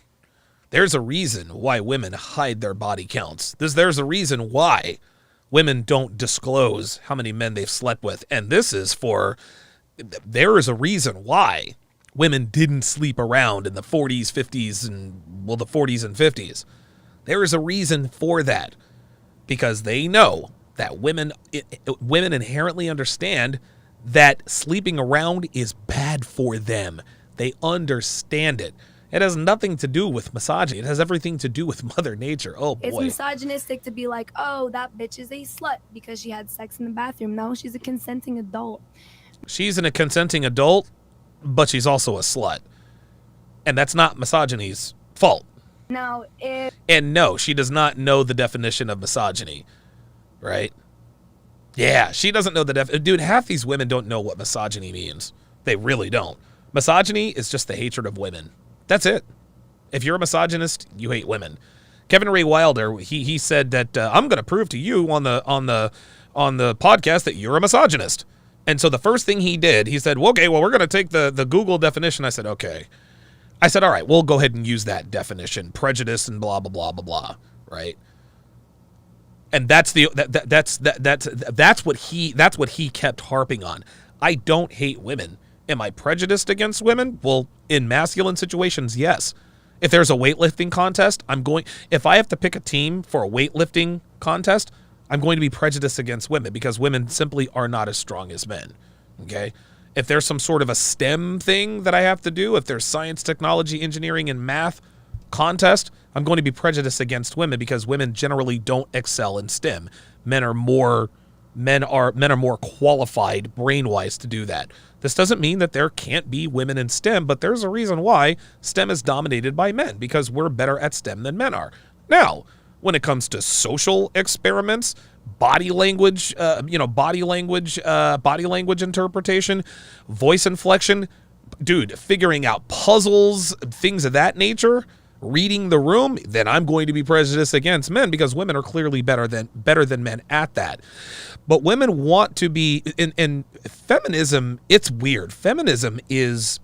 There's a reason why women hide their body counts. There's a reason why women don't disclose how many men they've slept with. And there is a reason why women didn't sleep around in the 40s, 50s, and, well, the 40s and 50s. There is a reason for that. Because they know that women inherently understand that sleeping around is bad for them. They understand it. It has nothing to do with misogyny. It has everything to do with Mother Nature. Oh, boy. It's misogynistic to be like, oh, that bitch is a slut because she had sex in the bathroom. No, she's a consenting adult. She's a consenting adult, but she's also a slut. And that's not misogyny's fault. Now, And no, she does not know the definition of misogyny, right? Yeah, she doesn't know the definition. Dude, half these women don't know what misogyny means. They really don't. Misogyny is just the hatred of women. That's it. If you're a misogynist, you hate women. Kevin Ray Wilder, he said that I'm going to prove to you on the podcast that you're a misogynist. And so the first thing he did, he said, well, okay, well, we're going to take the Google definition. I said, okay. I said, all right, we'll go ahead and use that definition, prejudice and blah, blah, blah, blah, blah, right? And that's what he kept harping on. I don't hate women. Am I prejudiced against women? Well, in masculine situations, yes. If there's a weightlifting contest, if I have to pick a team for a weightlifting contest, I'm going to be prejudiced against women because women simply are not as strong as men, okay? If there's some sort of a STEM thing that I have to do, if there's science, technology, engineering, and math contest, I'm going to be prejudiced against women because women generally don't excel in STEM. Men are more qualified brain-wise to do that. This doesn't mean that there can't be women in STEM, but there's a reason why STEM is dominated by men because we're better at STEM than men are. Now, when it comes to social experiments, body language interpretation, voice inflection, dude, figuring out puzzles, things of that nature, reading the room, then I'm going to be prejudiced against men because women are clearly better than men at that. But women want to be in feminism. It's weird. Feminism is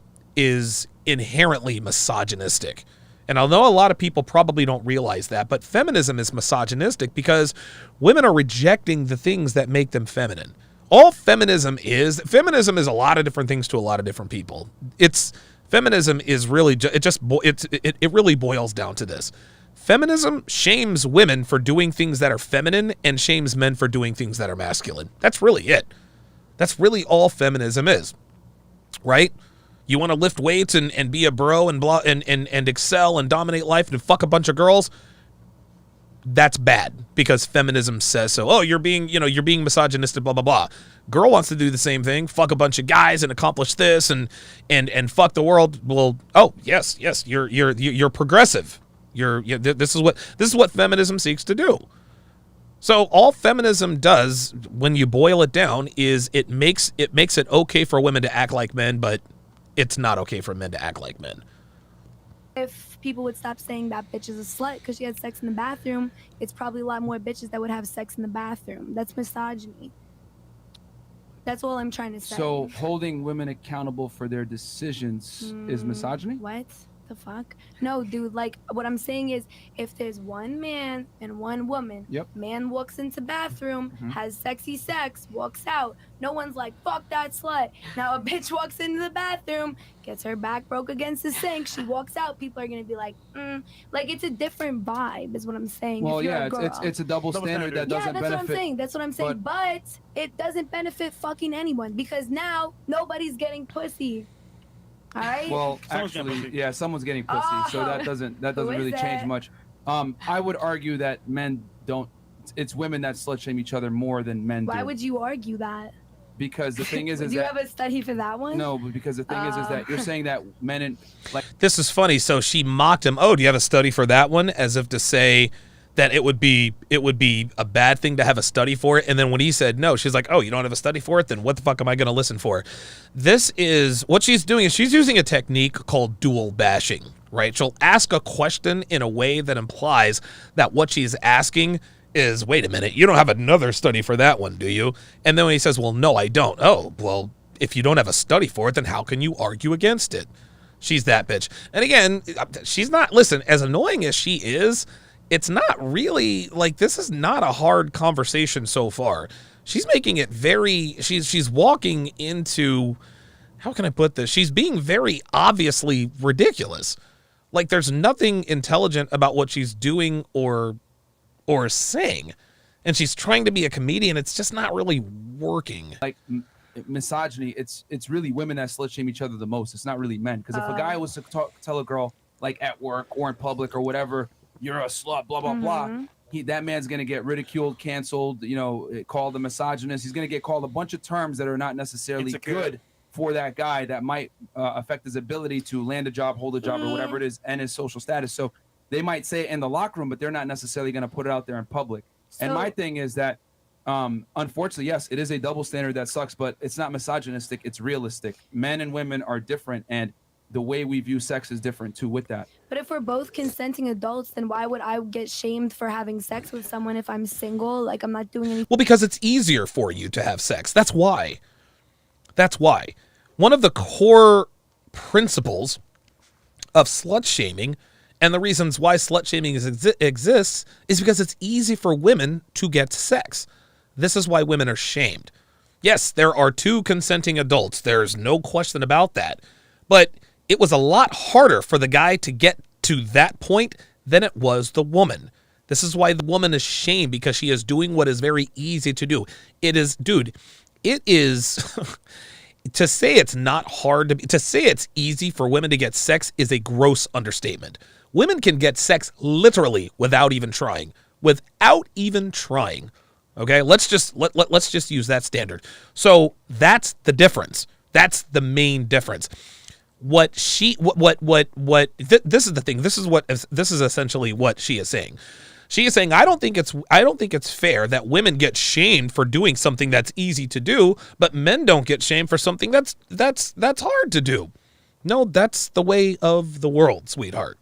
inherently misogynistic. And although a lot of people probably don't realize that, but feminism is misogynistic because women are rejecting the things that make them feminine. All feminism is a lot of different things to a lot of different people. Feminism is really it really boils down to this. Feminism shames women for doing things that are feminine and shames men for doing things that are masculine. That's really it. That's really all feminism is, right? You want to lift weights and be a bro and blah and excel and dominate life and fuck a bunch of girls? That's bad because feminism says so. Oh, you're being misogynistic, blah, blah, blah. Girl wants to do the same thing, fuck a bunch of guys and accomplish this and fuck the world. Well, oh, yes, you're progressive. This is what feminism seeks to do. So all feminism does, when you boil it down, is it makes it okay for women to act like men, but it's not okay for men to act like men. If people would stop saying that bitch is a slut because she had sex in the bathroom, it's probably a lot more bitches that would have sex in the bathroom. That's misogyny. That's all I'm trying to say. So holding women accountable for their decisions is misogyny? What the fuck? No, dude, like what I'm saying is if there's one man and one woman, man walks into bathroom, has sexy sex, walks out, no one's like, fuck that slut. Now a bitch walks into the bathroom, gets her back broke against the sink, she walks out, people are gonna be like, like it's a different vibe is what I'm saying. Well, yeah, it's a double standard that doesn't benefit. That's what I'm saying. But it doesn't benefit fucking anyone because now nobody's getting pussy. All right. Well, actually, yeah, someone's getting pussy, so that doesn't really change much. I would argue that men don't. It's women that slut shame each other more than men do. Why would you argue that? Because the thing is do you have a study for that one? No, but because the thing is that you're saying that men and like. This is funny. So she mocked him. Oh, do you have a study for that one? As if to say that it would be a bad thing to have a study for it. And then when he said no, she's like, oh, you don't have a study for it? Then what the fuck am I going to listen for? This is what she's doing is she's using a technique called dual bashing, right? She'll ask a question in a way that implies that what she's asking is, wait a minute, you don't have another study for that one, do you? And then when he says, well, no, I don't. Oh, well, if you don't have a study for it, then how can you argue against it? She's that bitch. And again, she's not, listen, as annoying as she is, it's not really, like, this is not a hard conversation so far. She's making it very, she's walking into, how can I put this? She's being very obviously ridiculous. Like, there's nothing intelligent about what she's doing or saying. And she's trying to be a comedian. It's just not really working. Like, misogyny, it's really women that slut shame each other the most. It's not really men. Because if a guy was to tell a girl, like at work or in public or whatever, you're a slut, blah, blah, blah, that man's going to get ridiculed, canceled, you know, called a misogynist. He's going to get called a bunch of terms that are not necessarily good for that guy, that might affect his ability to land a job, hold a job, or whatever it is, and his social status. So they might say it in the locker room, but they're not necessarily going to put it out there in public. And my thing is that, unfortunately, yes, it is a double standard that sucks, but it's not misogynistic. It's realistic. Men and women are different, and the way we view sex is different too with that. But if we're both consenting adults, then why would I get shamed for having sex with someone if I'm single? Like, I'm not doing anything. Well, because it's easier for you to have sex. That's why. That's why. One of the core principles of slut shaming, and the reasons why slut shaming exists, is because it's easy for women to get sex. This is why women are shamed. Yes, there are two consenting adults. There's no question about that. But it was a lot harder for the guy to get to that point than it was the woman. This is why the woman is shamed, because she is doing what is very easy to do. It is, dude, it is... To say it's not hard to say it's easy for women to get sex is a gross understatement. Women can get sex literally without even trying. Okay, let's just use that standard. So that's the difference. That's the main difference. This is the thing. This is essentially what she is saying. She is saying, I don't think it's fair that women get shamed for doing something that's easy to do, but men don't get shamed for something that's hard to do. No, that's the way of the world, sweetheart.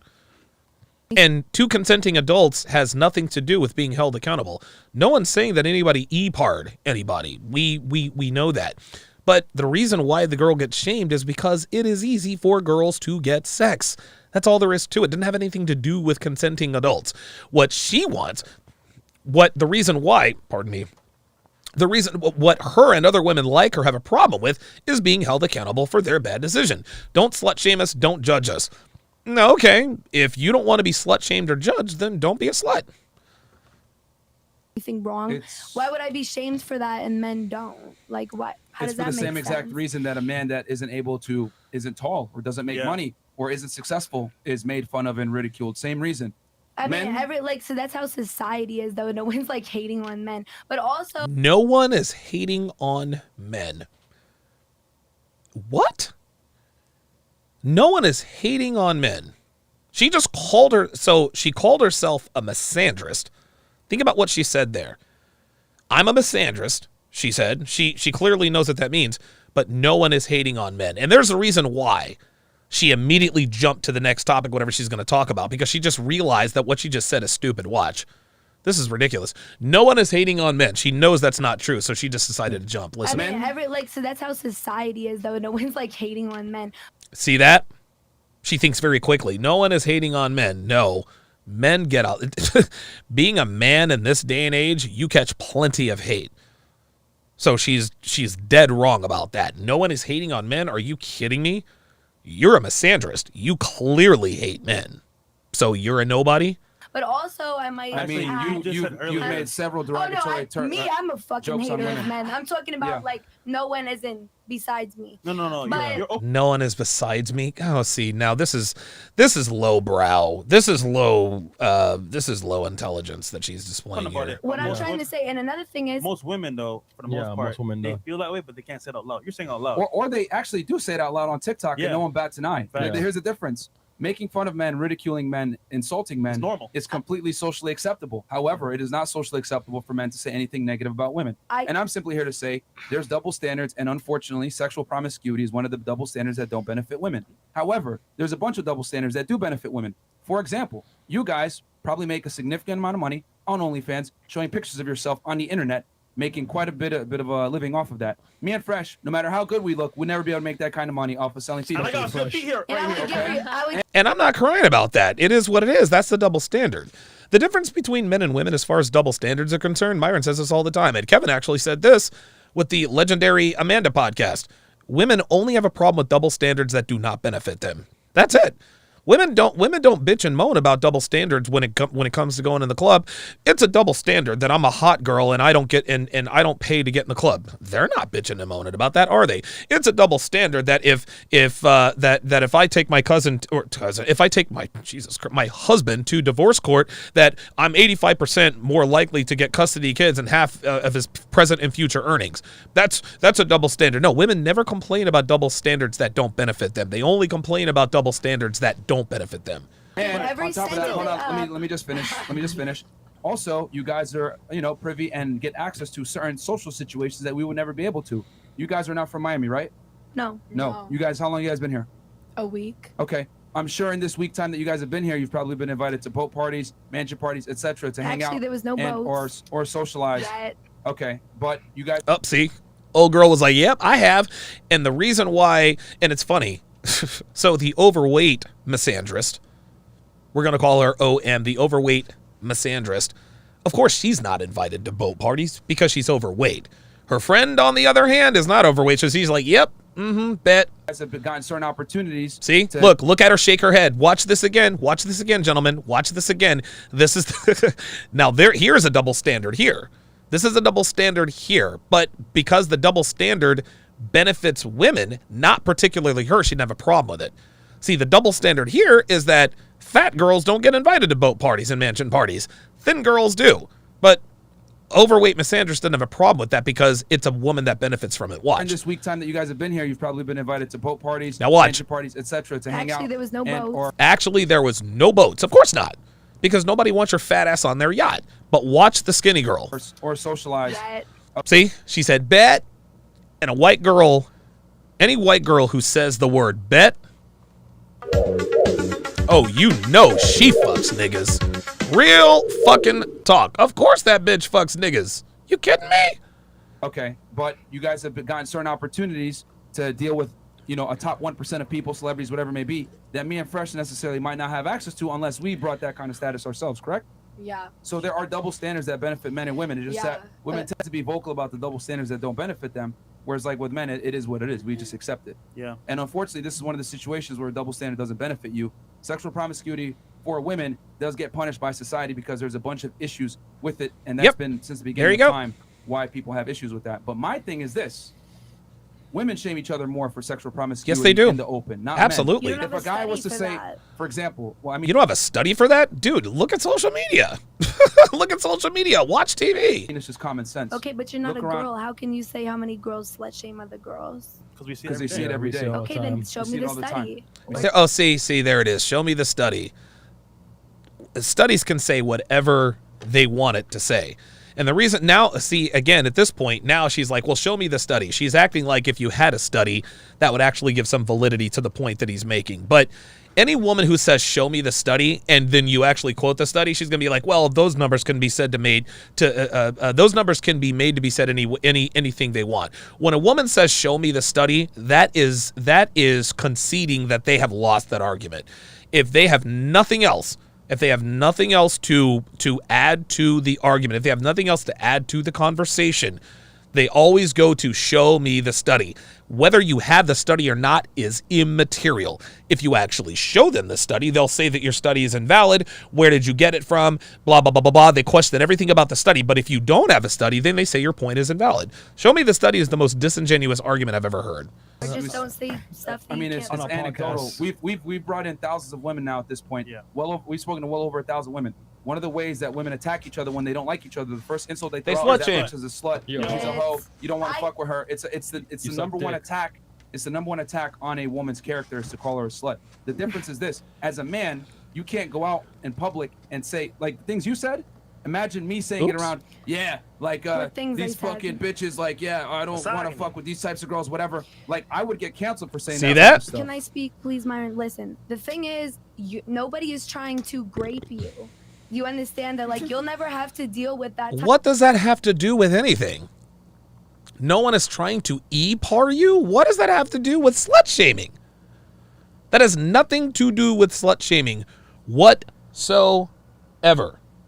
And two consenting adults has nothing to do with being held accountable. No one's saying that anybody e-parred anybody. We know that. But the reason why the girl gets shamed is because it is easy for girls to get sex. That's all there is to it. It didn't have anything to do with consenting adults. What she wants, what her and other women like her have a problem with is being held accountable for their bad decision. Don't slut shame us. Don't judge us. No, okay. If you don't want to be slut shamed or judged, then don't be a slut. Anything wrong? Why would I be shamed for that and men don't? Like, what? How does that make sense? It's for the same exact reason that a man that isn't tall or doesn't make money or isn't successful is made fun of and ridiculed. Same reason. I mean, so that's how society is, though. No one's like hating on men, but also no one is hating on men. What? No one is hating on men. She just called herself a misandrist. Think about what she said there. I'm a misandrist, she said. She clearly knows what that means, but no one is hating on men. And there's a reason why she immediately jumped to the next topic, whatever she's going to talk about, because she just realized that what she just said is stupid. Watch. This is ridiculous. No one is hating on men. She knows that's not true, so she just decided to jump. Listen. I mean, so that's how society is, though. No one's like hating on men. See that? She thinks very quickly. No one is hating on men. No. Men get out. Being a man in this day and age, you catch plenty of hate. So she's dead wrong about that. No one is hating on men. Are you kidding me? You're a misandrist. You clearly hate men. So you're a nobody? But also, I mean, you made several derogatory terms. I'm a fucking hater of men. I'm talking about like no one is in besides me. No. No one is besides me. Oh, see, now this is low brow. This is low intelligence that she's displaying here. What I'm trying to say, and another thing is, most women though, for the most part, they feel that way, but they can't say it out loud. You're saying it out loud, or they actually do say it out loud on TikTok, and no one bats an eye. Here's the difference. Making fun of men, ridiculing men, insulting men is completely socially acceptable. However, it is not socially acceptable for men to say anything negative about women. And I'm simply here to say there's double standards, and unfortunately, sexual promiscuity is one of the double standards that don't benefit women. However, there's a bunch of double standards that do benefit women. For example, you guys probably make a significant amount of money, on OnlyFans, showing pictures of yourself on the internet, making quite a bit of a living off of that. Me and Fresh, no matter how good we look, we'll never be able to make that kind of money off of selling feet. I got 50 here. And I'm not crying about that. It is what it is. That's the double standard. The difference between men and women as far as double standards are concerned, Myron says this all the time, and Kevin actually said this with the legendary Amanda podcast. Women only have a problem with double standards that do not benefit them. That's it. Women don't bitch and moan about double standards when it comes to going in the club. It's a double standard that I'm a hot girl and I don't get and I don't pay to get in the club. They're not bitching and moaning about that, are they? It's a double standard that if I take my if I take my husband to divorce court, that I'm 85% more likely to get custody of kids and half of his present and future earnings. That's a double standard. No, women never complain about double standards that don't benefit them. They only complain about double standards that don't benefit them. And on top of that, hold on, let me just finish. Also, you guys are, privy and get access to certain social situations that we would never be able to. You guys are not from Miami, right? No. You guys, how long you guys been here? A week. Okay. I'm sure in this week time that you guys have been here, you've probably been invited to boat parties, mansion parties, etc. to hang out. Actually, there was no boats. Or socialize. Okay, but you guys. See, old girl was like, "Yep, I have," and the reason why, and it's funny. So the overweight misandrist, we're going to call her OM, the overweight misandrist. Of course, she's not invited to boat parties because she's overweight. Her friend, on the other hand, is not overweight. So she's like, yep, bet. You guys have gotten certain opportunities. See, look at her shake her head. Watch this again, gentlemen. Watch this again. This is, now here's a double standard here. This is a double standard here. But because the double standard benefits women, not particularly her, she'd have a problem with it. See, the double standard here is that fat girls don't get invited to boat parties and mansion parties. Thin girls do. But overweight misandrist doesn't have a problem with that because it's a woman that benefits from it. Watch. In this week time that you guys have been here, you've probably been invited to boat parties, now watch. mansion parties, etc. to hang out. Actually, there was no boats. Actually, there was no boats. Of course not. Because nobody wants your fat ass on their yacht. But watch the skinny girl. Or socialize. See, she said bet. And a white girl, any white girl who says the word bet, oh, she fucks niggas. Real fucking talk. Of course that bitch fucks niggas. You kidding me? Okay, but you guys have gotten certain opportunities to deal with, a top 1% of people, celebrities, whatever it may be, that me and Fresh necessarily might not have access to unless we brought that kind of status ourselves, correct? Yeah. So there are double standards that benefit men and women. It's just that women tend to be vocal about the double standards that don't benefit them. Whereas like with men, it is what it is. We just accept it. Yeah. And unfortunately, this is one of the situations where a double standard doesn't benefit you. Sexual promiscuity for women does get punished by society because there's a bunch of issues with it. And that's been since the beginning of time why people have issues with that. But my thing is this. Women shame each other more for sexual promiscuity yes, they do. in the open. Not absolutely. Men. If a guy was to say, for example, you don't have a study for that? Dude, look at social media. Look at social media. Watch TV. It's just common sense. Okay, but you're not a girl. How can you say how many girls slut shame other girls? Because they see it every day. Okay, then show me the study. Oh, see, there it is. Show me the study. Studies can say whatever they want it to say. And the reason now, see, again, at this point, now she's like, well, show me the study. She's acting like if you had a study, that would actually give some validity to the point that he's making. But any woman who says, show me the study, and then you actually quote the study, she's going to be like, well, those numbers can be said those numbers can be made to be said anything they want. When a woman says, show me the study, that is conceding that they have lost that argument. If they have nothing else, to add to the argument, if they have nothing else to add to the conversation, they always go to show me the study. Whether you have the study or not is immaterial. If you actually show them the study, they'll say that your study is invalid. Where did you get it from? Blah, blah, blah, blah, blah. They question everything about the study. But if you don't have a study, then they say your point is invalid. Show me the study is the most disingenuous argument I've ever heard. Or just don't say stuff that it's anecdotal. We've brought in thousands of women now at this point. Yeah. We've spoken to well over 1,000 women. One of the ways that women attack each other when they don't like each other, the first insult they throw out is that she's a slut, she's a hoe, you don't want to fuck with her. It's the number one attack. It's the number one attack on a woman's character is to call her a slut. The difference is this: as a man, you can't go out in public and say like things you said. Imagine me saying it around, these fucking bitches, I don't want to fuck with these types of girls, whatever. Like, I would get canceled for saying that. See that? Can I speak, please, Myron? Listen, the thing is, nobody is trying to grape you. You understand that, like, you'll never have to deal with that. What does that have to do with anything? No one is trying to e-par you? What does that have to do with slut shaming? That has nothing to do with slut shaming whatsoever.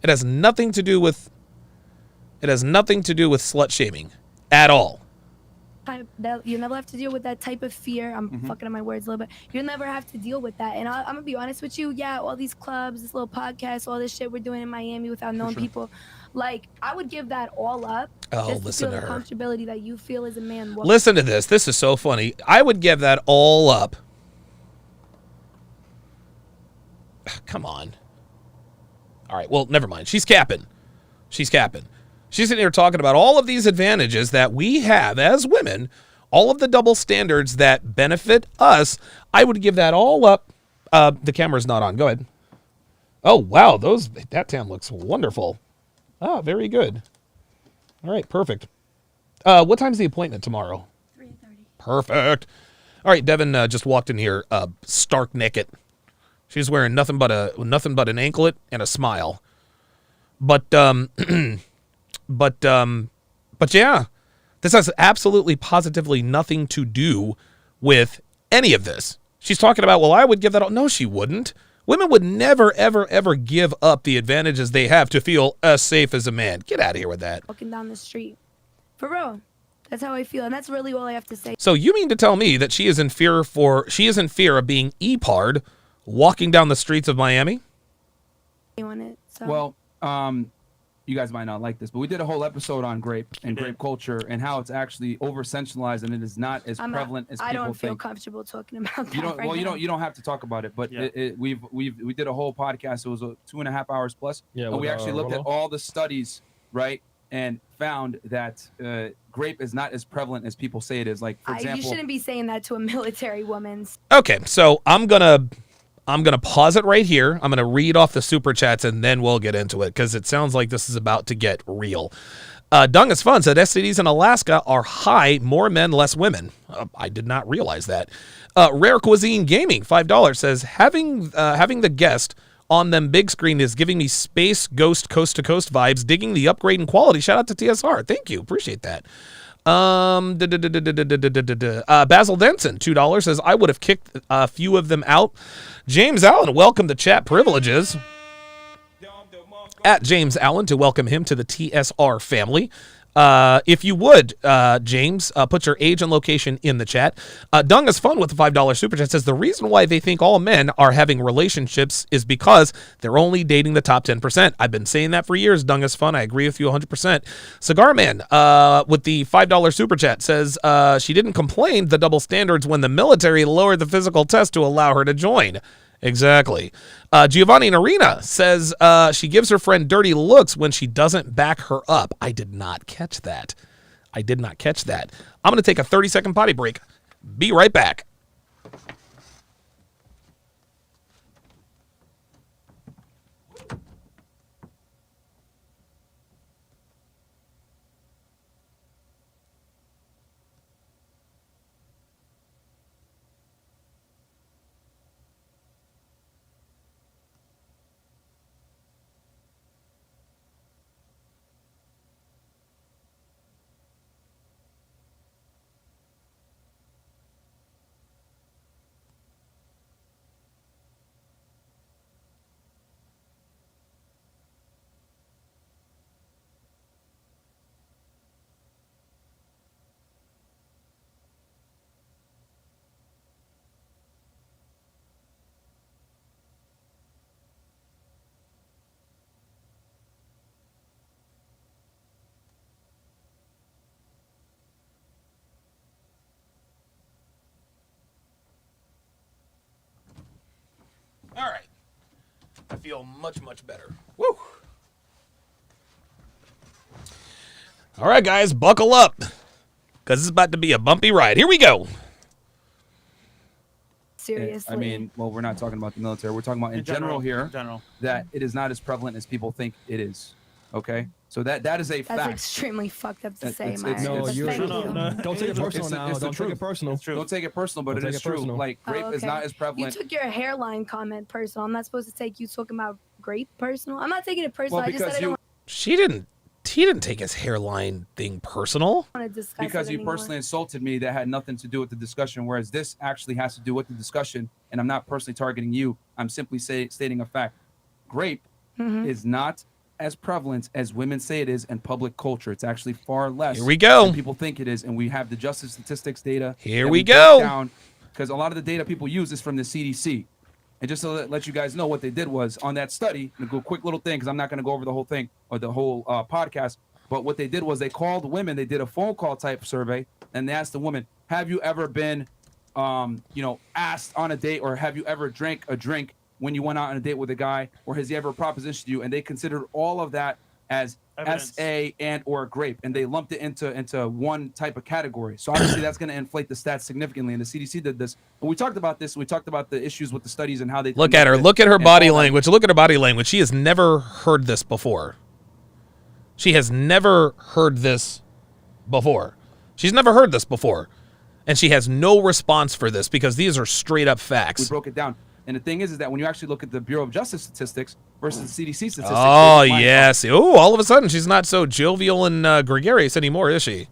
It has nothing to do with slut shaming at all. You'll never have to deal with that type of fear. I'm fucking up my words a little bit. You'll never have to deal with that. And I'm gonna be honest with you. Yeah, all these clubs, this little podcast, all this shit we're doing in Miami without knowing people. Like, I would give that all up. Oh, just listen to to feel the her. comfortability that you feel as a man. Listen to this. This is so funny. I would give that all up. Come on. All right, well, never mind. She's capping. She's sitting here talking about all of these advantages that we have as women, all of the double standards that benefit us. I would give that all up. The camera's not on. Go ahead. Oh, wow. That tan looks wonderful. Oh, very good. All right, perfect. What time's the appointment tomorrow? 3:30. Perfect. All right, Devin just walked in here stark naked. She's wearing nothing but an anklet and a smile. But yeah, this has absolutely positively nothing to do with any of this. She's talking about, well, I would give that all. No, she wouldn't. Women would never, ever, ever give up the advantages they have to feel as safe as a man. Get out of here with that. Walking down the street. For real. That's how I feel. And that's really all I have to say. So you mean to tell me that she is in fear of being e-parred walking down the streets of Miami? Well, you guys might not like this, but we did a whole episode on grape and grape culture and how it's actually over sensationalized and it is not as prevalent as people think. I don't feel comfortable talking about that. You don't have to talk about it, but we did a whole podcast. It was 2.5 hours plus. Yeah, and we actually looked at all the studies, right, and found that grape is not as prevalent as people say it is. Like, for example, you shouldn't be saying that to a military woman. Okay, so I'm gonna pause it right here. I'm gonna read off the super chats and then we'll get into it because it sounds like this is about to get real. Dung is Fun said STDs in Alaska are high, more men, less women. I did not realize that. Rare Cuisine Gaming, $5 says having the guest on them big screen is giving me Space Ghost Coast to Coast vibes. Digging the upgrade in quality. Shout out to TSR. Thank you, appreciate that. Basil Denson, $2 says I would have kicked a few of them out. James Allen, welcome to chat privileges. At James Allen to welcome him to the TSR family. If you would, James, put your age and location in the chat. Dung is Fun with the $5 super chat says the reason why they think all men are having relationships is because they're only dating the top 10%. I've been saying that for years. Dung is Fun. I agree with you 100%. Cigar Man with the $5 super chat says she didn't complain the double standards when the military lowered the physical test to allow her to join. Exactly. Giovanni Narina says she gives her friend dirty looks when she doesn't back her up. I did not catch that. I'm going to take a 30-second potty break. Be right back. All right. I feel much, much better. Woo. All right, guys, buckle up because it's about to be a bumpy ride. Here we go. Seriously. I mean, well, we're not talking about the military. We're talking about in general here that it is not as prevalent as people think it is. Okay? So that is a fact. That's extremely fucked up to say, Mark. No, But thank you. don't take it personal now. Don't take it personal. Don't take it personal, but it is true. Like, rape is not as prevalent. You took your hairline comment personal. I'm not supposed to take you talking about grape personal. I'm not taking it personal. Well, I just said I don't He didn't take his hairline thing personal. want to discuss Because it you anymore. personally insulted me, that had nothing to do with the discussion, whereas this actually has to do with the discussion, and I'm not personally targeting you. I'm simply stating a fact. Grape is not as prevalent as women say it is in public culture. It's actually far less Here we go. than people think it is, and we have the Justice Statistics data. Here we go. Because a lot of the data people use is from the CDC. And just to let you guys know what they did was on that study, and go quick little thing, because I'm not going to go over the whole thing or the whole podcast, but what they did was they called women, they did a phone call type survey, and they asked the woman, have you ever been, asked on a date, or have you ever drank a drink when you went out on a date with a guy, or has he ever propositioned you? And they considered all of that as Evidence. SA and or grape, and they lumped it into one type of category. So obviously that's going to inflate the stats significantly, and the CDC did this. And we talked about this. We talked about the issues with the studies and how they Look at her. Look at her body language. Look at her body language. She has never heard this before. She has never heard this before. She's never heard this before. And she has no response for this because these are straight up facts. We broke it down. And the thing is that when you actually look at the Bureau of Justice statistics versus the CDC statistics. Oh, yes. Oh, all of a sudden she's not so jovial and gregarious anymore, is she?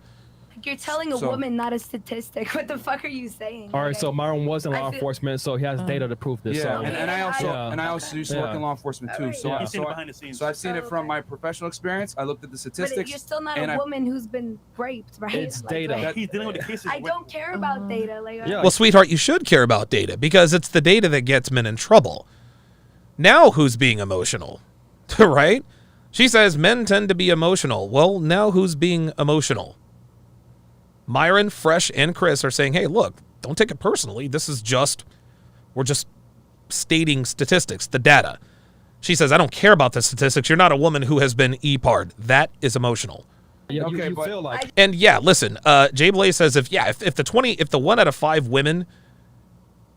You're telling a woman not a statistic. What the fuck are you saying? All right, Okay. so Myron was in law I feel- enforcement, so he has data to prove this. Yeah, so. and I also used to work in law enforcement too. So, Yeah. You've seen it behind the scenes. so I've seen it from my professional experience. I looked at the But statistics. you're still not and a woman who's been raped, right? It's data. He's dealing with the cases. I don't care about data. Like, Well, sweetheart, you should care about data because it's the data that gets men in trouble. Now who's being emotional? Right? She says men tend to be emotional. Well, now who's being emotional? Myron, Fresh, and Chris are saying, hey, look, don't take it personally. This is we're just stating statistics, the data. She says, I don't care about the statistics. You're not a woman who has been e-parred. That is emotional. Yeah, Okay, you but feel like And yeah, listen, Jay Blaze says if the 1 out of 5 women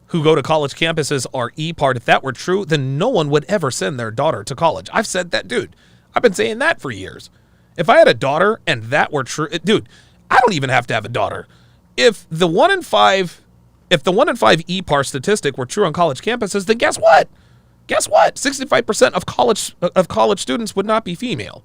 who go to college campuses are e-parred, if that were true, then no one would ever send their daughter to college. I've said that, dude. I've been saying that for years. If I had a daughter and that were true, dude, I don't even have to have a daughter. If the 1 in 5 e-par statistic were true on college campuses, then guess what? 65% of college students would not be female.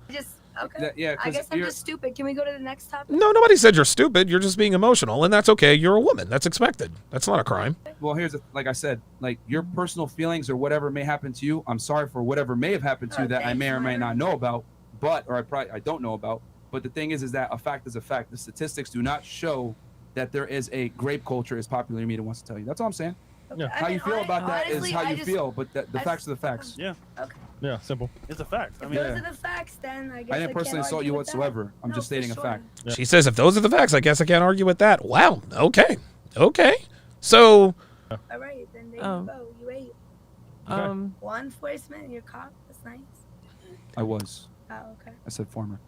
Okay. Yeah, I guess I'm just stupid. Can we go to the next topic? No, nobody said you're stupid. You're just being emotional, and that's okay. You're a woman. That's expected. That's not a crime. Well, like I said, like your personal feelings or whatever may happen to you. I'm sorry for whatever may have happened to you that I may or may not know about, I don't know about. But the thing is that a fact is a fact. The statistics do not show that there is a grape culture as popular as media wants to tell you. That's all I'm saying. Yeah. How you feel about that is honestly, how I you just- feel, but the facts are the facts. Yeah. Okay. yeah, simple. It's a fact. I mean, Those are the facts, then. I guess I didn't personally can't insult argue you with that. whatsoever. I'm No, just stating for a sure. fact. Yeah. She says if those are the facts, I guess I can't argue with that. Wow. Okay. So All right, then there Oh. you go. You ate. Law enforcement, you're cop. That's nice. I was. Oh, okay. I said former.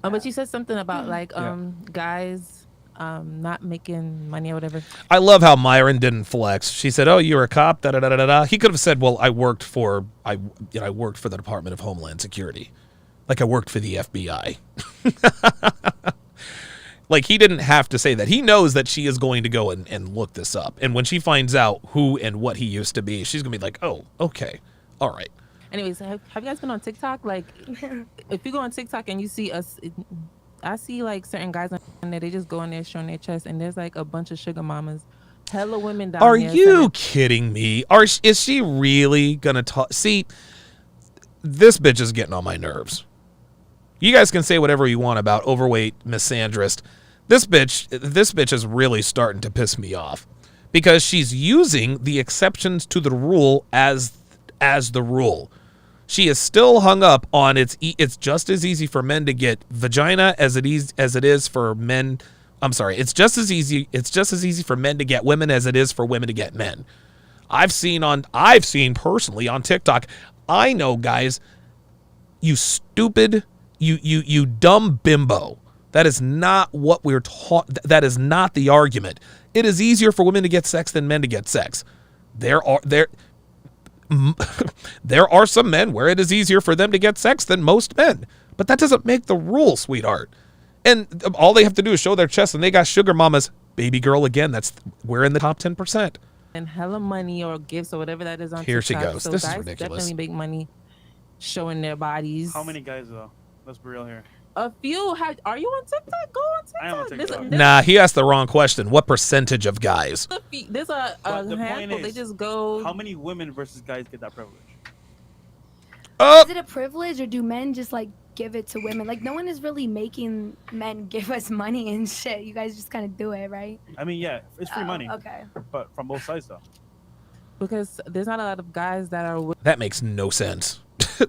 But you said something about like Yeah. guys not making money or whatever. I love how Myron didn't flex. She said, "Oh, you're a cop." Da da da da da. He could have said, "Well, I worked for the Department of Homeland Security, like I worked for the FBI." Like he didn't have to say that. He knows that she is going to go and look this up, and when she finds out who and what he used to be, she's gonna be like, "Oh, okay, all right." Anyways, have you guys been on TikTok? Like, if you go on TikTok and you see us, I see like certain guys on there. They just go in there showing their chest, and there's like a bunch of sugar mamas, hella women down Are there. you kidding me? Is she really gonna talk? See, this bitch is getting on my nerves. You guys can say whatever you want about overweight misandrist. This bitch is really starting to piss me off because she's using the exceptions to the rule as the rule. She is still hung up on it's just as easy for men to get vagina as it is for men. I'm sorry. It's just as easy for men to get women as it is for women to get men. I've seen personally on TikTok. I know guys, you stupid, you dumb bimbo. That is not what we're taught. That is not the argument. It is easier for women to get sex than men to get sex. There are some men where it is easier for them to get sex than most men, but that doesn't make the rule, sweetheart. And all they have to do is show their chest, and they got sugar mamas. Baby girl, again, we're in the top 10%. and hella money or gifts or whatever that is on Here she TikTok. goes. So This is guys ridiculous. definitely make money showing their bodies. How many guys though? Let's be real here. A few. Are you on TikTok? Go on TikTok. I am on TikTok. Nah, he asked the wrong question. What percentage of guys? There's a But the point handful. They is, just go. How many women versus guys get that privilege? Is it a privilege or do men just like give it to women? Like no one is really making men give us money and shit. You guys just kind of do it, right? I mean, yeah, it's free money. Okay. But from both sides though. Because there's not a lot of guys that are That makes no sense.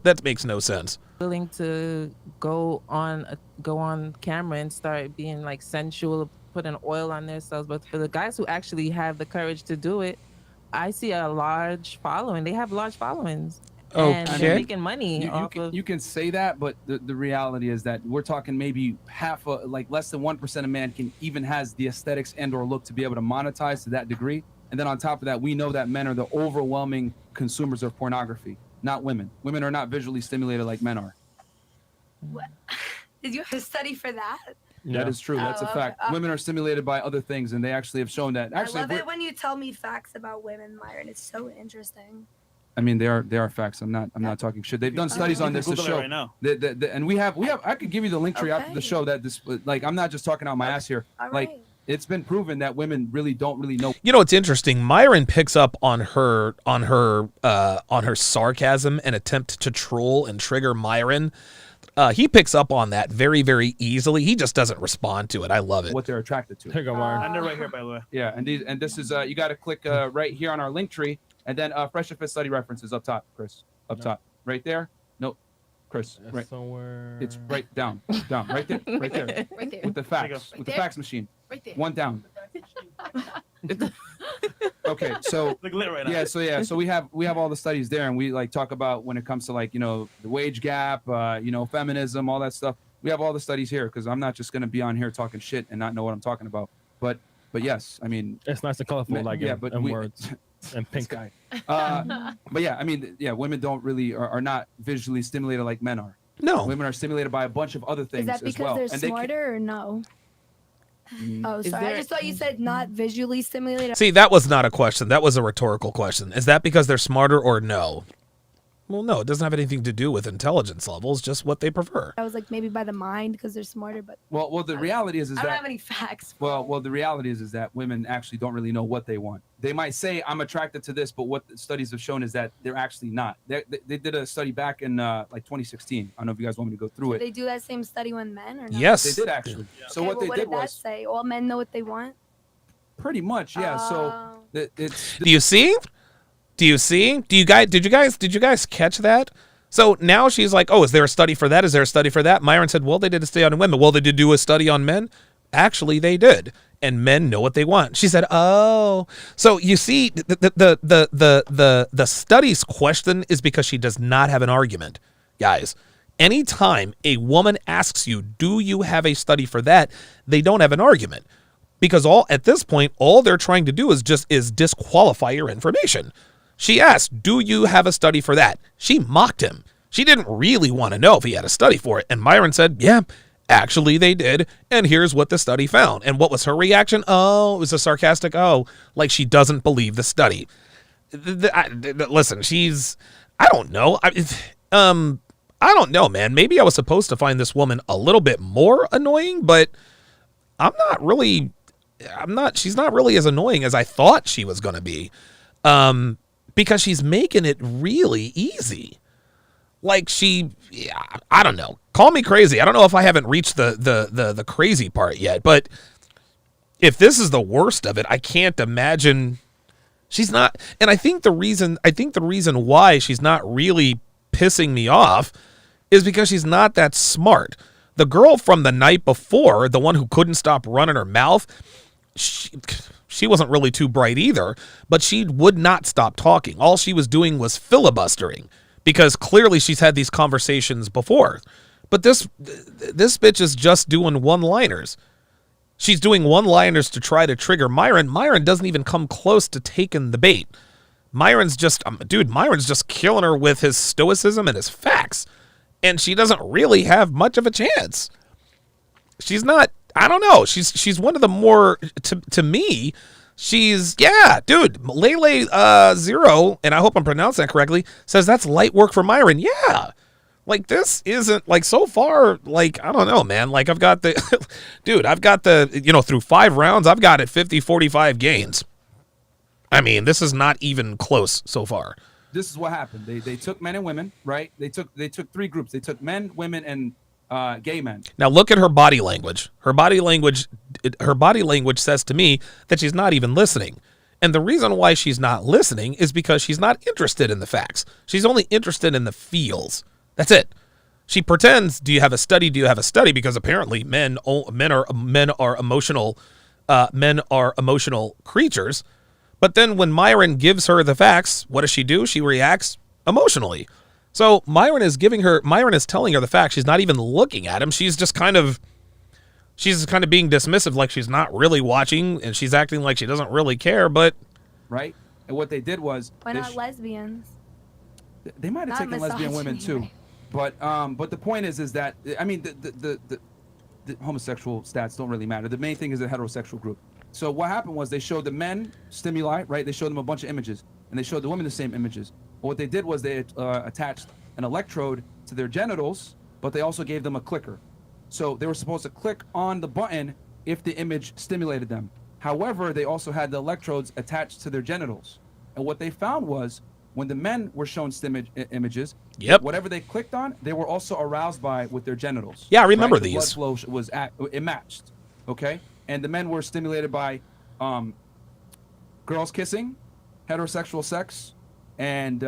That makes no sense. willing to go on camera and start being like sensual, putting oil on themselves. But for the guys who actually have the courage to do it, I see a large following. They have large followings. And they're making money You can say that, but the reality is that we're talking maybe less than 1% of man can even has the aesthetics and or look to be able to monetize to that degree. And then on top of that, we know that men are the overwhelming consumers of pornography, not women. Women are not visually stimulated like men are. What? Did you have a study for that? That is true. That's a fact. Women are stimulated by other things, and they actually have shown that. Actually, I love it when you tell me facts about women, Myron. It's so interesting. I mean, they are facts. I'm not talking shit. They've done studies on this to show. Right now. And we have. I could give you the link tree after the show that this. Like, I'm not just talking out my ass here. Like, it's been proven that women really don't know. You know, it's interesting. Myron picks up on her sarcasm and attempt to troll and trigger Myron. He picks up on that very, very easily. He just doesn't respond to it. I love it. What they're attracted to. Here you go, Myron. And they're right here, by the way. Yeah, and this is you got to click right here on our link tree, and then Fresh and Fit study references up top, Chris. Up top, right there. Nope, Chris. That's right somewhere. It's right down, right there, right there. Right there. With the fax, Right with the there. fax machine. Right there. One down. Okay, so Look lit right now. so we have all the studies there, and we like talk about when it comes to like the wage gap, feminism, all that stuff. We have all the studies here because I'm not just gonna be on here talking shit and not know what I'm talking about. But yes, I mean It's nice and colorful, like in words and pink. guy. But yeah, I mean, women don't really are not visually stimulated like men are. No, women are stimulated by a bunch of other things Is that as because well. they're And they can- smarter or no? Oh, Is sorry. I there- just thought you said not visually stimulated. See, that was not a question. That was a rhetorical question. Is that because they're smarter or no? Well, no, it doesn't have anything to do with intelligence levels, just what they prefer. I was like maybe by the mind because they're smarter, but Well, the reality is I that don't have any facts. well, the reality is that women actually don't really know what they want. They might say I'm attracted to this, but what the studies have shown is that they're actually not. They did a study back in like 2016. I don't know if you guys want me to go through Did it. they do that same study when men or not? Yes. They did actually. So Okay, what they what did did that was say? All men know what they want. pretty much, yeah. So Oh. it's Do you see? Did you guys catch that? So now she's like, oh, is there a study for that? Is there a study for that? Myron said, well, they did a study on women. Well, they did do a study on men. Actually, they did. And men know what they want. She said, oh. So you see, the study's question is because she does not have an argument. Guys, anytime a woman asks you, do you have a study for that? They don't have an argument. Because at this point, all they're trying to do is disqualify your information. She asked, do you have a study for that? She mocked him. She didn't really want to know if he had a study for it. And Myron said, yeah, actually they did. And here's what the study found. And what was her reaction? Oh, it was a sarcastic, like she doesn't believe the study. Listen, I don't know. I don't know, man. Maybe I was supposed to find this woman a little bit more annoying, but she's not really as annoying as I thought she was going to be. Because she's making it really easy. Like I don't know. Call me crazy. I don't know if I haven't reached the crazy part yet, but if this is the worst of it, I can't imagine she's not. And I think the reason why she's not really pissing me off is because she's not that smart. The girl from the night before, the one who couldn't stop running her mouth, she wasn't really too bright either, but she would not stop talking. All she was doing was filibustering because clearly she's had these conversations before. But this bitch is just doing one-liners. She's doing one-liners to try to trigger Myron. Myron doesn't even come close to taking the bait. Myron's just killing her with his stoicism and his facts. And she doesn't really have much of a chance. She's not, I don't know. She's one of the more, to me, Dude, Lele Zero, and I hope I'm pronouncing that correctly, says that's light work for Myron. Yeah. Like, this isn't, like, so far, like, I don't know, man. Like, I've got the, dude, I've got the, through 5 rounds, I've got it 50-45 gains. I mean, this is not even close so far. This is what happened. They took men and women, right? They took 3 groups. They took men, women, and gay men. Now look at her body language. Her body language says to me that she's not even listening. And the reason why she's not listening is because she's not interested in the facts. She's only interested in the feels. That's it. She pretends, do you have a study? Do you have a study? Because apparently men are emotional creatures. But then when Myron gives her the facts, what does she do? She reacts emotionally. So Myron is telling her the facts. She's not even looking at him. She's just kind of being dismissive, like she's not really watching, and she's acting like she doesn't really care. But right. And what they did was, why not lesbians? They might have taken lesbian women too. But the point is that, I mean, the homosexual stats don't really matter. The main thing is a heterosexual group. So what happened was they showed the men stimuli, right? They showed them a bunch of images, and they showed the women the same images. But what they did was they attached an electrode to their genitals, but they also gave them a clicker. So they were supposed to click on the button if the image stimulated them. However, they also had the electrodes attached to their genitals. And what they found was when the men were shown images, whatever they clicked on, they were also aroused by with their genitals. Yeah, I remember The these. blood flow it matched, okay? And the men were stimulated by girls kissing, heterosexual sex, and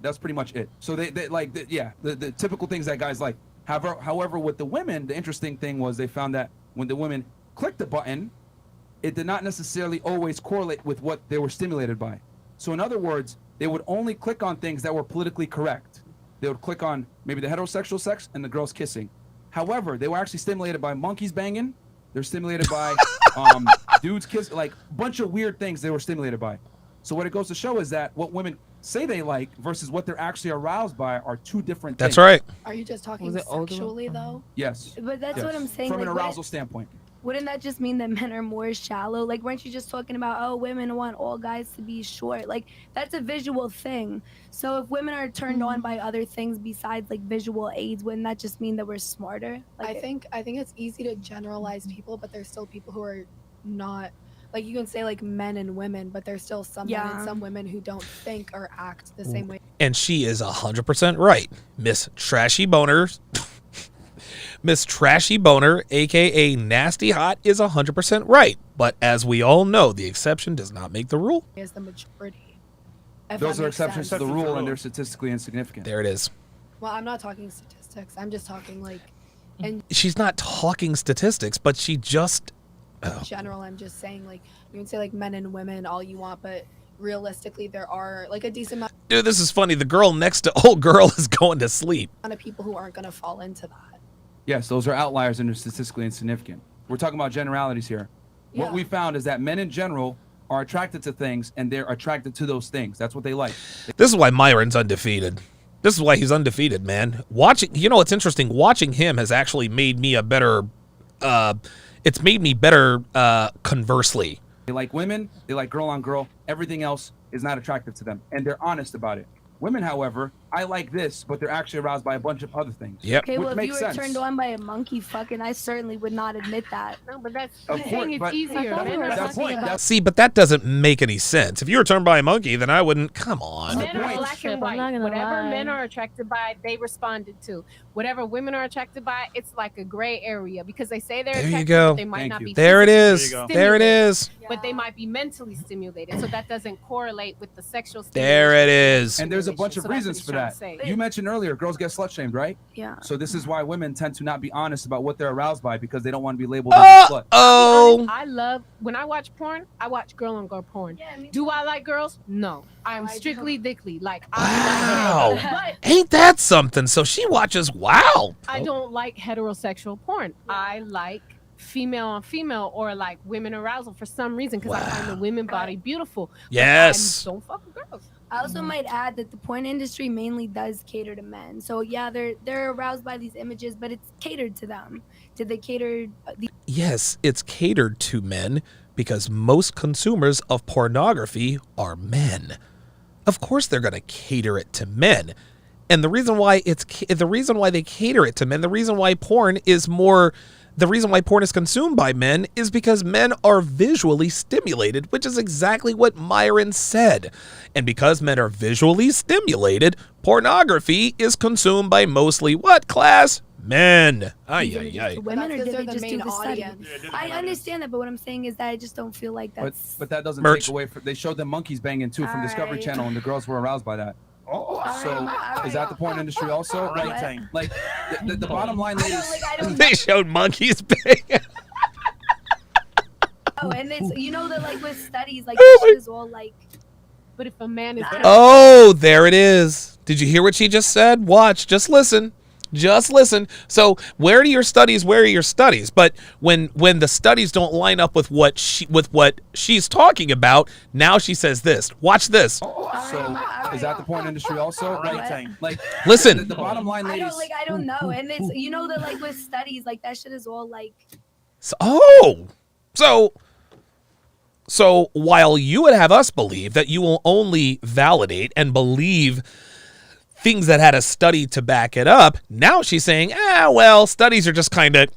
that's pretty much it. So the typical things that guys like. However, with the women, the interesting thing was they found that when the women clicked the button, it did not necessarily always correlate with what they were stimulated by. So in other words, they would only click on things that were politically correct. They would click on maybe the heterosexual sex and the girls kissing. However, they were actually stimulated by monkeys banging. They're stimulated by dudes kiss, like a bunch of weird things they were stimulated by. So what it goes to show is that what women say they like versus what they're actually aroused by are 2 different things. That's right. Are you just talking sexually though? Yes. But that's what I'm saying. From like, an arousal standpoint. Wouldn't that just mean that men are more shallow? Like, weren't you just talking about, oh, women want all guys to be short? Like, that's a visual thing. So if women are turned on by other things besides like visual aids, wouldn't that just mean that we're smarter? Like, I think it's easy to generalize people, but there's still people who are not. Like, you can say like men and women, but there's still some men and some women who don't think or act the same way. And she is 100% right. Miss Trashy Boner, aka Nasty Hot, is 100% right. But as we all know, the exception does not make the rule. Is the majority. Those are exceptions to the rule, and they're statistically insignificant. There it is. Well, I'm not talking statistics. I'm just talking like, and She's not talking statistics, but she just. in general, I'm just saying, like, you can say like men and women all you want, but realistically there are like a decent amount Dude, this is funny. The girl next to old girl is going to sleep. of people who aren't going to fall into that. Yes, those are outliers and they're statistically insignificant. We're talking about generalities here. What we found is that men in general are attracted to things, and they're attracted to those things. That's what they like. This is why Myron's undefeated. This is why he's undefeated, man. Watching, it's interesting. Watching him has actually made me a better. It's made me better. Conversely, they like women. They like girl on girl. Everything else is not attractive to them, and they're honest about it. Women, however, I like this, but they're actually aroused by a bunch of other things. Yep. Okay, well, which if you makes were sense. turned on by a monkey fucking, I certainly would not admit that. No, but that's Of the course, thing. It's but easier. that's Men are the talking point. about see, but that doesn't make any sense. If you were turned by a monkey, then I wouldn't. Come on. men are black and white. not gonna Whatever lie. men are attracted by, they responded to. Whatever women are attracted by, it's like a gray area because they say they're There you attracted, go. but they might Thank not you. be. There it is. physically There it stimulated, is. But they might be mentally stimulated, so that doesn't correlate with the sexual. There it is. And there's a bunch of So that's what reasons he's for trying that. to say. You mentioned earlier, girls get slut shamed, right? Yeah. So this is why women tend to not be honest about what they're aroused by because they don't want to be labeled as a slut. Oh. I love when I watch porn. I watch girl on girl porn. Do I like girls? No, I'm strictly dickly. Like Wow. but Ain't that something? So she watches. Wow. I don't like heterosexual porn. I like female on female or like women arousal for some reason because I find the women body beautiful. But Yes. I don't fuck with girls. I also might add that the porn industry mainly does cater to men. So yeah, they're aroused by these images, but it's catered to them. Did they cater? yes, it's catered to men because most consumers of pornography are men. Of course they're going to cater it to men. And the reason why they cater it to men, the reason why porn is consumed by men is because men are visually stimulated, which is exactly what Myron said. And because men are visually stimulated, pornography is consumed by mostly what class? Men. Women, or did they just do the study? I understand that, but what I'm saying is that I just don't feel like that's. But that doesn't take away from. They showed them monkeys banging too from Discovery Channel, and the girls were aroused by that. Is that the porn industry also? Like the bottom line, ladies. They showed monkeys banging. Oh, and it's that like with studies, like this shit is all like. But if a man is. Oh, there it is. Did you hear what she just said? Watch. Just listen. Just listen. So where are your studies? But when the studies don't line up with what she's talking about, now she says this. Watch this. So is that the porn industry also? Like listen. The bottom line, ladies. I don't know, and it's that like with studies, like that shit is all like. So while you would have us believe that you will only validate and believe things that had a study to back it up, now she's saying, well, studies are just kind of,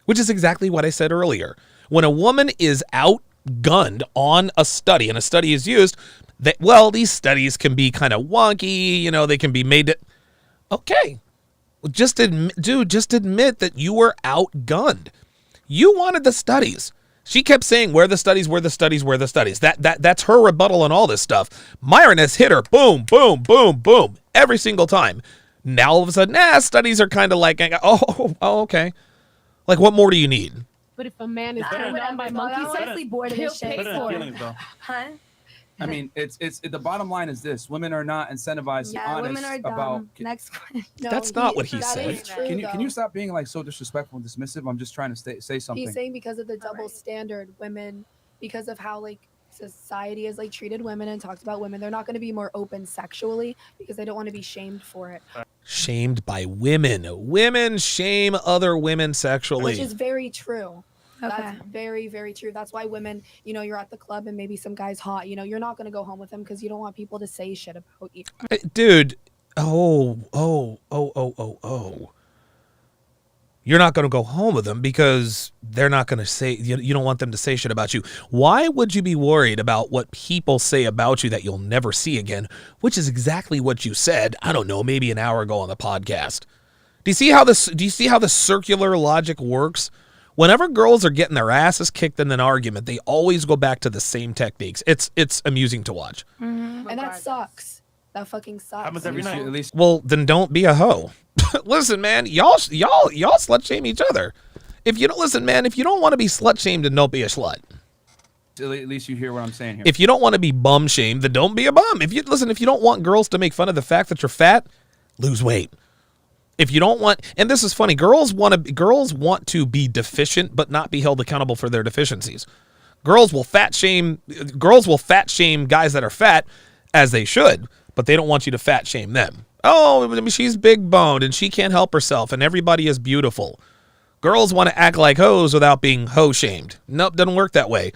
which is exactly what I said earlier. When a woman is outgunned on a study and a study is used, that, well, these studies can be kind of wonky, they can be made to, okay. Just admit that you were outgunned. You wanted the studies. She kept saying, where the studies. That's her rebuttal on all this stuff. Myron has hit her, boom, boom, boom, boom, every single time. Now all of a sudden, studies are kind of like, okay. Like, what more do you need? But if a man is turned on by monkeys, I'm honestly bored of this shit. Huh? I mean, it's the bottom line is this: women are not incentivized to honest women are dumb. about. Next question. That's not what he said. Can you stop being like so disrespectful and dismissive? I'm just trying to say something. He's saying because of the double standard, women, because of how like society has like treated women and talked about women, they're not going to be more open sexually because they don't want to be shamed for it. Shamed by women. Women shame other women sexually. Which is very true. Okay. That's very, very true. That's why women, you're at the club and maybe some guy's hot, you're not going to go home with him because you don't want people to say shit about you. Dude. You're not going to go home with them because they're not going to say, you don't want them to say shit about you. Why would you be worried about what people say about you that you'll never see again? Which is exactly what you said, I don't know, maybe an hour ago on the podcast. Do you see how the circular logic works? Whenever girls are getting their asses kicked in an argument, they always go back to the same techniques. It's amusing to watch. Mm-hmm. And that sucks. That fucking sucks. Happens every night. At least. Well, then don't be a hoe. Listen, man, y'all slut shame each other. If you don't want to be slut shamed, then don't be a slut. At least you hear what I'm saying here. If you don't want to be bum shamed, then don't be a bum. If you don't want girls to make fun of the fact that you're fat, lose weight. If you don't want, and this is funny, girls want to be deficient but not be held accountable for their deficiencies. Girls will fat shame guys that are fat, as they should, but they don't want you to fat shame them. Oh, I mean, she's big boned and she can't help herself and everybody is beautiful. Girls want to act like hoes without being hoe shamed. Nope, doesn't work that way.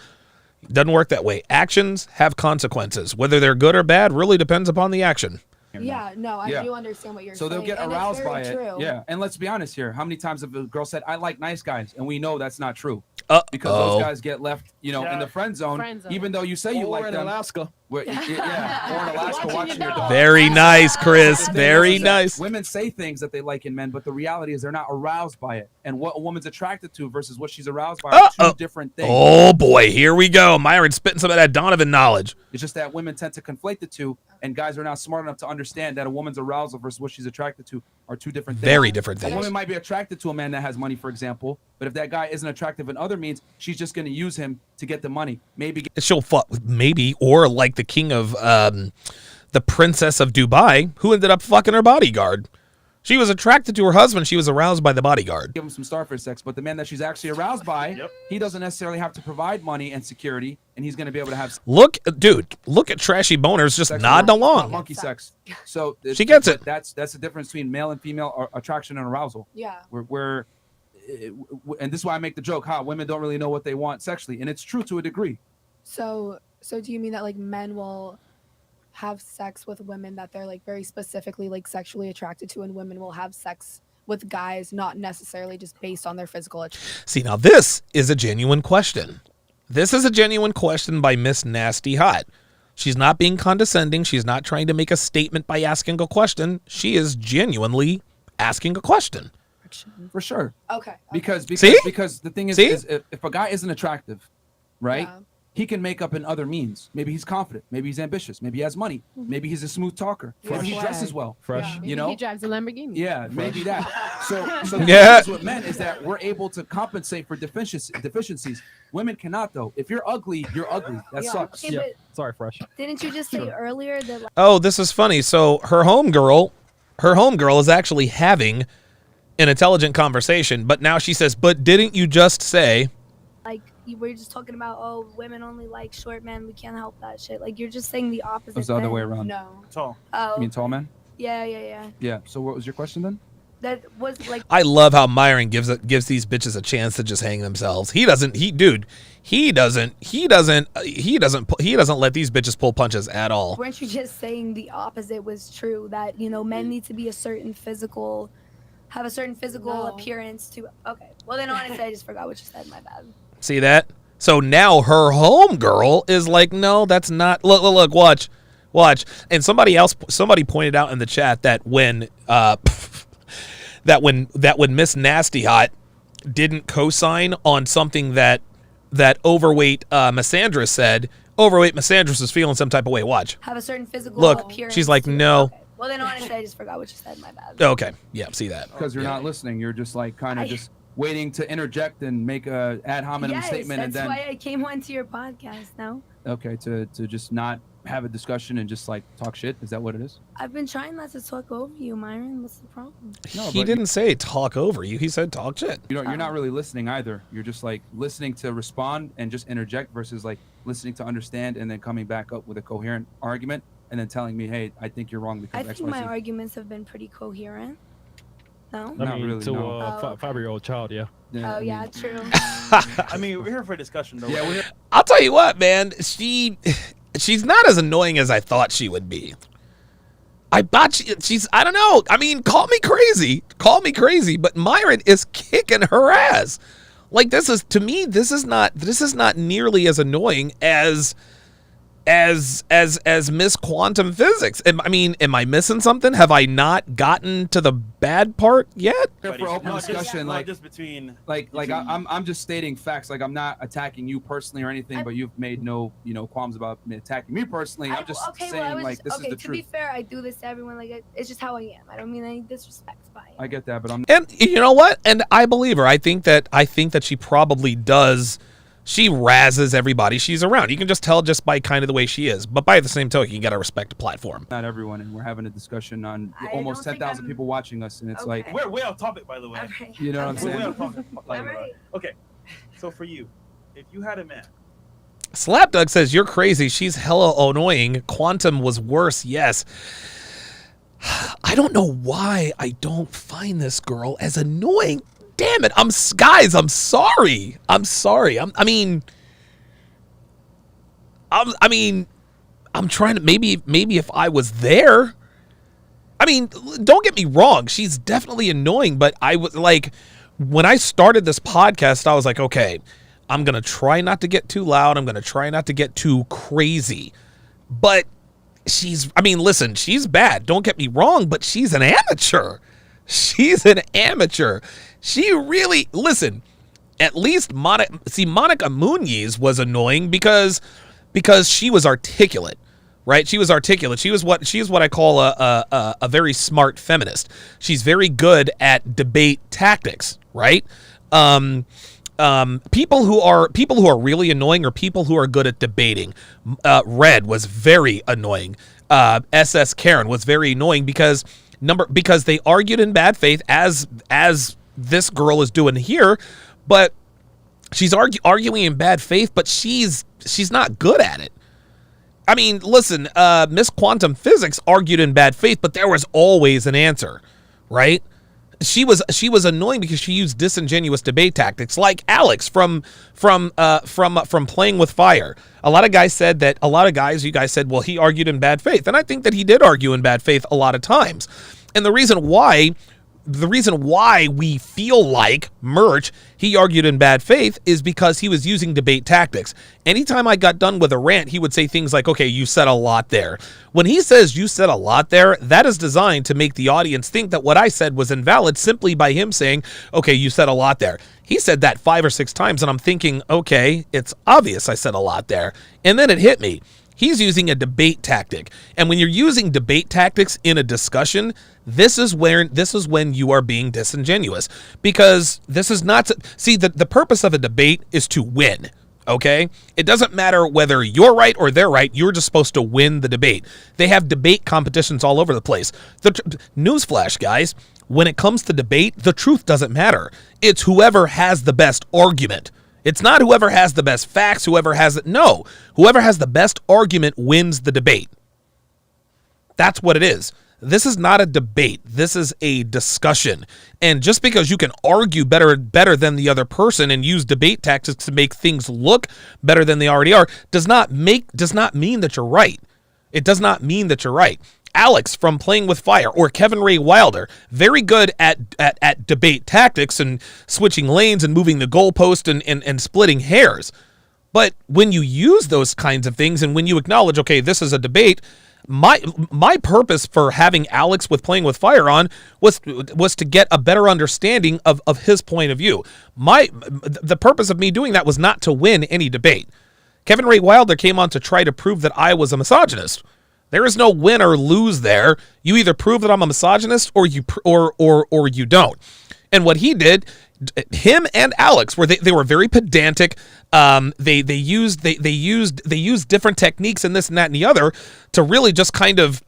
Actions have consequences. Whether they're good or bad really depends upon the action. Yeah, no, I do understand what you're saying. So they'll get aroused by it. True. Yeah, and let's be honest here. How many times have a girl said, "I like nice guys," and we know that's not true because those guys get left, in the friend zone, even though you say you like them. Or in Alaska. Or in Alaska watching your dog. Very nice, Chris. Very nice. Women say things that they like in men, but the reality is they're not aroused by it. And what a woman's attracted to versus what she's aroused by are two different things. Oh boy, here we go. Myron's spitting some of that Donovan knowledge. It's just that women tend to conflate the two, and guys are not smart enough to understand that a woman's arousal versus what she's attracted to are two different things. Very different things. A woman might be attracted to a man that has money, for example, but if that guy isn't attractive in other means, she's just going to use him to get the money. Or like the king of the princess of Dubai, who ended up fucking her bodyguard. She was attracted to her husband. She was aroused by the bodyguard. Give him some starfish sex, but the man that she's actually aroused by, he doesn't necessarily have to provide money and security, and he's going to be able to have. Look at trashy boners just nodding along. Monkey sex. So she gets it. That's the difference between male and female attraction and arousal. Yeah. Where and this is why I make the joke, how women don't really know what they want sexually, and it's true to a degree. So do you mean that like men will have sex with women that they're like very specifically like sexually attracted to, and women will have sex with guys not necessarily just based on their physical attraction? See, now this is a genuine question. This is a genuine question by Miss Nasty Hot. She's not being condescending. She's not trying to make a statement by asking a question. She is genuinely asking a question. For sure. Okay. Because the thing is if a guy isn't attractive, right? Yeah. He can make up in other means. Maybe he's confident. Maybe he's ambitious. Maybe he has money. Maybe he's a smooth talker. Maybe he dresses well. Fresh. You know, he drives a Lamborghini. Yeah, maybe that. So the Yeah. thing is with men is that we're able to compensate for deficiencies. Women cannot though. If you're ugly, you're ugly. That sucks. Okay, but Sorry, Fresh. didn't you just say earlier that like, Oh, this is funny. So her homegirl is actually having an intelligent conversation, but now she says, but didn't you just say? like you were just talking about, oh, women only like short men, we can't help that shit? Like you're just saying the opposite. It's the other then. way around. No. Tall. Oh, You mean tall men? yeah. Yeah. So what was your question then? That was like I love how Myron gives these bitches a chance to just hang themselves. He doesn't let these bitches pull punches at all. weren't you just saying the opposite was true? That, you know, men need to be have a certain physical appearance to. Okay. Well, then honestly, I just forgot what you said. My bad. See that? So now her homegirl is like, no, that's not. Look, watch. And somebody pointed out in the chat that when Miss Nasty Hot didn't co-sign on something that overweight Misandrist said, overweight Misandrist was feeling some type of way. Watch. Have a certain physical Look, appearance. she's like, to- no. Okay. Well, then honestly, I just forgot what you said. My bad. Okay, yeah, see that. Because you're not listening. You're just like kind of just waiting to interject and make a ad hominem Yes, statement, and that's then why I came onto your podcast. No, okay to just not have a discussion and just like talk shit. Is that what it is? I've been trying not to talk over you, Myron. What's the problem? No, He but didn't say talk over you. He said talk shit. you're not really listening either. You're just like listening to respond and just interject versus like listening to understand and then coming back up with a coherent argument and then telling me, hey, I think you're wrong because I X, think Y, my Z. arguments have been pretty coherent. No. I Not mean, really, to no. a 5-year-old child, yeah. Yeah, Oh I yeah, mean, true. I mean, we're here for a discussion, though. Yeah, we're I'll tell you what, man. She's not as annoying as I thought she would be. I thought she's. I don't know. I mean, call me crazy, but Myron is kicking her ass. Like this is not nearly as annoying as Miss Quantum Physics. Am I missing something? Have I not gotten to the bad part yet? here for open discussion, like just between I'm just stating facts. Like I'm not attacking you personally or anything, but you've made no qualms about me attacking me personally. I'm just saying like this is the to truth. be fair, I do this to everyone. Like it's just how I am. I don't mean any disrespect by it. I get that, but I'm And you know what? And I believe her. I think that she probably does. She razzes everybody she's around. You can just tell just by kind of the way she is. But by the same token, you got to respect the platform. not everyone, and we're having a discussion on I almost don't think 10,000 I'm- people watching us, and it's Okay. like we're way off topic, by the way. Alright. you know what I'm We're way saying. off topic. Alright. Okay, so for you, if you had a man, Slapdog says, you're crazy. She's hella annoying. Quantum was worse. Yes. I don't know why I don't find this girl as annoying. Damn it. I'm sorry. I'm trying to maybe if I was there. I mean, don't get me wrong. She's definitely annoying, but I was like, when I started this podcast, I was like, okay, I'm going to try not to get too loud. I'm going to try not to get too crazy. But listen, she's bad. Don't get me wrong, but she's an amateur. She really, listen, at least Monica Muniz was annoying because she was articulate, right? She was articulate. She is what I call a very smart feminist. She's very good at debate tactics, right? People who are really annoying are people who are good at debating. Red was very annoying. SS Karen was very annoying because they argued in bad faith as this girl is doing here, but she's arguing in bad faith, but she's not good at it. I mean, listen, Miss Quantum Physics argued in bad faith, but there was always an answer, right? she was annoying because she used disingenuous debate tactics, like Alex from Playing with Fire. A lot of guys, you guys said, well, he argued in bad faith, and I think that he did argue in bad faith a lot of times. And the reason why we feel like Merch, he argued in bad faith, is because he was using debate tactics. Anytime I got done with a rant, he would say things like, okay, you said a lot there. When he says you said a lot there, that is designed to make the audience think that what I said was invalid simply by him saying, okay, you said a lot there. He said that 5 or 6 times, and I'm thinking, okay, it's obvious I said a lot there. And then it hit me. He's using a debate tactic. And when you're using debate tactics in a discussion, this is when you are being disingenuous, because this is not the purpose of a debate is to win. Okay? It doesn't matter whether you're right or they're right. You're just supposed to win the debate. They have debate competitions all over the place. Newsflash, guys, when it comes to debate, the truth doesn't matter. It's whoever has the best argument. It's not whoever has the best facts, whoever has the best argument wins the debate. That's what it is. This is not a debate. This is a discussion. And just because you can argue better than the other person and use debate tactics to make things look better than they already are does not mean that you're right. It does not mean that you're right. Alex from Playing with Fire, or Kevin Ray Wilder, very good at debate tactics and switching lanes and moving the goalpost and splitting hairs. But when you use those kinds of things and when you acknowledge, okay, this is a debate, my purpose for having Alex with Playing with Fire on was to get a better understanding of his point of view. The purpose of me doing that was not to win any debate. Kevin Ray Wilder came on to try to prove that I was a misogynist. There is no win or lose there. You either prove that I'm a misogynist or you don't. And what he did, him and Alex, they were very pedantic. They used different techniques and this and that and the other to really just kind of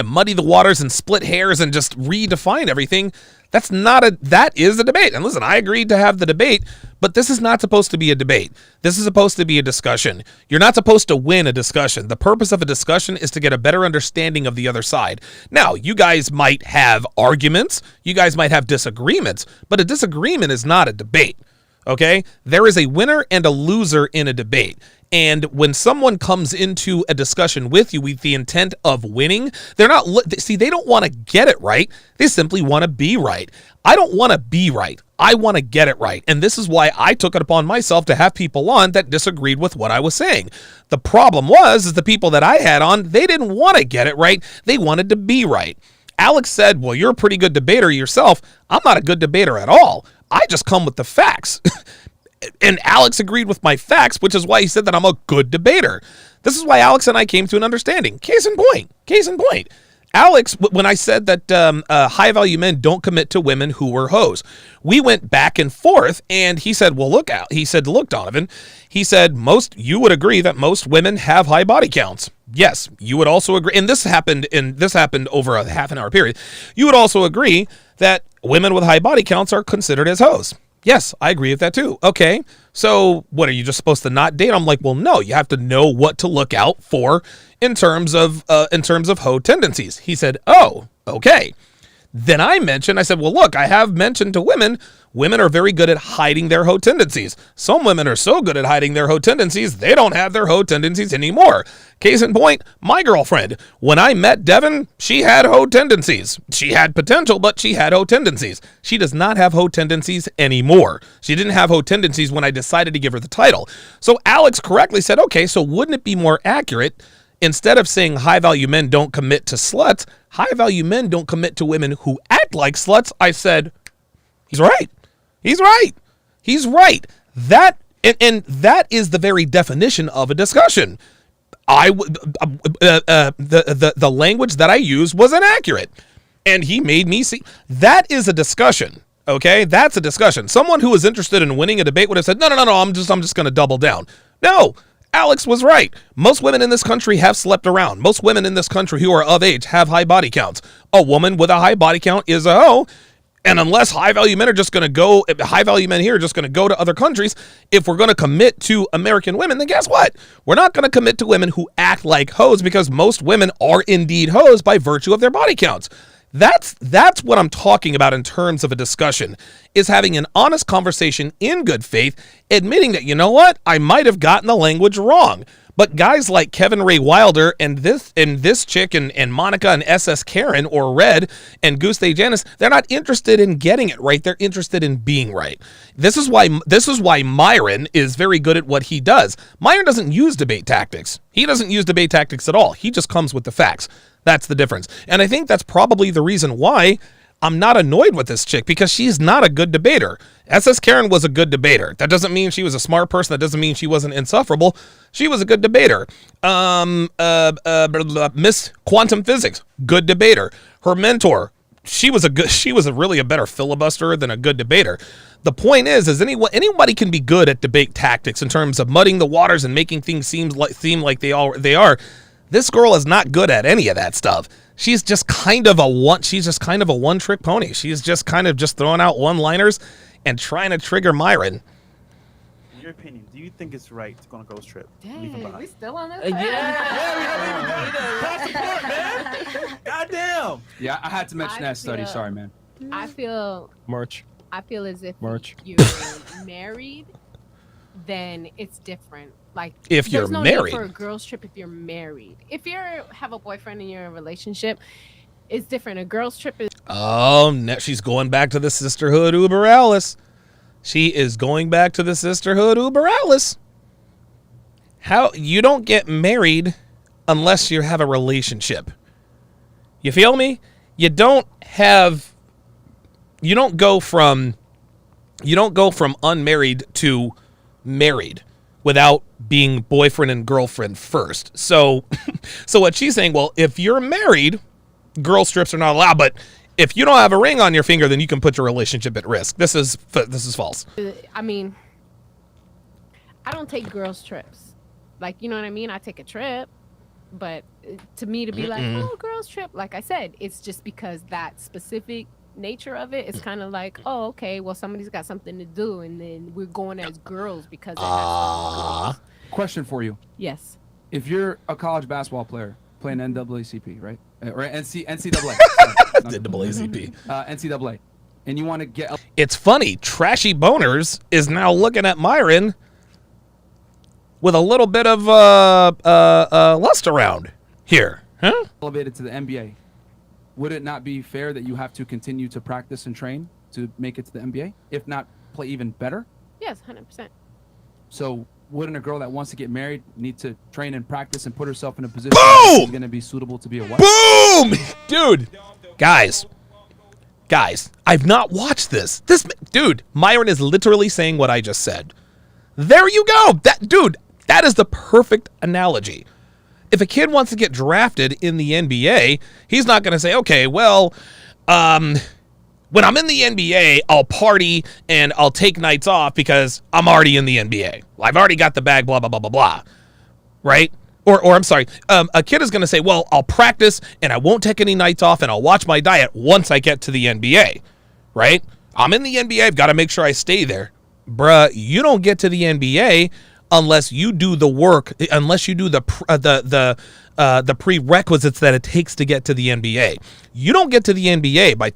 muddy the waters and split hairs and just redefine everything. That is a debate. And listen, I agreed to have the debate, but this is not supposed to be a debate. This is supposed to be a discussion. You're not supposed to win a discussion. The purpose of a discussion is to get a better understanding of the other side. Now, you guys might have arguments. You guys might have disagreements, but a disagreement is not a debate. Okay? There is a winner and a loser in a debate. And when someone comes into a discussion with you with the intent of winning, they don't want to get it right. They simply want to be right. I don't want to be right. I want to get it right. And this is why I took it upon myself to have people on that disagreed with what I was saying. The problem is the people that I had on, they didn't want to get it right. They wanted to be right. Alex said, well, you're a pretty good debater yourself. I'm not a good debater at all. I just come with the facts. And Alex agreed with my facts, which is why he said that I'm a good debater. This is why Alex and I came to an understanding. Case in point. Alex, when I said that high-value men don't commit to women who were hoes, we went back and forth, and he said, well, look, Donovan, he said, you would agree that most women have high body counts. Yes, you would also agree, and this happened over a half an hour period. You would also agree that women with high body counts are considered as hoes. Yes, I agree with that too. Okay, so what, are you just supposed to not date? I'm like, well, no, you have to know what to look out for in terms of hoe tendencies. He said, oh, okay. Then I said, well, look, I have mentioned to women are very good at hiding their hoe tendencies. Some women are so good at hiding their hoe tendencies, they don't have their hoe tendencies anymore. Case in point, my girlfriend. When I met Devin, she had hoe tendencies. She had potential, but she had hoe tendencies. She does not have hoe tendencies anymore. She didn't have hoe tendencies when I decided to give her the title. So Alex correctly said, okay, so wouldn't it be more accurate, instead of saying high-value men don't commit to sluts, high-value men don't commit to women who act like sluts? I said, he's right. That is the very definition of a discussion. The language that I used was inaccurate, and he made me see. That is a discussion. Okay, that's a discussion. Someone who was interested in winning a debate would have said, no, I'm just going to double down. No. Alex was right. Most women in this country have slept around. Most women in this country who are of age have high body counts. A woman with a high body count is a hoe. And unless high-value men here are just going to go to other countries, if we're going to commit to American women, then guess what? We're not going to commit to women who act like hoes, because most women are indeed hoes by virtue of their body counts. That's what I'm talking about in terms of a discussion, is having an honest conversation in good faith, admitting that, you know what, I might have gotten the language wrong. But guys like Kevin Ray Wilder and this chick and Monica and SS Karen or Red and Goose Day Janice, they're not interested in getting it right. They're interested in being right. This is why Myron is very good at what he does. Myron doesn't use debate tactics. He doesn't use debate tactics at all. He just comes with the facts. That's the difference. And I think that's probably the reason why I'm not annoyed with this chick, because she's not a good debater. SS Karen was a good debater. That doesn't mean she was a smart person. That doesn't mean she wasn't insufferable. She was a good debater. Miss Quantum Physics, good debater. Her mentor, she was really a better filibuster than a good debater. The point is anybody can be good at debate tactics in terms of muddying the waters and making things seem like they are. This girl is not good at any of that stuff. She's just kind of a one-trick pony. She's just kind of just throwing out one-liners and trying to trigger Myron. In your opinion, do you think it's right to go on a girls trip? Dang, we still on this? Man. Goddamn. Yeah, I had to mention that study. Sorry, man. I feel as if you're married, then it's different. Like, if you're there's no married need for a girls trip if you're married. If you have a boyfriend and you're in a relationship, it's different. A girls trip is she's going back to the sisterhood uber alles. She is going back to the sisterhood uber alles. How you don't get married unless you have a relationship. You feel me? You don't go from unmarried to married without being boyfriend and girlfriend first. So what she's saying, well, if you're married, girls trips are not allowed, but if you don't have a ring on your finger, then you can put your relationship at risk. This is false. I mean, I don't take girls trips. Like, you know what I mean? I take a trip, but to me to be like, oh, girls trip, like I said, it's just because that specific nature of it is kind of like, oh, okay, well, somebody's got something to do, and then we're going as girls because it has girls. Question for you. Yes. If you're a college basketball player playing NAACP, right? Or NCAA. NAACP. NCAA. And you want to get... It's funny. Trashy Boners is now looking at Myron with a little bit of lust around here. Huh? Elevated to the NBA. Would it not be fair that you have to continue to practice and train to make it to the NBA? If not, play even better? Yes, 100%. So wouldn't a girl that wants to get married need to train and practice and put herself in a position where she's going to be suitable to be a wife? Boom! Dude, guys, I've not watched this. Dude, Myron is literally saying what I just said. There you go. That is the perfect analogy. If a kid wants to get drafted in the NBA, he's not going to say, okay, well, when I'm in the NBA, I'll party and I'll take nights off because I'm already in the NBA. I've already got the bag, blah, blah, blah, blah, blah. Right? Or I'm sorry, a kid is going to say, well, I'll practice and I won't take any nights off and I'll watch my diet once I get to the NBA. Right? I'm in the NBA. I've got to make sure I stay there. Bruh, you don't get to the NBA unless you do the work, unless you do the prerequisites that it takes to get to the NBA. You don't get to the NBA by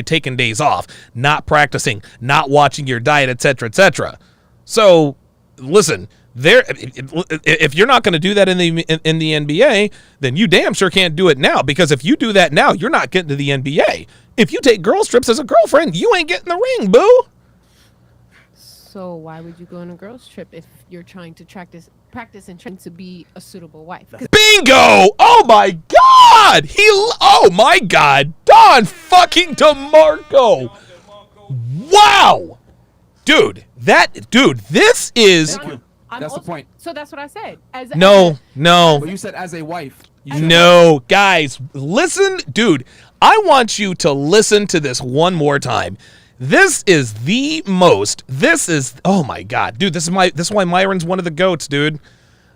taking days off, not practicing, not watching your diet, etc., etc. So, listen, if you're not going to do that in the NBA, then you damn sure can't do it now, because if you do that now, you're not getting to the NBA. If you take girls trips as a girlfriend, you ain't getting the ring, boo. So why would you go on a girls trip if you're trying to practice and train to be a suitable wife? Bingo! Oh my God! Oh my God! Don fucking DeMarco! Wow! This is... That's the point. So that's what I said. No. But you said as a wife. No, guys, listen, dude. I want you to listen to this one more time. This is oh my God, dude, this is why Myron's one of the GOATs, dude.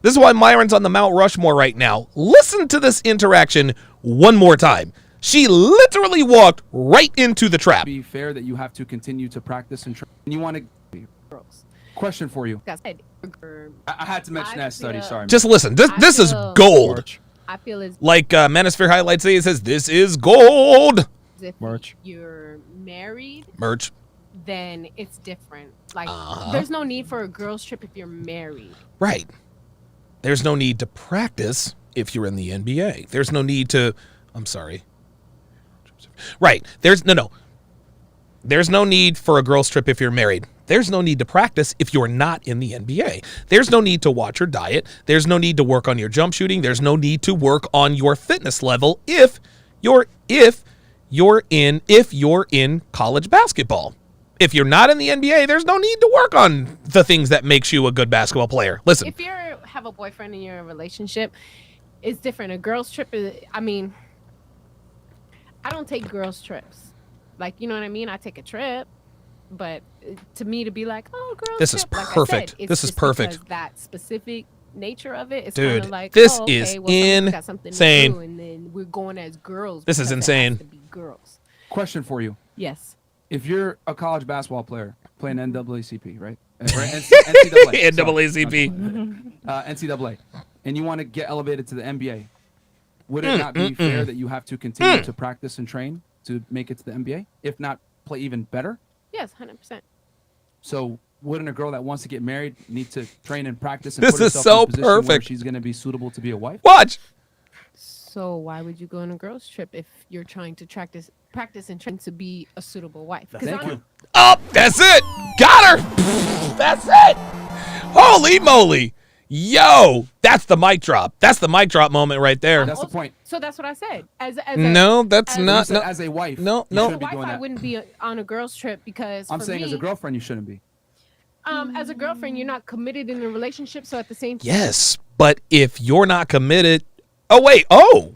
This is why Myron's on the Mount Rushmore right now. Listen to this interaction one more time. She literally walked right into the trap. Be fair that you have to continue to practice and train. You want to... Question for you. I had to mention that study, sorry. Just listen, this is gold. I feel as like Manosphere Highlights say, it says, this is gold. if Merch. you're married, Merch. then it's different. Like, there's no need for a girls' trip if you're married. Right. There's no need to practice if you're in the NBA. There's no need to, I'm sorry. Right. There's no need for a girls' trip if you're married. There's no need to practice if you're not in the NBA. There's no need to watch your diet. There's no need to work on your jump shooting. There's no need to work on your fitness level if you're in college basketball. If you're not in the NBA, there's no need to work on the things that makes you a good basketball player. Listen. If you have a boyfriend and you're in a relationship, it's different. A girls' trip is, I mean, I don't take girls' trips. Like, you know what I mean? I take a trip. But to me, to be like, oh, girls, this is perfect. This is perfect. That specific nature of it. It's dude, like, this oh, okay, is well, insane. to do, and then we're going as girls. This is insane. To be girls. Question for you. Yes. If you're a college basketball player playing NAACP, right? NCAA. NAACP. NCAA. And you want to get elevated to the NBA, would it not be fair that you have to continue to practice and train to make it to the NBA? If not, play even better? Yes, 100%. So wouldn't a girl that wants to get married need to train and practice and this put is herself so in a position where perfect. she's going to be suitable to be a wife? Watch. So why would you go on a girls' trip if you're trying to practice and train to be a suitable wife? Thank you. Oh, that's it. Got her. That's it. Holy moly. Yo, that's the mic drop. That's the mic drop moment right there. That's the point. So that's what I said. No, that's not. No. As a wife, No. you shouldn't As a be wife, doing I that. wouldn't be on a girls' trip because I'm for saying me, as a girlfriend, you shouldn't be. as a girlfriend, you're not committed in a relationship. So at the same time, Yes, but if you're not committed, oh,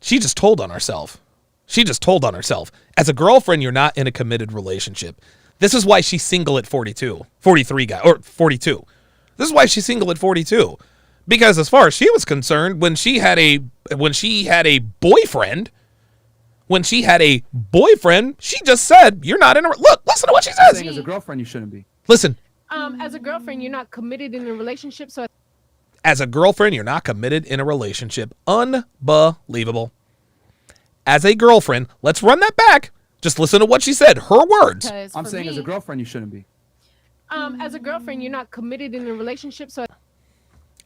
she just told on herself. As a girlfriend, you're not in a committed relationship. This is why she's single at 43 guy, or 42. This is why she's single at 42. Because as far as she was concerned, when she had a boyfriend, she just said, you're not in a, look, listen to what she I'm says. saying as a girlfriend, you shouldn't be. Listen. as a girlfriend, you're not committed in a relationship. So As a girlfriend, you're not committed in a relationship. Unbelievable. As a girlfriend, let's run that back. Just listen to what she said. Her words. I'm saying as a girlfriend, you shouldn't be. as a girlfriend, you're not committed in a relationship. So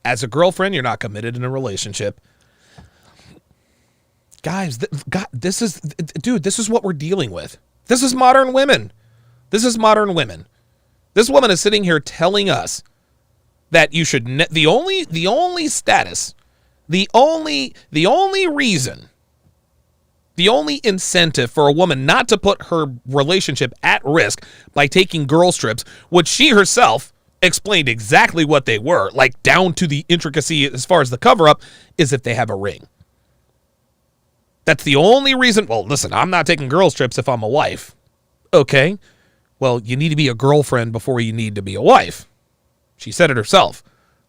As a girlfriend, you're not committed in a relationship. Guys, this is what we're dealing with. This is modern women. This woman is sitting here telling us that you should the only incentive for a woman not to put her relationship at risk by taking girls trips, which she herself explained exactly what they were, like down to the intricacy as far as the cover-up, is if they have a ring. That's the only reason. Well, listen, I'm not taking girls trips if I'm a wife. Okay. Well, you need to be a girlfriend before you need to be a wife. She said it herself.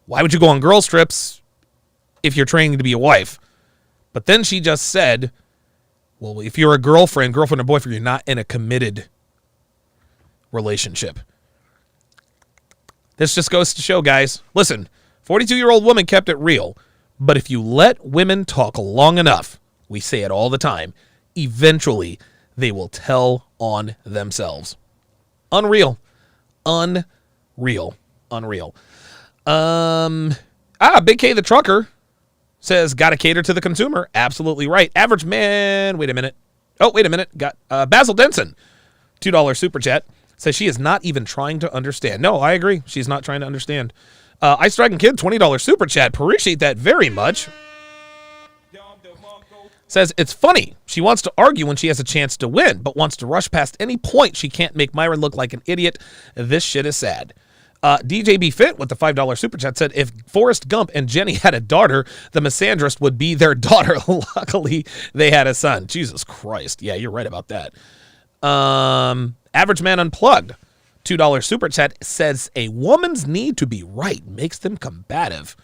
Why would you go on girls trips if you're training to be a wife? But then she just said, well, if you're a girlfriend or boyfriend, you're not in a committed relationship. This just goes to show, guys, listen, 42-year-old woman kept it real. But if you let women talk long enough, we say it all the time, eventually they will tell on themselves. Unreal. Big K the trucker says, gotta cater to the consumer. Absolutely right. Average man, wait a minute. Got Basil Denson, $2 super chat, says she is not even trying to understand. No, I agree. She's not trying to understand. Ice Dragon Kid, $20 super chat. Appreciate that very much. Says, it's funny. She wants to argue when she has a chance to win, but wants to rush past any point she can't make Myron look like an idiot. This shit is sad. DJ B Fit with the $5 super chat said, if Forrest Gump and Jenny had a daughter, the misandrist would be their daughter. Luckily, they had a son. Jesus Christ. Yeah, you're right about that. Average Man Unplugged, $2 super chat, says, a woman's need to be right makes them combative.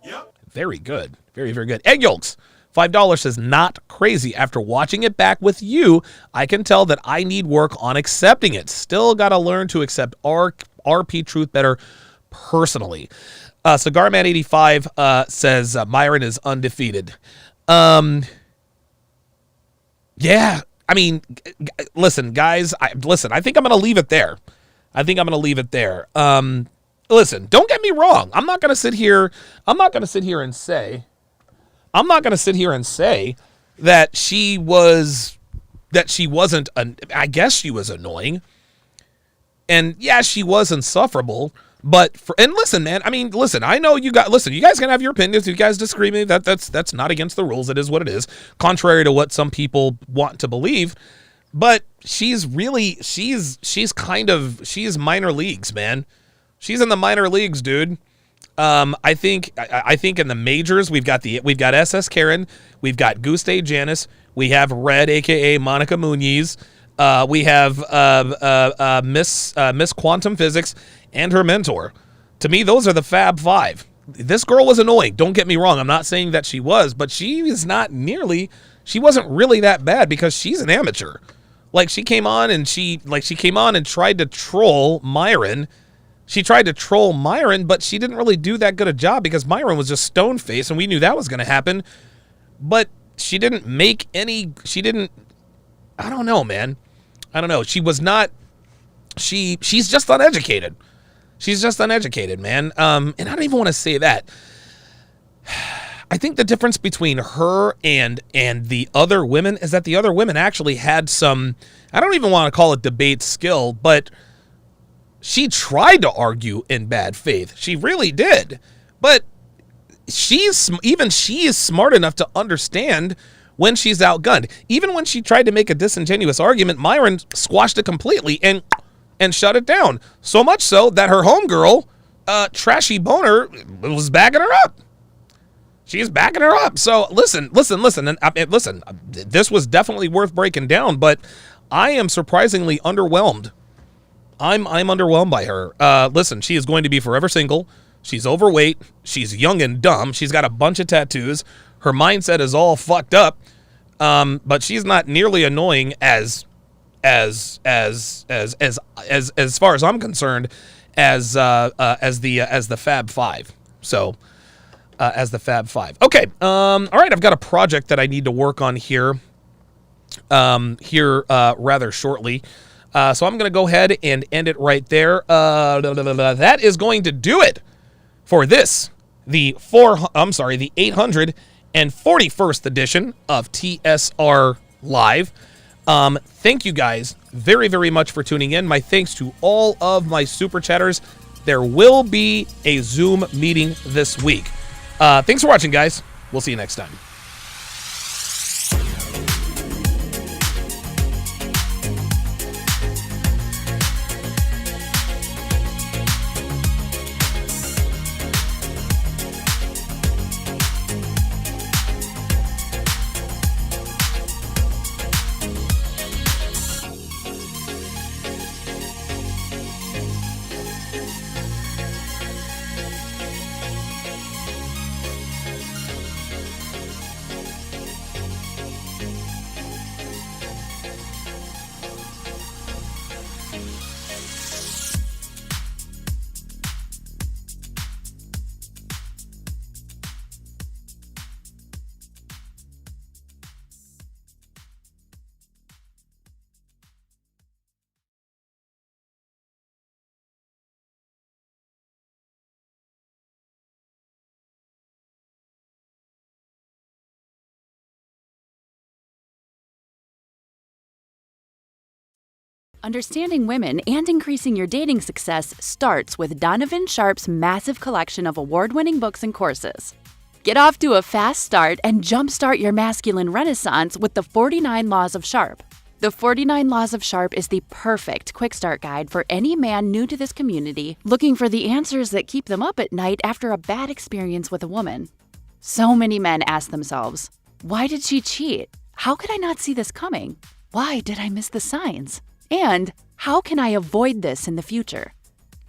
Yep. Very good. Very, very good. Egg Yolks, $5 says, not crazy. After watching it back with you, I can tell that I need work on accepting it. Still got to learn to accept RP truth better personally. CigarMan85 says Myron is undefeated. Yeah, I mean, listen, guys. I think I'm going to leave it there. Listen, don't get me wrong. I'm not going to sit here and say that she wasn't. I guess she was annoying, and yeah, she was insufferable. But listen, man. I mean, listen. I know you guys can have your opinions. If you guys disagree with me, that's not against the rules. It is what it is, contrary to what some people want to believe. But she's minor leagues, man. She's in the minor leagues, dude. I think in the majors we've got SS Karen, we've got Guste Janice, we have Red, aka Monica Muniz, we have Miss Quantum Physics and her mentor. To me, those are the Fab Five. This girl was annoying. Don't get me wrong. I'm not saying that she was, but she wasn't really that bad because she's an amateur. Like she came on and tried to troll Myron. She tried to troll Myron, but she didn't really do that good a job because Myron was just stone-faced and we knew that was going to happen. But she didn't make any, I don't know, man. I don't know. She's just uneducated. She's just uneducated, man. And I don't even want to say that. I think the difference between her and the other women is that the other women actually had some, I don't even want to call it debate skill, but she tried to argue in bad faith. She really did. But she is smart enough to understand when she's outgunned. Even when she tried to make a disingenuous argument, Myron squashed it completely and shut it down. So much so that her homegirl, Trashy Boner, was backing her up. She's backing her up. So listen, and listen. This was definitely worth breaking down, but I am surprisingly underwhelmed. I'm underwhelmed by her. Listen, she is going to be forever single. She's overweight. She's young and dumb. She's got a bunch of tattoos. Her mindset is all fucked up. But she's not nearly annoying as far as I'm concerned as the Fab Five. So as the Fab Five. Okay. All right. I've got a project that I need to work on here rather shortly. So I'm going to go ahead and end it right there. That is going to do it for this, the 841st edition of TSR Live. Thank you guys very, very much for tuning in. My thanks to all of my super chatters. There will be a Zoom meeting this week. Thanks for watching, guys. We'll see you next time. Understanding women and increasing your dating success starts with Donovan Sharp's massive collection of award-winning books and courses. Get off to a fast start and jumpstart your masculine renaissance with the 49 Laws of Sharp. The 49 Laws of Sharp is the perfect quick start guide for any man new to this community looking for the answers that keep them up at night after a bad experience with a woman. So many men ask themselves, why did she cheat? How could I not see this coming? Why did I miss the signs? And how can I avoid this in the future?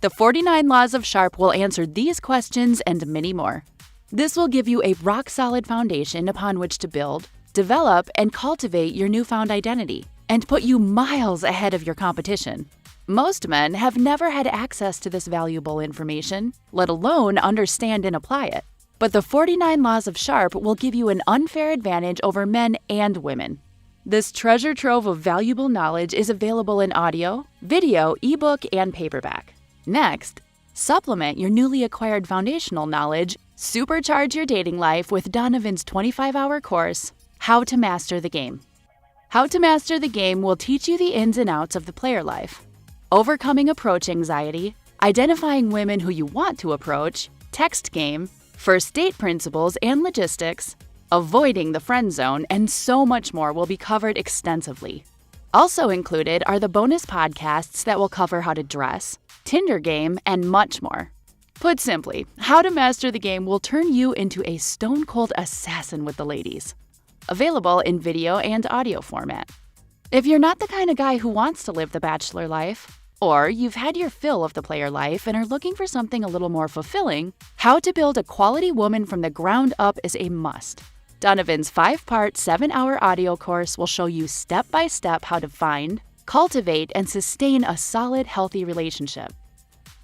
The 49 Laws of Sharp will answer these questions and many more. This will give you a rock-solid foundation upon which to build, develop, and cultivate your newfound identity, and put you miles ahead of your competition. Most men have never had access to this valuable information, let alone understand and apply it. But the 49 Laws of Sharp will give you an unfair advantage over men and women. This treasure trove of valuable knowledge is available in audio, video, ebook, and paperback. Next, supplement your newly acquired foundational knowledge, supercharge your dating life with Donovan's 25-hour course, How to Master the Game. How to Master the Game will teach you the ins and outs of the player life, overcoming approach anxiety, identifying women who you want to approach, text game, first date principles and logistics, avoiding the friend zone, and so much more will be covered extensively. Also included are the bonus podcasts that will cover how to dress, Tinder game, and much more. Put simply, How to Master the Game will turn you into a stone-cold assassin with the ladies. Available in video and audio format. If you're not the kind of guy who wants to live the bachelor life, or you've had your fill of the player life and are looking for something a little more fulfilling, How to Build a Quality Woman from the Ground Up is a must. Donovan's 5-part, 7-hour audio course will show you step-by-step how to find, cultivate, and sustain a solid, healthy relationship.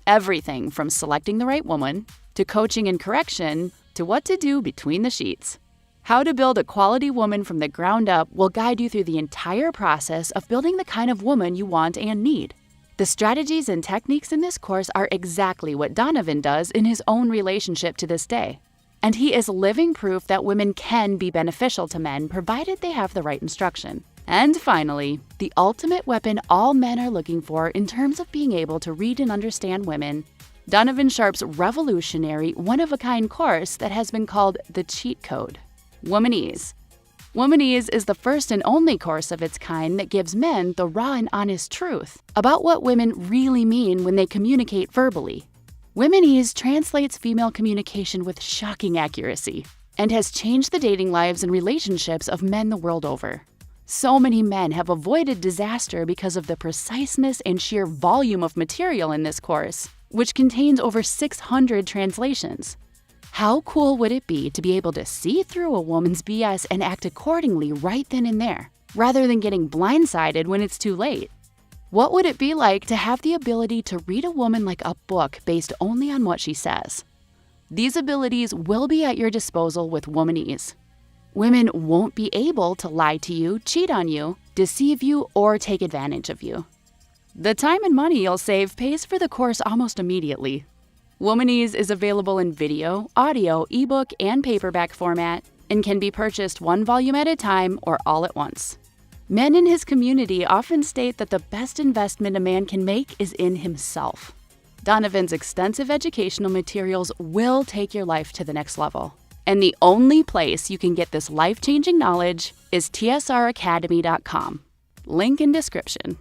Everything from selecting the right woman, to coaching and correction, to what to do between the sheets. How to Build a Quality Woman from the Ground Up will guide you through the entire process of building the kind of woman you want and need. The strategies and techniques in this course are exactly what Donovan does in his own relationship to this day. And he is living proof that women can be beneficial to men provided they have the right instruction. And finally, the ultimate weapon all men are looking for in terms of being able to read and understand women, Donovan Sharp's revolutionary, one-of-a-kind course that has been called the cheat code, Womanese. Womanese is the first and only course of its kind that gives men the raw and honest truth about what women really mean when they communicate verbally. Womanese translates female communication with shocking accuracy and has changed the dating lives and relationships of men the world over. So many men have avoided disaster because of the preciseness and sheer volume of material in this course, which contains over 600 translations. How cool would it be to be able to see through a woman's BS and act accordingly right then and there, rather than getting blindsided when it's too late? What would it be like to have the ability to read a woman like a book based only on what she says? These abilities will be at your disposal with Womanese. Women won't be able to lie to you, cheat on you, deceive you, or take advantage of you. The time and money you'll save pays for the course almost immediately. Womanese is available in video, audio, ebook, and paperback format and can be purchased one volume at a time or all at once. Men in his community often state that the best investment a man can make is in himself. Donovan's extensive educational materials will take your life to the next level. And the only place you can get this life-changing knowledge is tsracademy.com. Link in description.